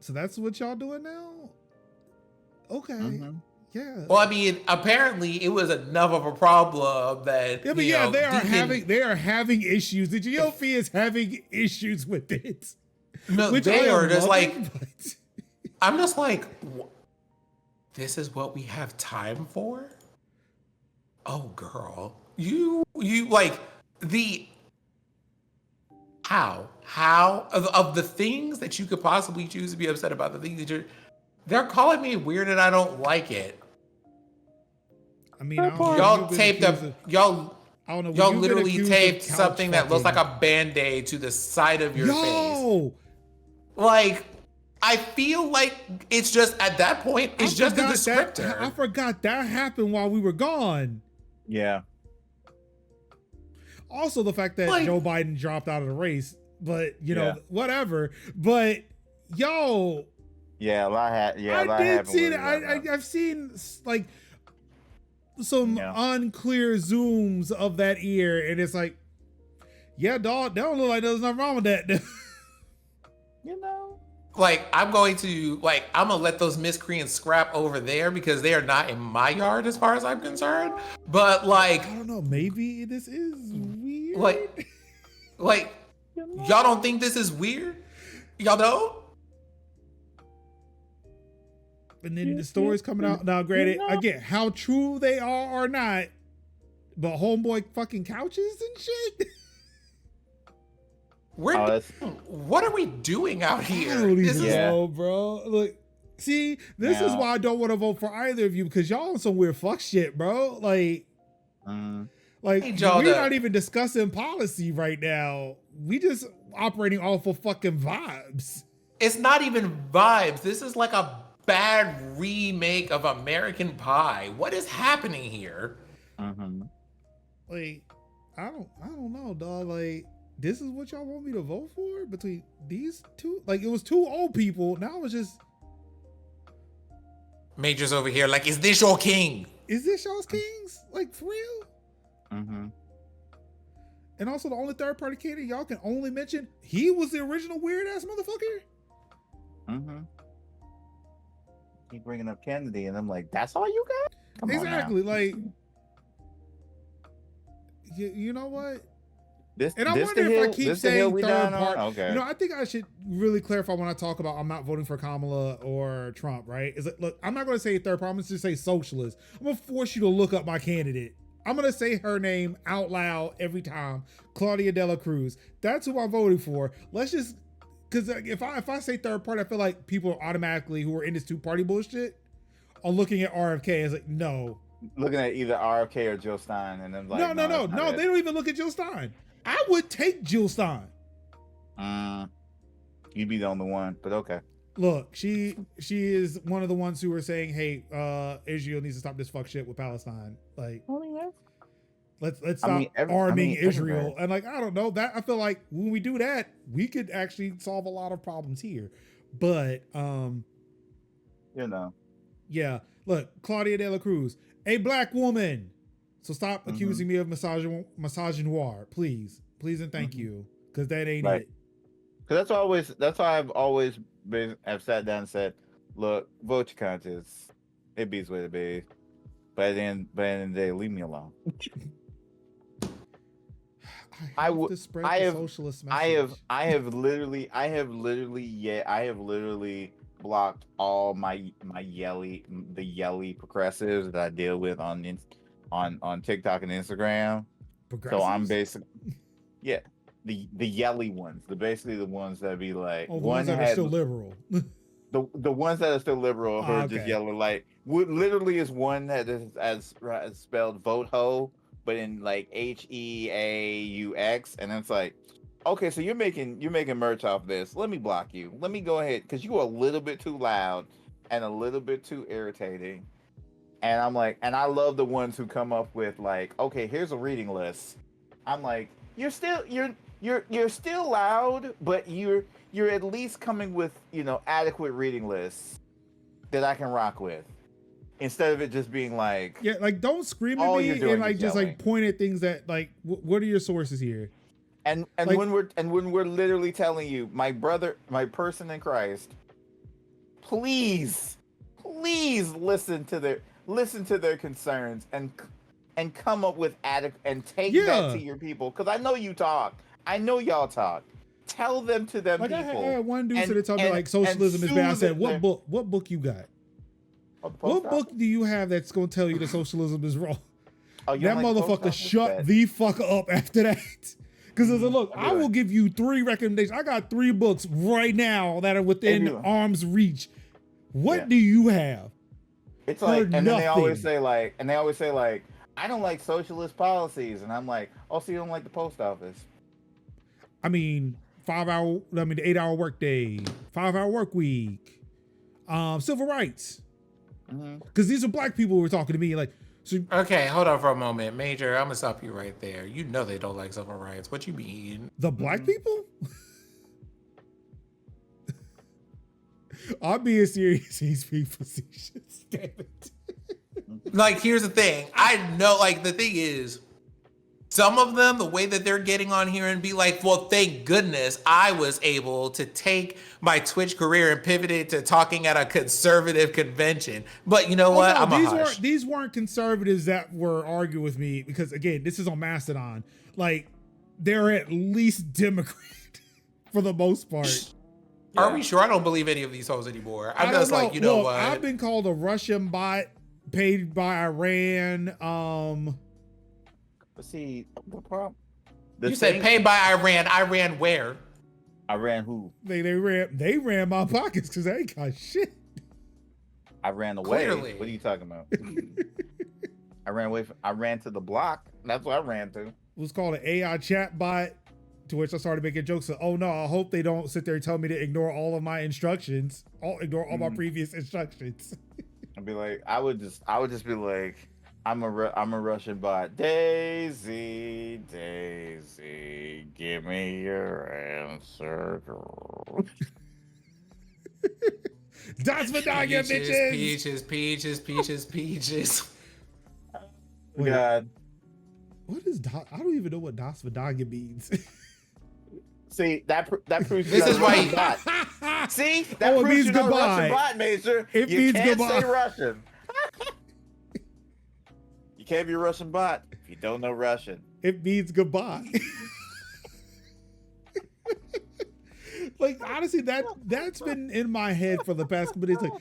so that's what y'all doing now? Okay. Mm-hmm. Yeah. Well, I mean, apparently it was enough of a problem that Yeah, but you know, they are Deacon- having issues. The GOP is having issues with it. No, Which they I am are just loving, like, but- I'm just like, this is what we have time for? Oh, girl. You like the, how of the things that you could possibly choose to be upset about, the things that they're calling me weird and I don't like it. I mean, I don't know, Y'all you've been taped accused up, of- y'all I don't know. y'all you've been literally accused of taped couch something that looks like fucking. a Band-Aid to the side of your face. Yo, Like, I feel like it's just, at that point, it's just a descriptor. I forgot that happened while we were gone. Yeah. Also, the fact that Like- Joe Biden dropped out of the race, but Yeah. whatever. But yo, Yeah, a lot happened. Yeah, a lot I did happened see with it. it. I've seen like some Yeah. unclear zooms of that ear, and it's like, yeah, dog, that don't look like there's nothing wrong with that. You know. Like, I'm gonna let those miscreants scrap over there because they are not in my yard as far as I'm concerned. But like, I don't know. Maybe this is weird. like, y'all don't think this is weird? Y'all don't? And then the stories coming out. Now, granted, again, how true they are or not, but homeboy fucking couches and shit. What are we doing out I here? don't This even is know, bro. Look, see, this is Now- why I don't want to vote for either of you because y'all on some weird fuck shit, bro. Like, Need y'all we're to- not even discussing policy right now. We just operating off of fucking vibes. It's not even vibes. This is like a bad remake of American Pie. What is happening here? Like, I don't know, dog. Like, this is what y'all want me to vote for between these two? Like, it was two old people. Now it's just, Major's over here like, is this your king? is this y'all's kings? Like, for real? And also, the only third party candidate y'all can only mention, he was the original weird ass motherfucker. Keep bringing up Kennedy, and I'm like, that's all you got? Come on now. Exactly. Like, you know what? This, And I this wonder the if hill, I keep this the hill saying we third down on? party. Okay. You know, I think I should really clarify when I talk about I'm not voting for Kamala or Trump, right? Is it, look, I'm not going to say third party. I'm going to just say socialist. I'm going to force you to look up my candidate. I'm going to say her name out loud every time. Claudia Dela Cruz. That's who I'm voting for. Let's just, because if I say third party, I feel like people are automatically who are in this two party bullshit are looking at RFK as like, no. Looking at either RFK or Jill Stein, and I'm like, No. that's not it. They don't even look at Jill Stein. I would take Jill Stein. You'd be the only one, but okay. Look, she is one of the ones who are saying, "Hey, Israel needs to stop this fuck shit with Palestine." Like, let's stop arming Israel. everywhere. And like, I don't know that. I feel like when we do that, we could actually solve a lot of problems here. But You know, yeah. Look, Claudia De La Cruz, a black woman. So stop accusing me of misogynoir, please, and thank you, because that ain't Right. it. because that's why I've always I've sat down and said, look, vote your conscience. It beats what it be. But at the end of the day, leave me alone. I I have would- to spread I the have- socialist message. I have literally blocked all the yelly progressives that I deal with on TikTok and Instagram. So I'm Progressives? basically, yeah, the yelly ones, basically the ones that be like, Oh, the ones that are still liberal. the ones that are still liberal who are just okay. yelling like, literally is one that is as spelled vote ho, but in like HEAUX, and it's like, okay, so you're making merch off this. Let me block you. Let me go ahead because you are a little bit too loud and a little bit too irritating. And I'm like, and I love the ones who come up with like, okay, here's a reading list. I'm like, you're still loud, but you're at least coming with, adequate reading lists that I can rock with. Instead of it just being like, Yeah, like don't scream at all me you're doing and like is just yelling. like point at things that like what are your sources here? and like- when we're literally telling you, my person in Christ, please listen to their concerns and come up with and take Yeah. that to your people, because I know you talk. I know y'all talk. Tell them to them Like I people. had one dude and- that told me and- like socialism is and bad. I soothe said, their- what book you got? Oh, the post What office? book do you have that's gonna tell you that socialism is wrong? Oh, you That don't like the post motherfucker office? shut Bet. the fuck up after that. Because I said, look, I will give you 3 recommendations. I got 3 books right now that are within Everyone. arm's reach. What Yeah. do you have? It's like, Heard and then they always nothing. say like, I don't like socialist policies, and I'm like, oh, so you don't like the post office? I mean, the 8-hour workday, 5-hour work week, civil rights. Because these are black people who were talking to me like, so Okay, hold on for a moment. Major, I'm gonna stop you right there. You know they don't like civil rights. What you mean? the black people? I'm being serious. He's being facetious. Damn it. Like, here's the thing. I know, like, the thing is, some of them, the way that they're getting on here and be like, well, thank goodness I was able to take my Twitch career and pivot it to talking at a conservative convention. But you know what? Oh, no, I'm a hush. these weren't conservatives that were arguing with me because again, this is on Mastodon. Like, they're at least Democrat for the most part. Are we sure? I don't believe any of these hoes anymore. I'm I don't just like, you know Look, what? I've been called a Russian bot paid by Iran. But see, the problem. You said paid by Iran. Iran where? I ran who? They ran my pockets because they ain't got shit. I ran away. Clearly. What are you talking about? I ran away. I ran to the block. That's what I ran to. It was called an AI chat bot, to which I started making jokes of, oh no, I hope they don't sit there and tell me to ignore all of my instructions, ignore all my previous instructions. I'd be like, I would just be like, I'm a Russian bot. Daisy, give me your answer. Das Vidania, bitches! Peaches. Wait. God. What is I don't even know what Das Vidania means. See, that proves This is why you bot. See, that it proves means you're not a goodbye. Russian bot, Major. It you means can't goodbye. say Russian. You can't be a Russian bot if you don't know Russian. It means goodbye. Like, honestly, that's been in my head for the past couple days. Like,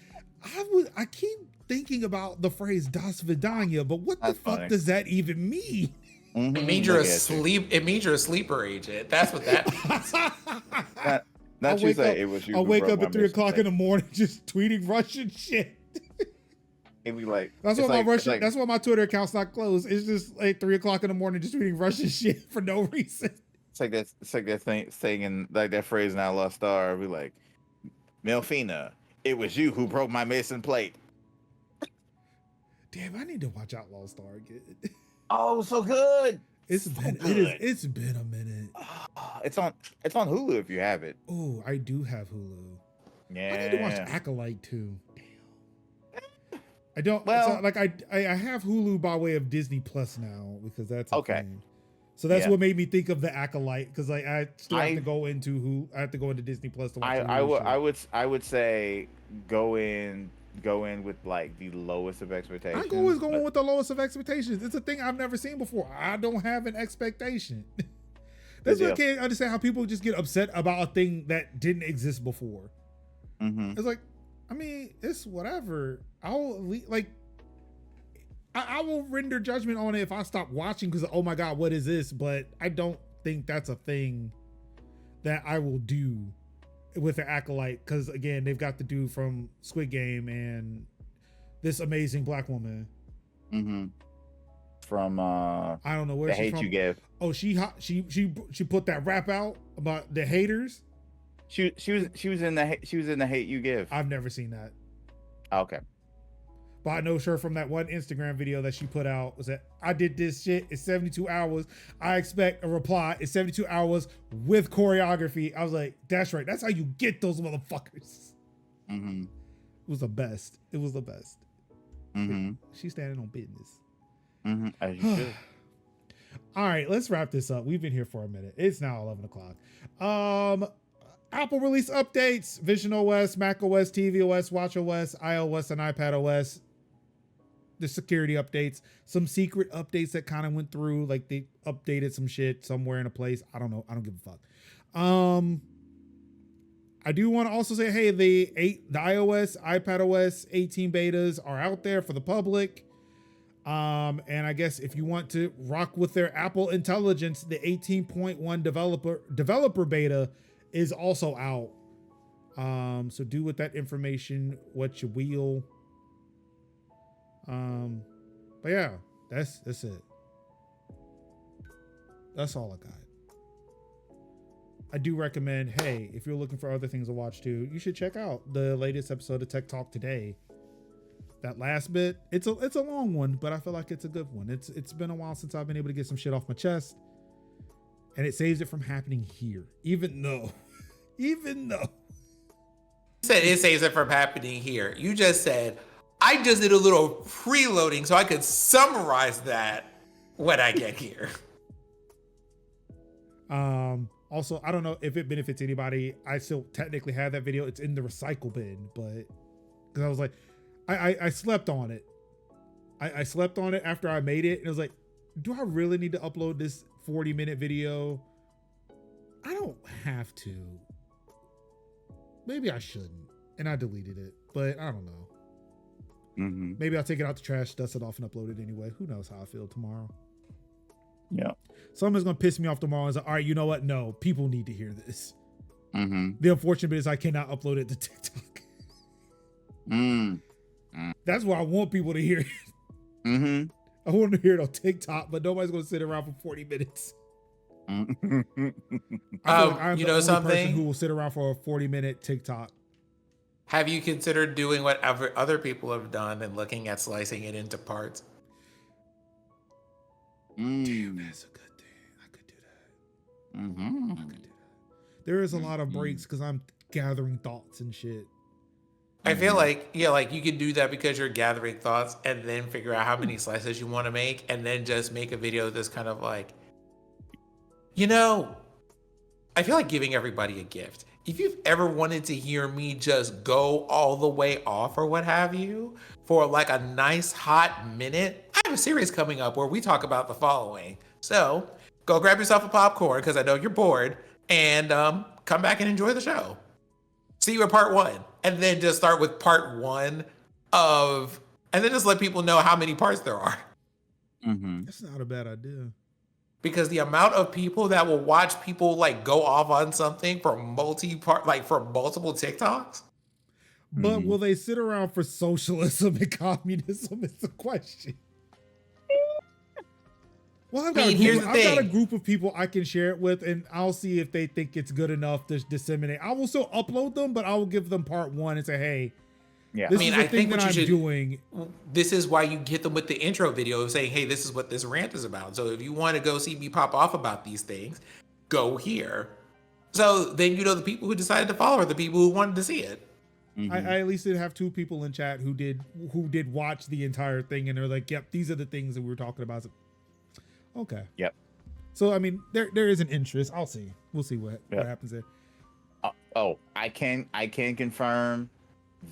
I keep thinking about the phrase Das Vidania, but what That's the fuck funny. does that even mean? It means you're asleep. It means you're a sleeper agent. That's what that means. Not you say it was you. I'll who wake broke up my at 3 mission o'clock in the thing. morning just tweeting Russian shit. It'd be like That's it's why like- it's like- that's why my Twitter account's not closed. It's just like 3 o'clock in the morning just tweeting Russian shit for no reason. It's like that thing saying like that phrase in Outlaw Star. Be like, Melfina, it was you who broke my Mason plate. Damn, I need to watch Outlaw Star again. Oh, so good. It's So been good. it's been a minute. It's on Hulu if you have it. Oh, I do have Hulu. Yeah. I need to watch Acolyte too. Damn. I don't. Well- Like I have Hulu by way of Disney Plus now because that's a Okay. thing. So that's Yeah. what made me think of the Acolyte because like I still have I- to go into Hulu. I have to go into Disney Plus to watch. I would say go in with like the lowest of expectations. I'm always going but- with the lowest of expectations. It's a thing I've never seen before. I don't have an expectation. That's why I deal. can't understand how people just get upset about a thing that didn't exist before. Mhm. It's like, I mean, it's whatever. I will render judgment on it if I stop watching because, oh my God, what is this? But I don't think that's a thing that I will do with the Acolyte because, again, they've got the dude from Squid Game and this amazing black woman. Mhm. From I don't know where The she's Hate from. You Give. Oh, she put that rap out about the haters. She was in the Hate You Give. I've never seen that. Okay. But I know her from that one Instagram video that she put out was that I did this shit in 72 hours. I expect a reply in 72 hours with choreography. I was like, that's right. That's how you get those motherfuckers. Mhm. It was the best. It was the best. Mhm. She's standing on business. Mhm. As you should. All right, let's wrap this up. We've been here for a minute. It's now 11 o'clock. Apple release updates, Vision OS, Mac OS, TV OS, Watch OS, iOS, and iPad OS. The security updates, some secret updates that kind of went through, like they updated some shit somewhere in a place. I don't know. I don't give a fuck. I do want to also say, hey, the iOS, iPad OS 18 betas are out there for the public. And I guess if you want to rock with their Apple Intelligence, the 18.1 developer beta is also out. So do with that information what you will. But yeah, that's it. That's all I got. I do recommend, hey, if you're looking for other things to watch too, you should check out the latest episode of Tech Talk Today. That last bit, it's a long one, but I feel like it's a good one. It's been a while since I've been able to get some shit off my chest, and it saves it from happening here. Even though You said it saves it from happening here. You just said, I just did a little preloading so I could summarize that when I get here. Also, I don't know if it benefits anybody. I still technically have that video. It's in the recycle bin, but because I was like, I slept on it. I slept on it after I made it, and I was like, do I really need to upload this 40-minute video? I don't have to. Maybe I shouldn't. And I deleted it, but I don't know. Mhm. Maybe I'll take it out the trash, dust it off, and upload it anyway. Who knows how I feel tomorrow? Yeah. Someone's gonna piss me off tomorrow and say, all right, you know what? No, people need to hear this. Mm-hmm. The unfortunate bit is I cannot upload it to TikTok. That's what I want people to hear. Mm-hmm. I want to hear it on TikTok, but nobody's going to sit around for 40 minutes. I feel like I'm you the know only something? person who will sit around for a 40-minute TikTok. Have you considered doing what other people have done and looking at slicing it into parts? Damn, that's a good thing. I could do that. Mm-hmm. I could do that. There is a lot of breaks because I'm gathering thoughts and shit. I feel like, yeah, like you could do that because you're gathering thoughts and then figure out how many slices you want to make and then just make a video that's kind of like, you know, I feel like giving everybody a gift. If you've ever wanted to hear me just go all the way off or what have you for like a nice hot minute, I have a series coming up where we talk about the following. So go grab yourself a popcorn because I know you're bored and come back and enjoy the show. See you at part 1 and then just start with part 1 of, and then just let people know how many parts there are. Mm-hmm. That's not a bad idea. Because the amount of people that will watch people like go off on something for multiple TikToks. But will they sit around for socialism and communism is the question. Well, I've got a group of people I can share it with, and I'll see if they think it's good enough to disseminate. I will still upload them, but I will give them part 1 and say, hey, this is the thing that I'm doing. This is why you get them with the intro video saying, hey, this is what this rant is about. So if you want to go see me pop off about these things, go here. So then you know the people who decided to follow are the people who wanted to see it. I at least did have 2 people in chat who did watch the entire thing, and they're like, yep, these are the things that we were talking about. So, okay. Yep. So I mean, there is an interest. I'll see. We'll see what happens there. I can confirm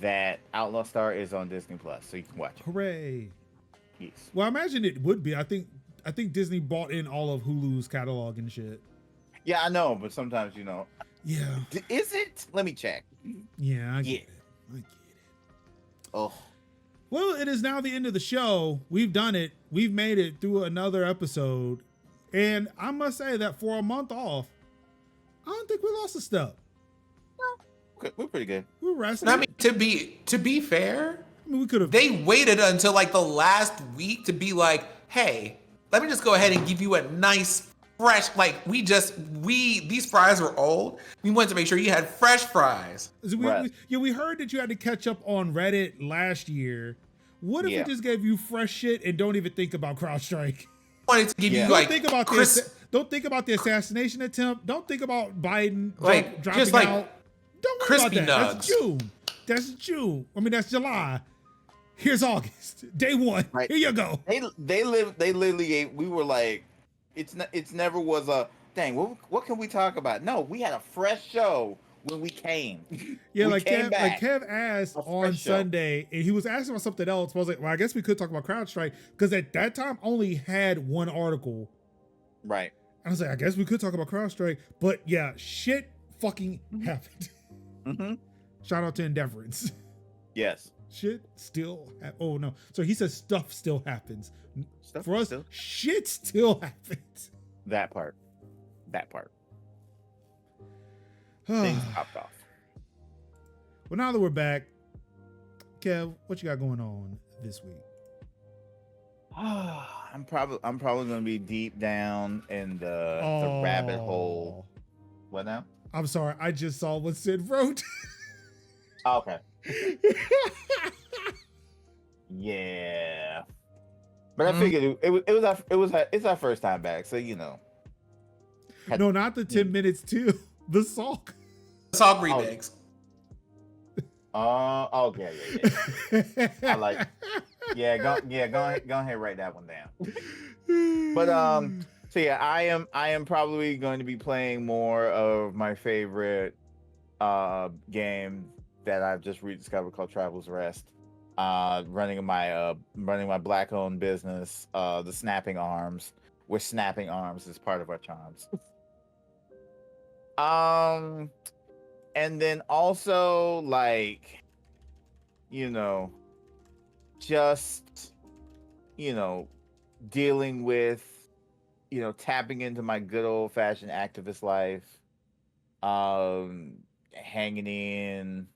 that Outlaw Star is on Disney Plus, so you can watch it. Hooray! Yes. Well, I imagine it would be. I think Disney bought in all of Hulu's catalog and shit. Yeah, I know, but sometimes Yeah. Is it? Let me check. Yeah, I get it. Oh. Well, it is now the end of the show. We've done it. We've made it through another episode. And I must say that for a month off, I don't think we lost a step. We're pretty good. We're resting. I mean, to be fair, we could have. They waited until like the last week to be like, hey, let me just go ahead and give you a nice fresh, like these fries were old. We wanted to make sure you had fresh fries. We heard that you had to catch up on Reddit last year. What if we just gave you fresh shit and don't even think about CrowdStrike? Wanted to give you don't think about the assassination attempt. Don't think about Biden dropping out. Don't worry about that. That's June. I mean, that's July. Here's August. Day 1. Right. Here you go. They literally. We were like, it's never was a dang. What can we talk about? No, we had a fresh show when we came. Yeah, Kev asked on Sunday, and he was asking about something else. I was like, well, I guess we could talk about CrowdStrike because at that time only had 1 article. Right. I was like, I guess we could talk about CrowdStrike, but yeah, shit fucking happened. Mm-hmm. Shout out to Endeavorance. Yes. Shit still oh no. So he says stuff still happens. For us, shit still happens. That part. Things popped off. Well, now that we're back, Kev, what you got going on this week? I'm probably gonna be deep down in the rabbit hole. What now? I'm sorry, I just saw what Sid wrote. Okay. Yeah. But I figured it's our first time back, so you know. No, not the 10 minutes too. The song. Song remix. Oh, yeah. I like. Yeah, go ahead, write that one down. But so yeah, I am probably going to be playing more of my favorite game that I've just rediscovered called Travel's Rest. Running my Black-owned business, the Snapping Arms, where snapping arms is part of our charms. And then also just dealing with tapping into my good old-fashioned activist life, hanging in,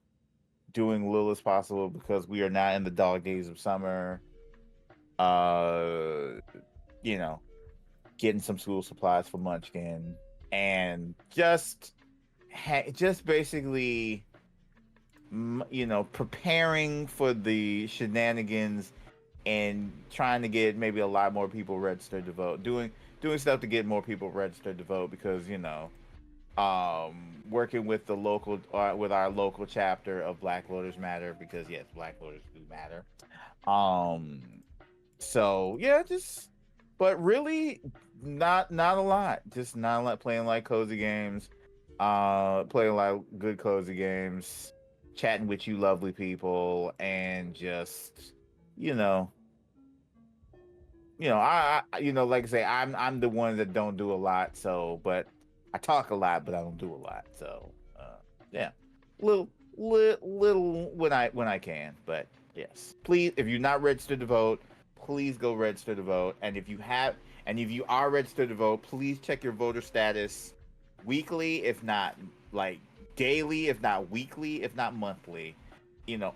doing little as possible because we are not in the dog days of summer. Uh, you know, getting some school supplies for Munchkin, and just basically, preparing for the shenanigans and trying to get maybe a lot more people registered to vote. Doing stuff to get more people registered to vote because working with the local with our local chapter of Black Voters Matter, because yes, Black voters do matter. Um, so yeah, but really not a lot. Just not a lot, playing like cozy games, playing like good cozy games, chatting with you lovely people, and just you know like I say, I'm the one that don't do a lot, so but I talk a lot, but I don't do a lot. So yeah, little when I can. But yes, please, if you're not registered to vote, please go register to vote. And if you are registered to vote, please check your voter status weekly, if not like daily, if not weekly, if not monthly.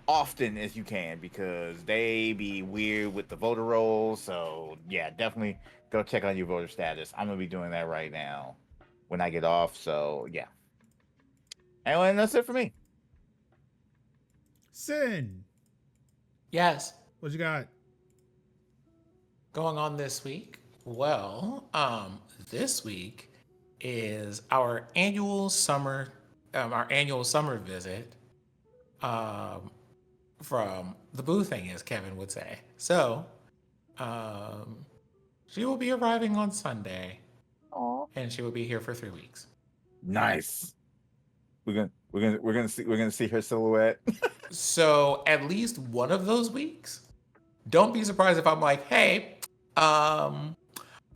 Often as you can, because they be weird with the voter rolls. So yeah, definitely go check on your voter status. I'm gonna be doing that right now when I get off. So yeah. Anyway, that's it for me. Sin, Yes. what you got? Going on this week? Well, this week is our annual summer visit from the boothing, as Kevin would say. So, she will be arriving on Sunday, and she will be here for 3 weeks. Nice. We're gonna see her silhouette. So at least one of those weeks, don't be surprised if I'm like, hey, I'm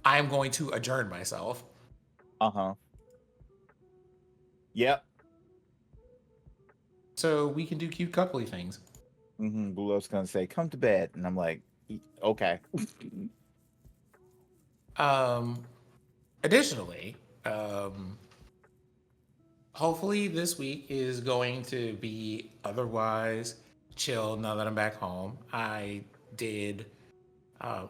going to adjourn myself. Yep. So we can do cute coupley things. Bulo's gonna say, "Come to bed," and I'm like, "Okay." Additionally, hopefully this week is going to be otherwise chill now that I'm back home. I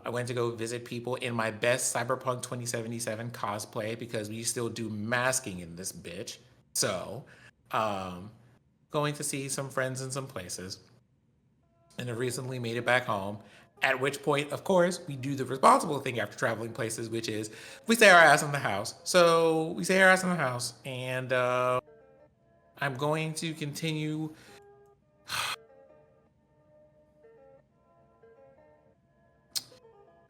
went to go visit people in my best Cyberpunk 2077 cosplay, because we still do masking in this bitch. So, going to see some friends in some places. And I recently made it back home. At which point, of course, we do the responsible thing after traveling places, which is we stay our ass in the house. So we stay our ass in the house, and I'm going to continue.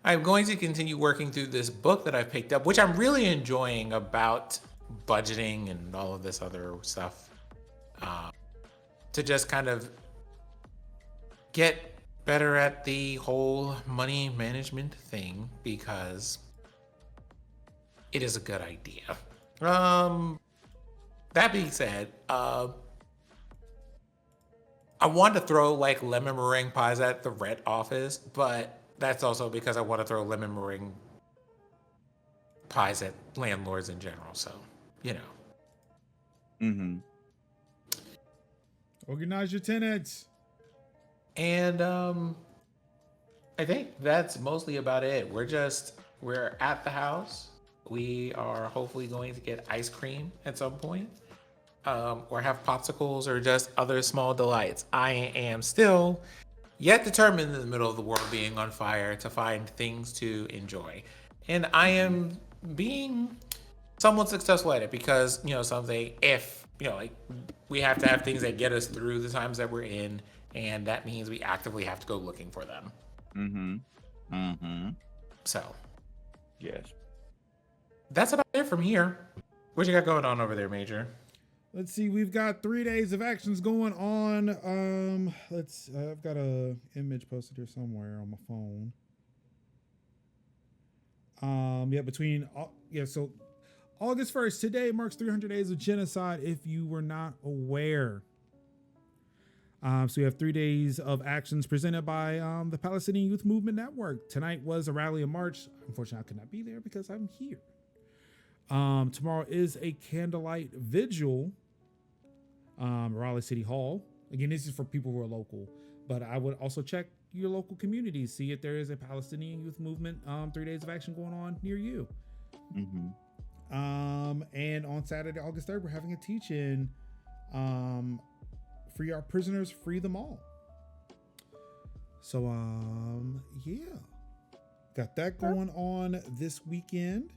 I'm going to continue working through this book that I picked up, which I'm really enjoying, about budgeting and all of this other stuff, to just kind of get better at the whole money management thing, because it is a good idea. That being said, I want to throw like lemon meringue pies at the rent office, but that's also because I want to throw lemon meringue pies at landlords in general. So, Organize your tenants. And I think that's mostly about it. We're at the house. We are hopefully going to get ice cream at some point, or have popsicles, or just other small delights. I am still yet determined, in the middle of the world being on fire, to find things to enjoy. And I am being somewhat successful at it, because, something, if, like, we have to have things that get us through the times that we're in, and that means we actively have to go looking for them. So. Yes. That's about it from here. What you got going on over there, Major? Let's see. We've got 3 days of actions going on. I've got a image posted here somewhere on my phone. So August 1st, today marks 300 days of genocide, if you were not aware. So we have 3 days of actions presented by the Palestinian Youth Movement Network. Tonight was a rally and march. Unfortunately, I could not be there because I'm here. Tomorrow is a candlelight vigil. Raleigh City Hall. Again, this is for people who are local, but I would also check your local communities, see if there is a Palestinian youth movement 3 days of action going on near you. And on Saturday, August 3rd, we're having a teach-in. Free our prisoners, free them all. So yeah, got that going on this weekend.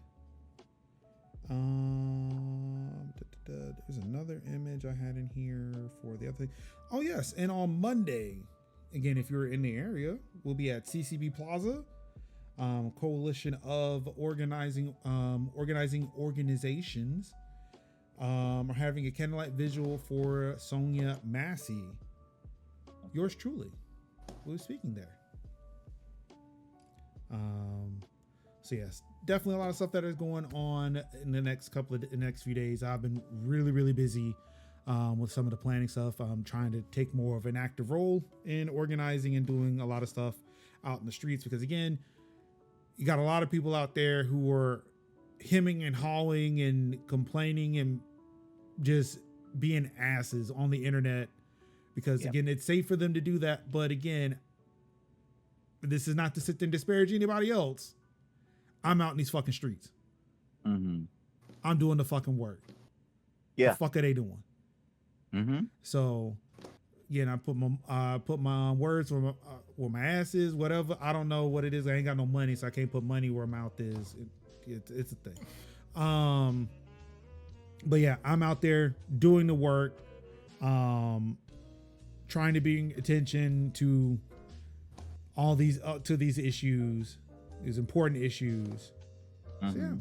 There's another image I had in here for the other thing. Oh yes, and on Monday, again, if you're in the area, we'll be at CCB Plaza. Coalition of organizing organizations are having a candlelight visual for Sonia Massey. Yours truly will be speaking there. So yes, definitely a lot of stuff that is going on in the next few days. I've been really busy with some of the planning stuff. I'm trying to take more of an active role in organizing and doing a lot of stuff out in the streets, because again, you got a lot of people out there who are hemming and hawing and complaining and just being asses on the internet, because again, it's safe for them to do that. But again, this is not to sit there and disparage anybody else. I'm out in these fucking streets. I'm doing the fucking work. Yeah. The fuck are they doing? So, yeah, and I put my words where my ass is, whatever. I don't know what it is. I ain't got no money, so I can't put money where my mouth is. It's a thing. But yeah, I'm out there doing the work, trying to bring attention to all these issues, these important issues. So,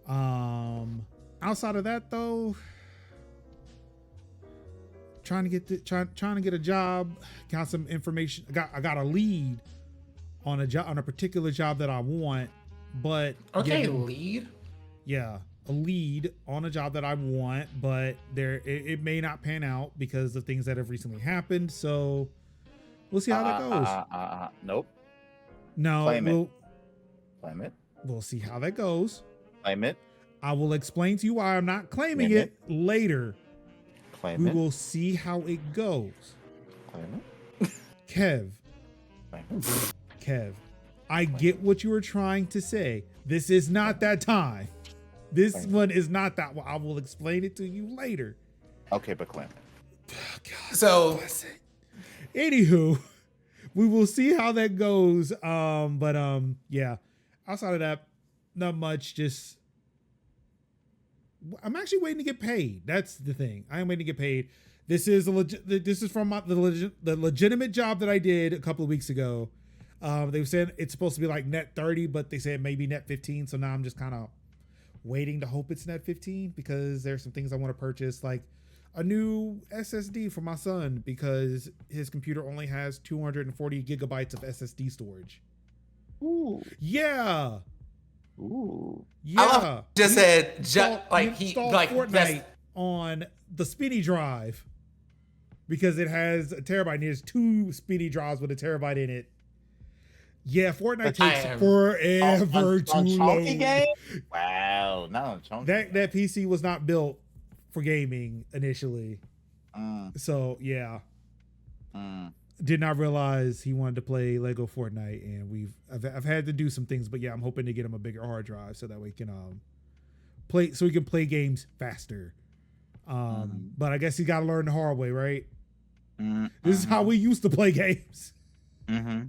yeah. Outside of that, though, trying to get a job, got some information. I got a lead on a particular job that I want, but lead. Yeah, a lead on a job that I want, but it may not pan out because of things that have recently happened. So we'll see how that goes. Nope. No, Claim it. We'll see how that goes. Claim it. I will explain to you why I'm not claiming it later. Claim We it. will see how it goes. Claim Kev, it. Kev, I get what you were trying to say. This is not that time. This one is not that one. I will explain it to you later. Okay, but claim it. God, So, anywho, we will see how that goes. Yeah. Outside of that, not much. Just I'm actually waiting to get paid. That's the thing. I am waiting to get paid. This is from the legitimate job that I did a couple of weeks ago. They were saying it's supposed to be like net 30, but they said maybe net 15. So now I'm just kind of waiting to hope it's net 15, because there's some things I want to purchase, like a new SSD for my son, because his computer only has 240 gigabytes of SSD storage. Ooh. Yeah. Ooh. Yeah. I love just said He installed Fortnite on the spinny drive, because it has a terabyte. And there's two spinny drives with a terabyte in it. Yeah, Fortnite takes forever to load. Game? Wow, not on chunky. That PC was not built for gaming initially. So yeah. Did not realize he wanted to play Lego Fortnite, and I've had to do some things, but yeah, I'm hoping to get him a bigger hard drive so that we can play games faster. But I guess he got to learn the hard way, right? This is how we used to play games. You're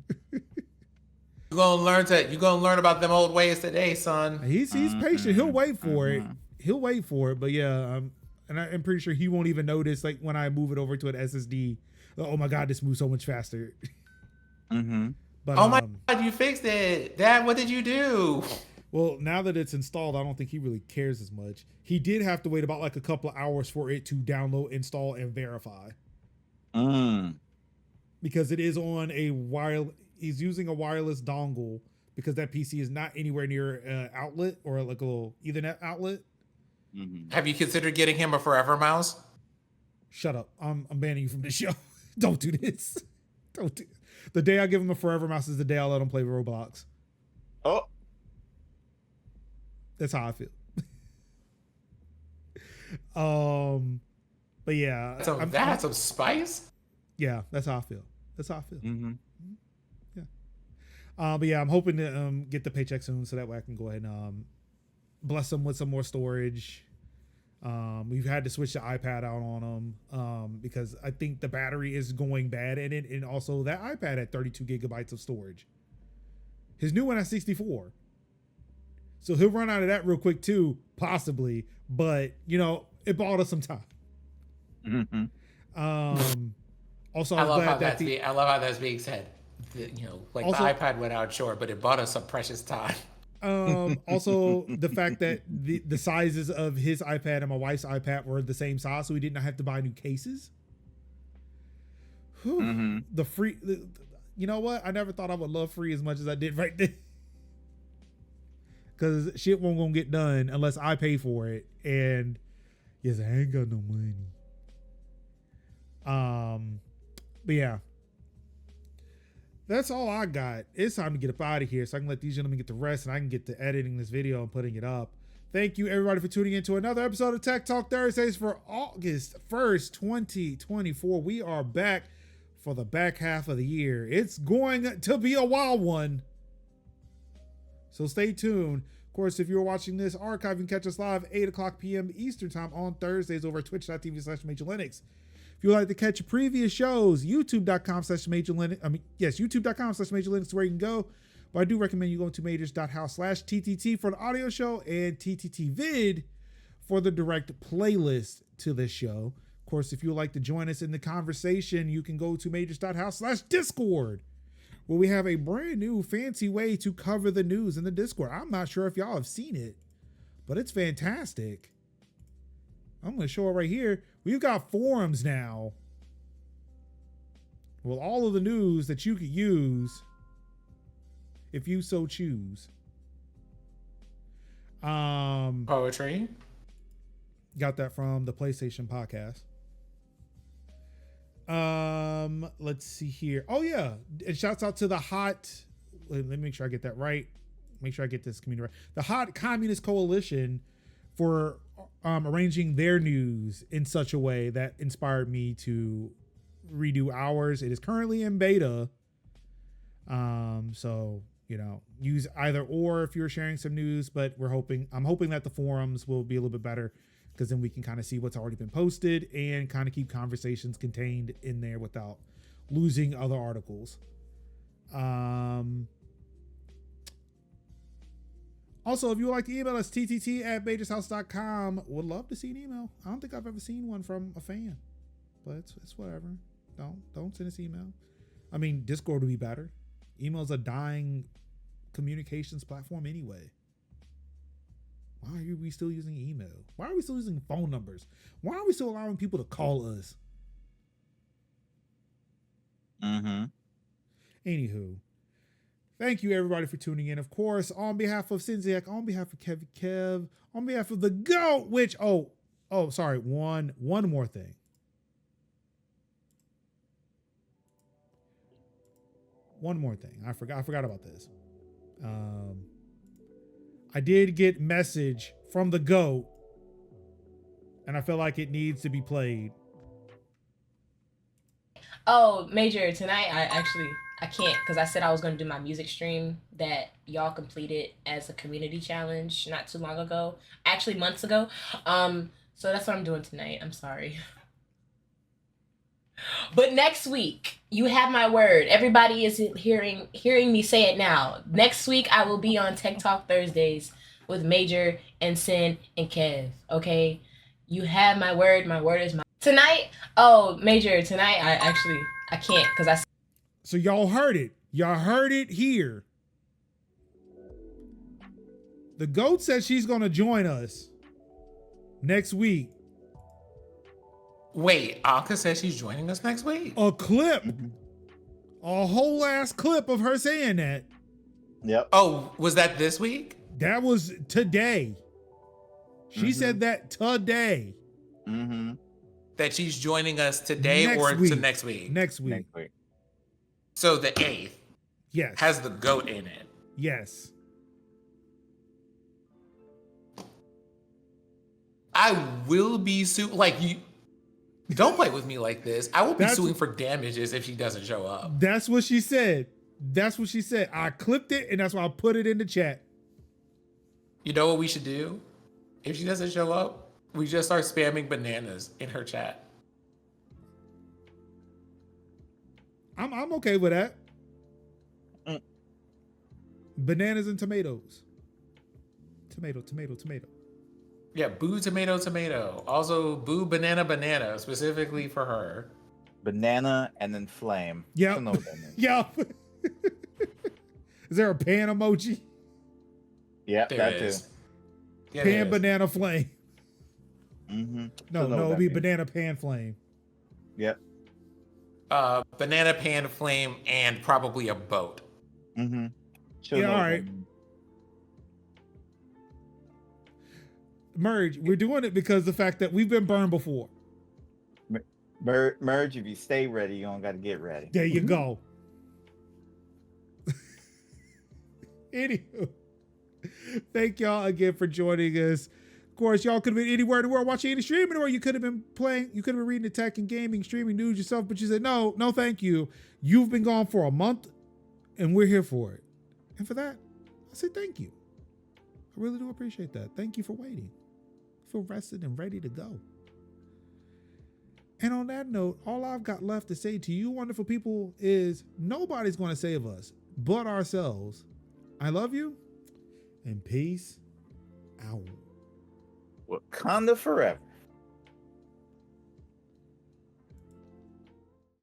gonna learn about them old ways today, son. He's patient. He'll wait for it. He'll wait for it. But yeah, and I'm pretty sure he won't even notice, like, when I move it over to an SSD. Oh my God, this moves so much faster. But oh my God, you fixed it, Dad. What did you do? Well, now that it's installed, I don't think he really cares as much. He did have to wait about like a couple of hours for it to download, install, and verify. Because it is on he's using a wireless dongle, because that PC is not anywhere near an outlet or like a little Ethernet outlet. Have you considered getting him a forever mouse? Shut up. I'm banning you from this show. Don't do this. Don't do. The day I give him a forever mouse is the day I let him play Roblox. Oh. That's how I feel. But yeah, That's some spice. yeah, that's how I feel. That's how I feel. Mm-hmm. But yeah, I'm hoping to get the paycheck soon so that way I can go ahead and bless them with some more storage. We've had to switch the iPad out on them because I think the battery is going bad in it, and also that iPad had 32 gigabytes of storage. His new one has 64. So he'll run out of that real quick too, possibly. But you know, it bought us some time. Mm-hmm. Also, I I'm love glad how that I love how that's being said. You know, like Also- the iPad went out, sure, but it bought us some precious time. also the fact that the sizes of his iPad and my wife's iPad were the same size, so we did not have to buy new cases. Whew. Mm-hmm. You know what? I never thought I would love free as much as I did right there. Cause shit won't gonna get done unless I pay for it. And yes, I ain't got no money. But yeah. That's all I got. It's time to get up out of here so I can let these gentlemen get to rest and I can get to editing this video and putting it up. Thank you everybody for tuning in to another episode of Tech Talk Thursdays for August 1st, 2024. We are back for the back half of the year. It's going to be a wild one. So stay tuned. Of course, if you're watching this archive, you can catch us live 8 o'clock p.m. Eastern time on Thursdays over at twitch.tv/MajorLinux. If you'd like to catch previous shows, youtube.com/MajorLinux. youtube.com/MajorLinux is where you can go. But I do recommend you go to majors.house/TTT for the audio show and TTT vid for the direct playlist to this show. Of course, if you would like to join us in the conversation, you can go to majors.house/Discord, where we have a brand new fancy way to cover the news in the Discord. I'm not sure if y'all have seen it, but it's fantastic. I'm going to show it right here. We've got forums now. Well, all of the news that you could use if you so choose. Poetry. Got that from the PlayStation podcast. Let's see here. Oh yeah, and shouts out to the hot. Let me make sure I get that right. Make sure I get this community right. The Hot Communist Coalition for arranging their news in such a way that inspired me to redo ours. It is currently in beta. So you know, use either or if you're sharing some news. But I'm hoping that the forums will be a little bit better, because then we can kind of see what's already been posted and kind of keep conversations contained in there without losing other articles. Also, if you would like to email us, ttt@majorshouse.com. Would love to see an email. I don't think I've ever seen one from a fan, but it's whatever. Don't send us email. I mean, Discord would be better. Email's a dying communications platform anyway. Why are we still using email? Why are we still using phone numbers? Why are we still allowing people to call us? Mm-hmm. Anywho, thank you everybody for tuning in. Of course, on behalf of Sinziak, on behalf of Kev, on behalf of the GOAT, which sorry, one more thing. One more thing. I forgot about this. I did get message from the GOAT, and I feel like it needs to be played. Oh, Major, tonight I can't, because I said I was going to do my music stream that y'all completed as a community challenge not too long ago, actually months ago. So that's what I'm doing tonight. I'm sorry. But next week, you have my word. Everybody is hearing me say it now. Next week, I will be on Tech Talk Thursdays with Major and Sin and Kev. Okay, you have my word. My word is my tonight. Oh, Major, tonight I can't, because I. So y'all heard it. Y'all heard it here. The GOAT says she's gonna join us next week. Wait, Anka says she's joining us next week. A clip, a whole ass clip of her saying that. Yep. Oh, was that this week? That was today. She said that today. Mm-hmm. That she's joining us today Next or week. to next week? Next week. Next week. So the 8th Yes. has the GOAT in it. Yes. I will be suing. Like, you don't play with me like this. I will be That's- suing for damages if she doesn't show up. That's what she said. That's what she said. I clipped it, and that's why I put it in the chat. You know what we should do? If she doesn't show up, we just start spamming bananas in her chat. I'm okay with that. Bananas and tomatoes. Tomato. Yeah, boo tomato tomato. Also boo banana banana, specifically for her. Banana and then flame. I Yep. don't know what that means. Yep. Is there a pan emoji? Yeah, There that it too. is. Yeah, Pan there is. banana flame. Mm-hmm. No, it'll be banana pan flame. Yep. Banana pan flame and probably a boat. Mm-hmm. Yeah, all right. Merge. We're doing it because the fact that we've been burned before. Merge, if you stay ready, you don't got to get ready. There you go. Anywho, thank y'all again for joining us. Of course, y'all could have been anywhere in the world watching any streaming, or you could have been playing, you could have been reading the tech and gaming, streaming news yourself, but you said, no, thank you. You've been gone for a month, and we're here for it. And for that, I say thank you. I really do appreciate that. Thank you for waiting. I feel rested and ready to go. And on that note, all I've got left to say to you wonderful people is nobody's going to save us but ourselves. I love you, and peace out. Wakanda forever.